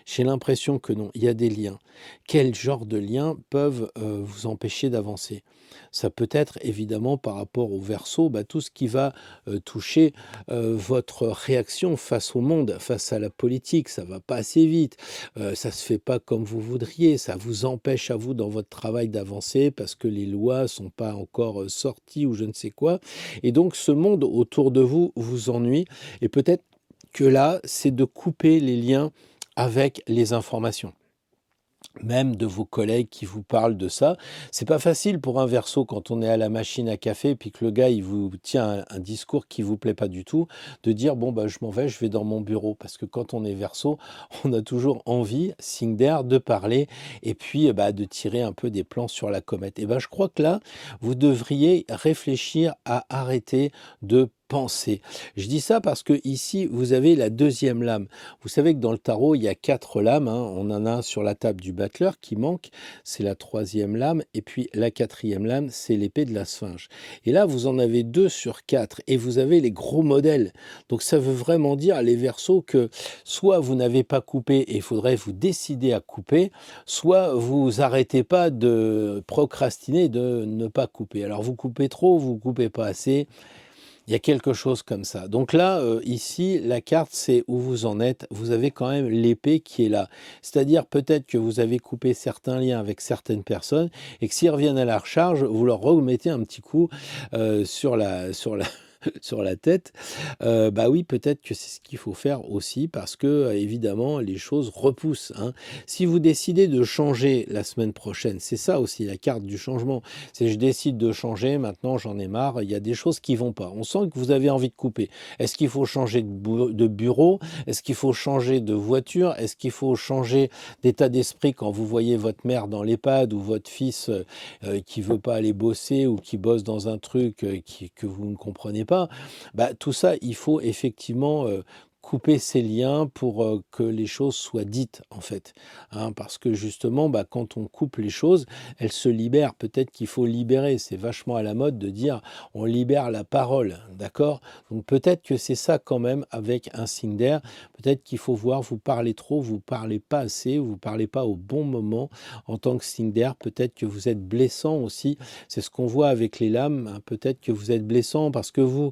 J'ai l'impression que non, il y a des liens. Quel genre de liens peuvent vous empêcher d'avancer? Ça peut être évidemment par rapport au Verseau, bah, tout ce qui va toucher votre réaction face au monde, face à la politique. Ça va pas assez vite, ça se fait pas comme vous voudriez, ça vous empêche à vous dans votre travail d'avancer parce que les lois sont pas encore sorties ou je ne sais quoi. Et donc ce monde autour de vous vous ennuie et peut-être que là, c'est de couper les liens avec les informations, même de vos collègues qui vous parlent de ça. C'est pas facile pour un Verseau quand on est à la machine à café, puis que le gars, il vous tient un discours qui vous plaît pas du tout, de dire: «Bon, bah, je m'en vais, je vais dans mon bureau». Parce que quand on est Verseau, on a toujours envie, signe d'air, de parler et puis, bah, de tirer un peu des plans sur la comète. Et ben, je crois que là, vous devriez réfléchir à arrêter de penser. Je dis ça parce que ici, vous avez la deuxième lame. Vous savez que dans le tarot, il y a 4 lames, hein. On en a un sur la table du battleur qui manque, c'est la troisième lame et puis la quatrième lame, c'est l'épée de la Sphinge. Et là, vous en avez 2 sur 4 et vous avez les gros modèles. Donc ça veut vraiment dire, les Verseaux, que soit vous n'avez pas coupé et il faudrait vous décider à couper, soit vous arrêtez pas de procrastiner, de ne pas couper. Alors vous coupez trop, vous coupez pas assez, il y a quelque chose comme ça. Donc là, ici, la carte, c'est où vous en êtes. Vous avez quand même l'épée qui est là. C'est-à-dire peut-être que vous avez coupé certains liens avec certaines personnes et que s'ils reviennent à la recharge, vous leur remettez un petit coup sur la sur la tête. Bah oui, peut-être que c'est ce qu'il faut faire aussi parce que, évidemment, les choses repoussent, hein. Si vous décidez de changer la semaine prochaine, c'est ça aussi la carte du changement. C'est: «Je décide de changer, maintenant j'en ai marre, il y a des choses qui vont pas». On sent que vous avez envie de couper. Est-ce qu'il faut changer de bureau? Est-ce qu'il faut changer de voiture? Est-ce qu'il faut changer d'état d'esprit quand vous voyez votre mère dans l'EHPAD ou votre fils, qui veut pas aller bosser ou qui bosse dans un truc, que vous ne comprenez pas? Bah, tout ça, il faut effectivement, couper ces liens pour, que les choses soient dites, en fait, hein. Parce que justement, bah, quand on coupe les choses, elles se libèrent. Peut-être qu'il faut libérer. C'est vachement à la mode de dire: «On libère la parole», d'accord? Donc peut-être que c'est ça quand même avec un signe d'air. Peut-être qu'il faut voir, vous parlez trop, vous parlez pas assez, vous parlez pas au bon moment en tant que signe d'air. Peut-être que vous êtes blessant aussi. C'est ce qu'on voit avec les lames, hein. Peut-être que vous êtes blessant parce que vous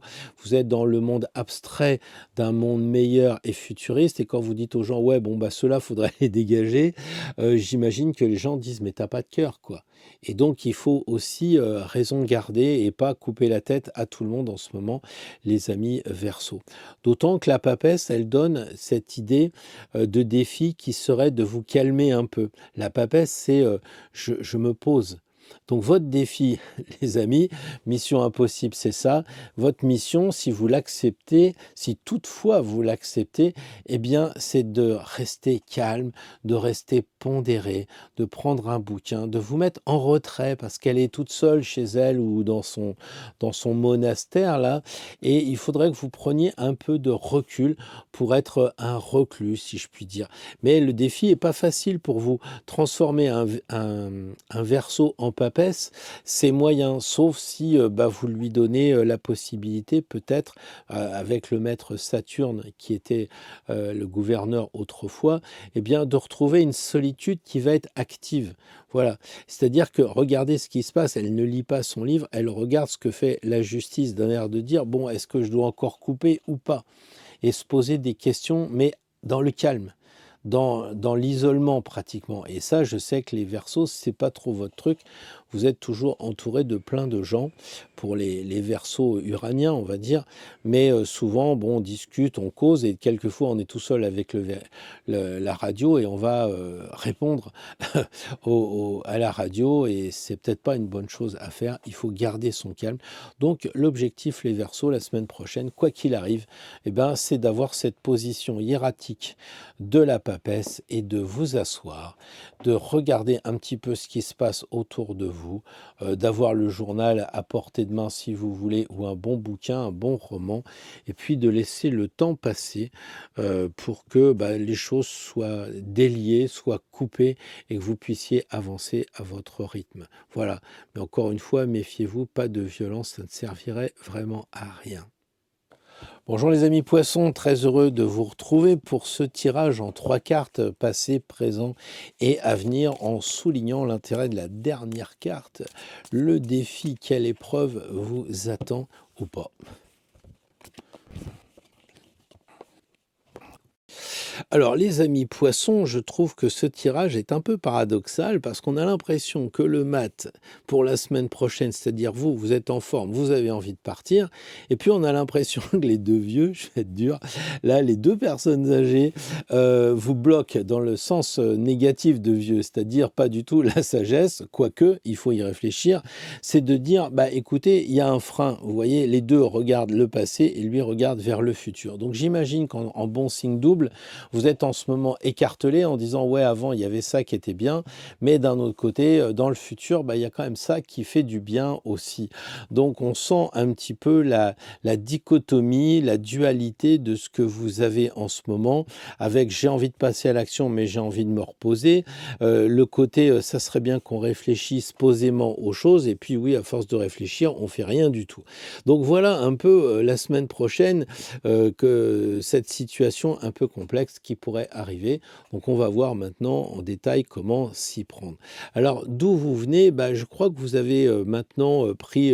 êtes dans le monde abstrait d'un monde meilleur et futuriste et quand vous dites aux gens: «Ouais, bon, bah, ceux-là, faudrait les dégager», j'imagine que les gens disent: «Mais t'as pas de cœur, quoi». Et donc il faut aussi, raison garder et pas couper la tête à tout le monde en ce moment, les amis Verseaux. D'autant que la papesse, elle donne cette idée, de défi qui serait de vous calmer un peu. La papesse, c'est, je me pose. Donc votre défi, les amis, mission impossible, c'est ça. Votre mission, si vous l'acceptez, si toutefois vous l'acceptez, eh bien, c'est de rester calme, de rester pondéré, de prendre un bouquin, de vous mettre en retrait parce qu'elle est toute seule chez elle ou dans son monastère là. Et il faudrait que vous preniez un peu de recul pour être un reclus, si je puis dire. Mais le défi est pas facile pour vous. Transformer un Verseau en papesse, c'est moyen, sauf si, bah, vous lui donnez, la possibilité peut-être, avec le maître Saturne qui était, le gouverneur autrefois, eh bien de retrouver une solitude qui va être active. Voilà. C'est-à-dire que regardez ce qui se passe, elle ne lit pas son livre, elle regarde ce que fait la justice d'un air de dire: «Bon, est-ce que je dois encore couper ou pas?» Et se poser des questions, mais dans le calme, dans l'isolement pratiquement. Et ça, je sais que les Verseaux, c'est pas trop votre truc. Vous êtes toujours entouré de plein de gens pour les Verseaux uraniens, on va dire. Mais souvent, bon, on discute, on cause et quelquefois, on est tout seul avec la radio et on va répondre à la radio et c'est peut-être pas une bonne chose à faire. Il faut garder son calme. Donc, l'objectif, les Verseaux, la semaine prochaine, quoi qu'il arrive, eh ben, c'est d'avoir cette position hiératique de la papesse et de vous asseoir, de regarder un petit peu ce qui se passe autour de vous, d'avoir le journal à portée de main si vous voulez, ou un bon bouquin, un bon roman, et puis de laisser le temps passer pour que bah, les choses soient déliées, soient coupées et que vous puissiez avancer à votre rythme. Voilà. Mais encore une fois, méfiez-vous, pas de violence, ça ne servirait vraiment à rien. Bonjour les amis poissons, très heureux de vous retrouver pour ce tirage en 3 cartes, passé, présent et à venir, en soulignant l'intérêt de la dernière carte, le défi, quelle épreuve vous attend ou pas. Alors, les amis poissons, je trouve que ce tirage est un peu paradoxal parce qu'on a l'impression que le mat pour la semaine prochaine, c'est-à-dire vous, vous êtes en forme, vous avez envie de partir, et puis on a l'impression que les deux vieux, je vais être dur, là, les deux personnes âgées vous bloquent dans le sens négatif de vieux, c'est-à-dire pas du tout la sagesse, quoique, il faut y réfléchir, c'est de dire, bah écoutez, il y a un frein, vous voyez, les deux regardent le passé et lui regarde vers le futur. Donc j'imagine qu'en bon signe double, vous êtes en ce moment écartelé en disant ouais avant il y avait ça qui était bien, mais d'un autre côté dans le futur bah, il y a quand même ça qui fait du bien aussi. Donc on sent un petit peu la dichotomie, la dualité de ce que vous avez en ce moment avec j'ai envie de passer à l'action mais j'ai envie de me reposer. Le côté ça serait bien qu'on réfléchisse posément aux choses et puis oui à force de réfléchir on fait rien du tout. Donc voilà un peu la semaine prochaine que cette situation un peu complexe qui pourrait arriver. Donc on va voir maintenant en détail comment s'y prendre. Alors d'où vous venez? Bah, je crois que vous avez maintenant pris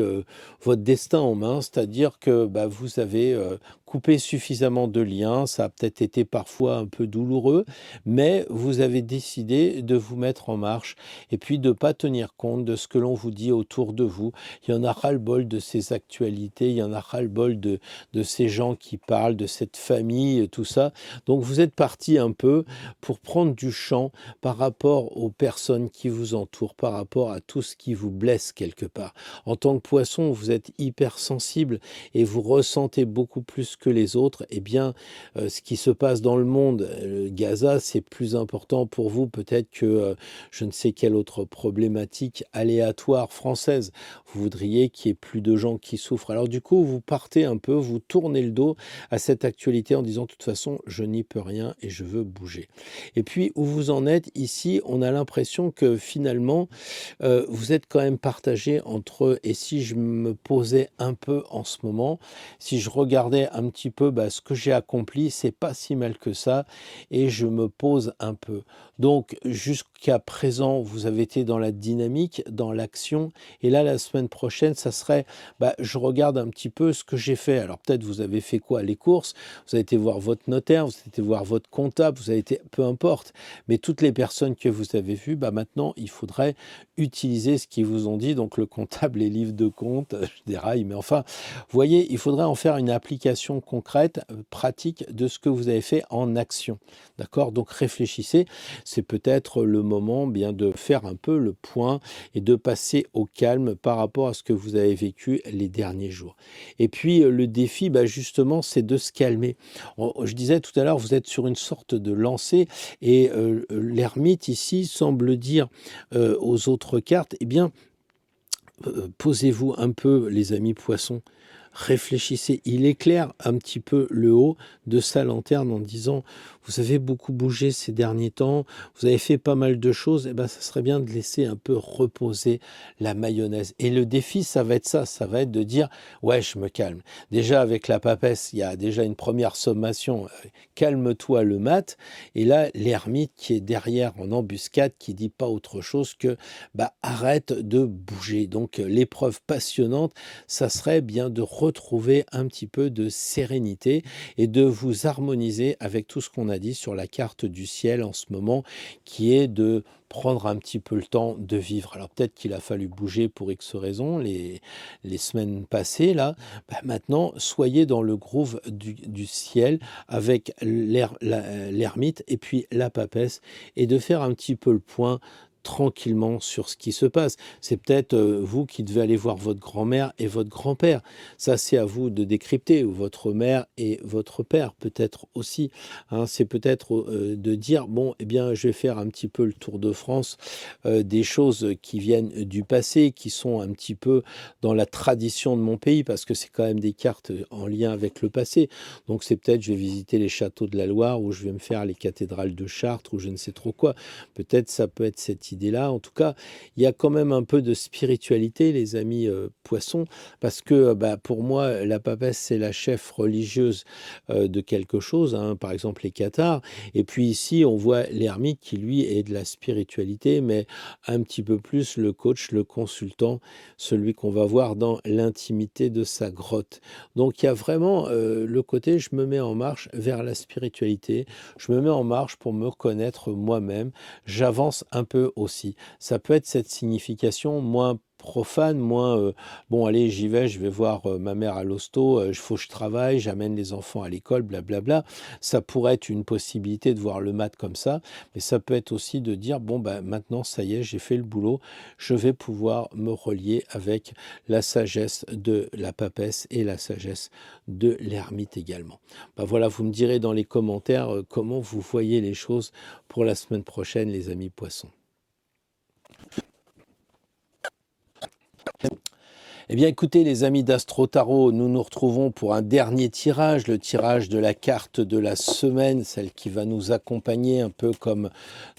votre destin en main, c'est-à-dire que bah, vous avez coupé suffisamment de liens, ça a peut-être été parfois un peu douloureux, mais vous avez décidé de vous mettre en marche et puis de ne pas tenir compte de ce que l'on vous dit autour de vous. Il y en a ras-le-bol de ces actualités, il y en a ras-le-bol de ces gens qui parlent, de cette famille, tout ça. Donc vous êtes parti un peu pour prendre du champ par rapport aux personnes qui vous entourent, par rapport à tout ce qui vous blesse quelque part. En tant que poisson, vous êtes hypersensible et vous ressentez beaucoup plus que les autres. Eh bien, ce qui se passe dans le monde, Gaza, c'est plus important pour vous peut-être que je ne sais quelle autre problématique aléatoire française. Vous voudriez qu'il y ait plus de gens qui souffrent. Alors du coup, vous partez un peu, vous tournez le dos à cette actualité en disant de toute façon, je n'y peux rien et je veux bouger. Et puis, où vous en êtes ici, on a l'impression que finalement, vous êtes quand même partagé entre et si je me posais un peu en ce moment, si je regardais un petit peu bah, ce que j'ai accompli, c'est pas si mal que ça et je me pose un peu. Donc, jusqu'à présent, vous avez été dans la dynamique, dans l'action et là, la semaine prochaine, ça serait, bah, je regarde un petit peu ce que j'ai fait. Alors peut-être vous avez fait quoi? Les courses, vous avez été voir votre notaire, vous avez été voir votre comptable, vous avez été, peu importe. Mais toutes les personnes que vous avez vues, bah, maintenant, il faudrait utiliser ce qu'ils vous ont dit. Donc le comptable, les livres de compte, je déraille, mais enfin, vous voyez, il faudrait en faire une application concrète, pratique de ce que vous avez fait en action. D'accord? Donc réfléchissez, c'est peut-être le moment bien de faire un peu le point et de passer au calme par rapport à ce que vous avez vécu les derniers jours. Et puis le défi, bah, justement, c'est de se calmer. Je disais tout à l'heure, vous êtes sur une sorte de lancée et l'ermite ici semble dire aux autres cartes, eh bien, posez-vous un peu, les amis poissons, réfléchissez, il éclaire un petit peu le haut de sa lanterne en disant vous avez beaucoup bougé ces derniers temps, vous avez fait pas mal de choses, et ben ça serait bien de laisser un peu reposer la mayonnaise. Et le défi, ça va être ça va être de dire ouais, je me calme. Déjà avec la papesse, il y a déjà une première sommation, calme-toi le mat. Et là, l'ermite qui est derrière en embuscade, qui dit pas autre chose que bah, arrête de bouger. Donc l'épreuve passionnante, ça serait bien de retrouver un petit peu de sérénité et de vous harmoniser avec tout ce qu'on a dit sur la carte du ciel en ce moment, qui est de prendre un petit peu le temps de vivre. Alors peut-être qu'il a fallu bouger pour X raisons les semaines passées, là. Bah, maintenant, soyez dans le groove du ciel avec l'ermite et puis la papesse et de faire un petit peu le point tranquillement sur ce qui se passe. C'est peut-être vous qui devez aller voir votre grand-mère et votre grand-père. Ça, c'est à vous de décrypter, ou votre mère et votre père, peut-être aussi. Hein. C'est peut-être de dire, bon, eh bien, je vais faire un petit peu le tour de France des choses qui viennent du passé, qui sont un petit peu dans la tradition de mon pays, parce que c'est quand même des cartes en lien avec le passé. Donc, c'est peut-être, je vais visiter les châteaux de la Loire, ou je vais me faire les cathédrales de Chartres, ou je ne sais trop quoi. Peut-être ça peut être cette cette idée-là. En tout cas, il y a quand même un peu de spiritualité, les amis poissons, parce que pour moi, la papesse, c'est la chef religieuse de quelque chose, hein, par exemple les cathares. Et puis ici, on voit l'ermite qui, lui, est de la spiritualité, mais un petit peu plus le coach, le consultant, celui qu'on va voir dans l'intimité de sa grotte. Donc il y a vraiment le côté, je me mets en marche vers la spiritualité, je me mets en marche pour me reconnaître moi-même, j'avance un peu aussi. Ça peut être cette signification moins profane, moins bon allez j'y vais, je vais voir ma mère à l'hosto, il faut que je travaille, j'amène les enfants à l'école, blablabla. Ça pourrait être une possibilité de voir le mat comme ça, mais ça peut être aussi de dire bon maintenant ça y est, j'ai fait le boulot, je vais pouvoir me relier avec la sagesse de la papesse et la sagesse de l'ermite également. Voilà, vous me direz dans les commentaires comment vous voyez les choses pour la semaine prochaine, les amis poissons. Eh bien écoutez les amis d'Astro Tarot, nous nous retrouvons pour un dernier tirage, le tirage de la carte de la semaine, celle qui va nous accompagner un peu comme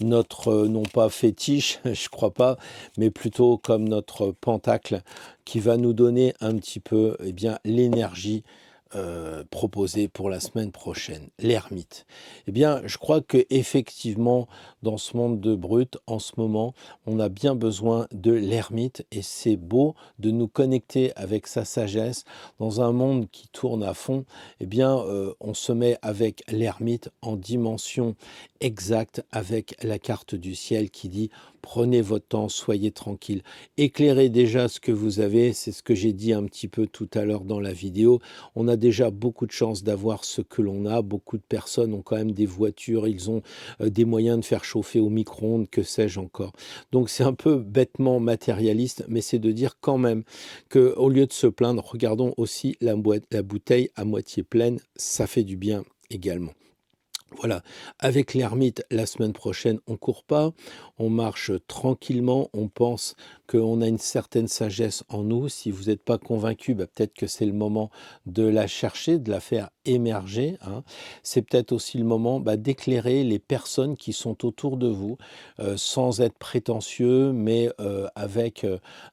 notre, non pas fétiche, je crois pas, mais plutôt comme notre pentacle qui va nous donner un petit peu l'énergie proposé pour la semaine prochaine, l'ermite. Eh bien, je crois que effectivement, dans ce monde de brut, en ce moment, on a bien besoin de l'ermite et c'est beau de nous connecter avec sa sagesse dans un monde qui tourne à fond. Eh bien, on se met avec l'ermite en dimension exacte avec la carte du ciel qui dit prenez votre temps, soyez tranquille, éclairez déjà ce que vous avez, c'est ce que j'ai dit un petit peu tout à l'heure dans la vidéo. On a déjà beaucoup de chance d'avoir ce que l'on a, beaucoup de personnes ont quand même des voitures, ils ont des moyens de faire chauffer au micro-ondes, que sais-je encore. Donc c'est un peu bêtement matérialiste, mais c'est de dire quand même qu'au lieu de se plaindre, regardons aussi la bouteille à moitié pleine, ça fait du bien également. Voilà, avec l'ermite, la semaine prochaine, on court pas, on marche tranquillement, on pense qu'on a une certaine sagesse en nous. Si vous n'êtes pas convaincu, peut-être que c'est le moment de la chercher, de la faire émerger, hein. C'est peut-être aussi le moment d'éclairer les personnes qui sont autour de vous, sans être prétentieux, mais avec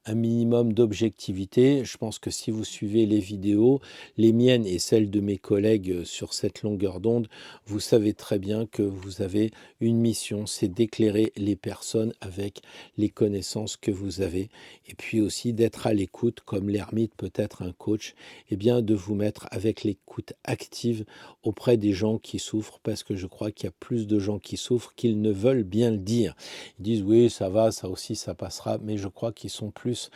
un minimum d'objectivité. Je pense que si vous suivez les vidéos, les miennes et celles de mes collègues sur cette longueur d'onde, vous savez très bien que vous avez une mission, c'est d'éclairer les personnes avec les connaissances que vous avez et puis aussi d'être à l'écoute, comme l'ermite peut être un coach, et bien de vous mettre avec l'écoute active auprès des gens qui souffrent, parce que je crois qu'il y a plus de gens qui souffrent qu'ils ne veulent bien le dire. Ils disent oui, ça va, ça aussi, ça passera, mais je crois qu'ils sont plus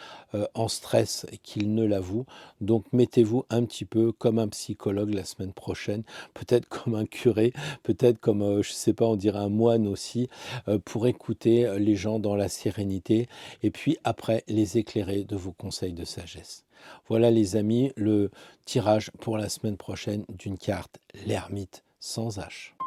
en stress qu'ils ne l'avouent. Donc mettez-vous un petit peu comme un psychologue la semaine prochaine, peut-être comme un curé, peut-être comme, je ne sais pas, on dirait un moine aussi, pour écouter les gens dans la sérénité et puis après les éclairer de vos conseils de sagesse. Voilà les amis, le tirage pour la semaine prochaine d'une carte, l'ermite sans H.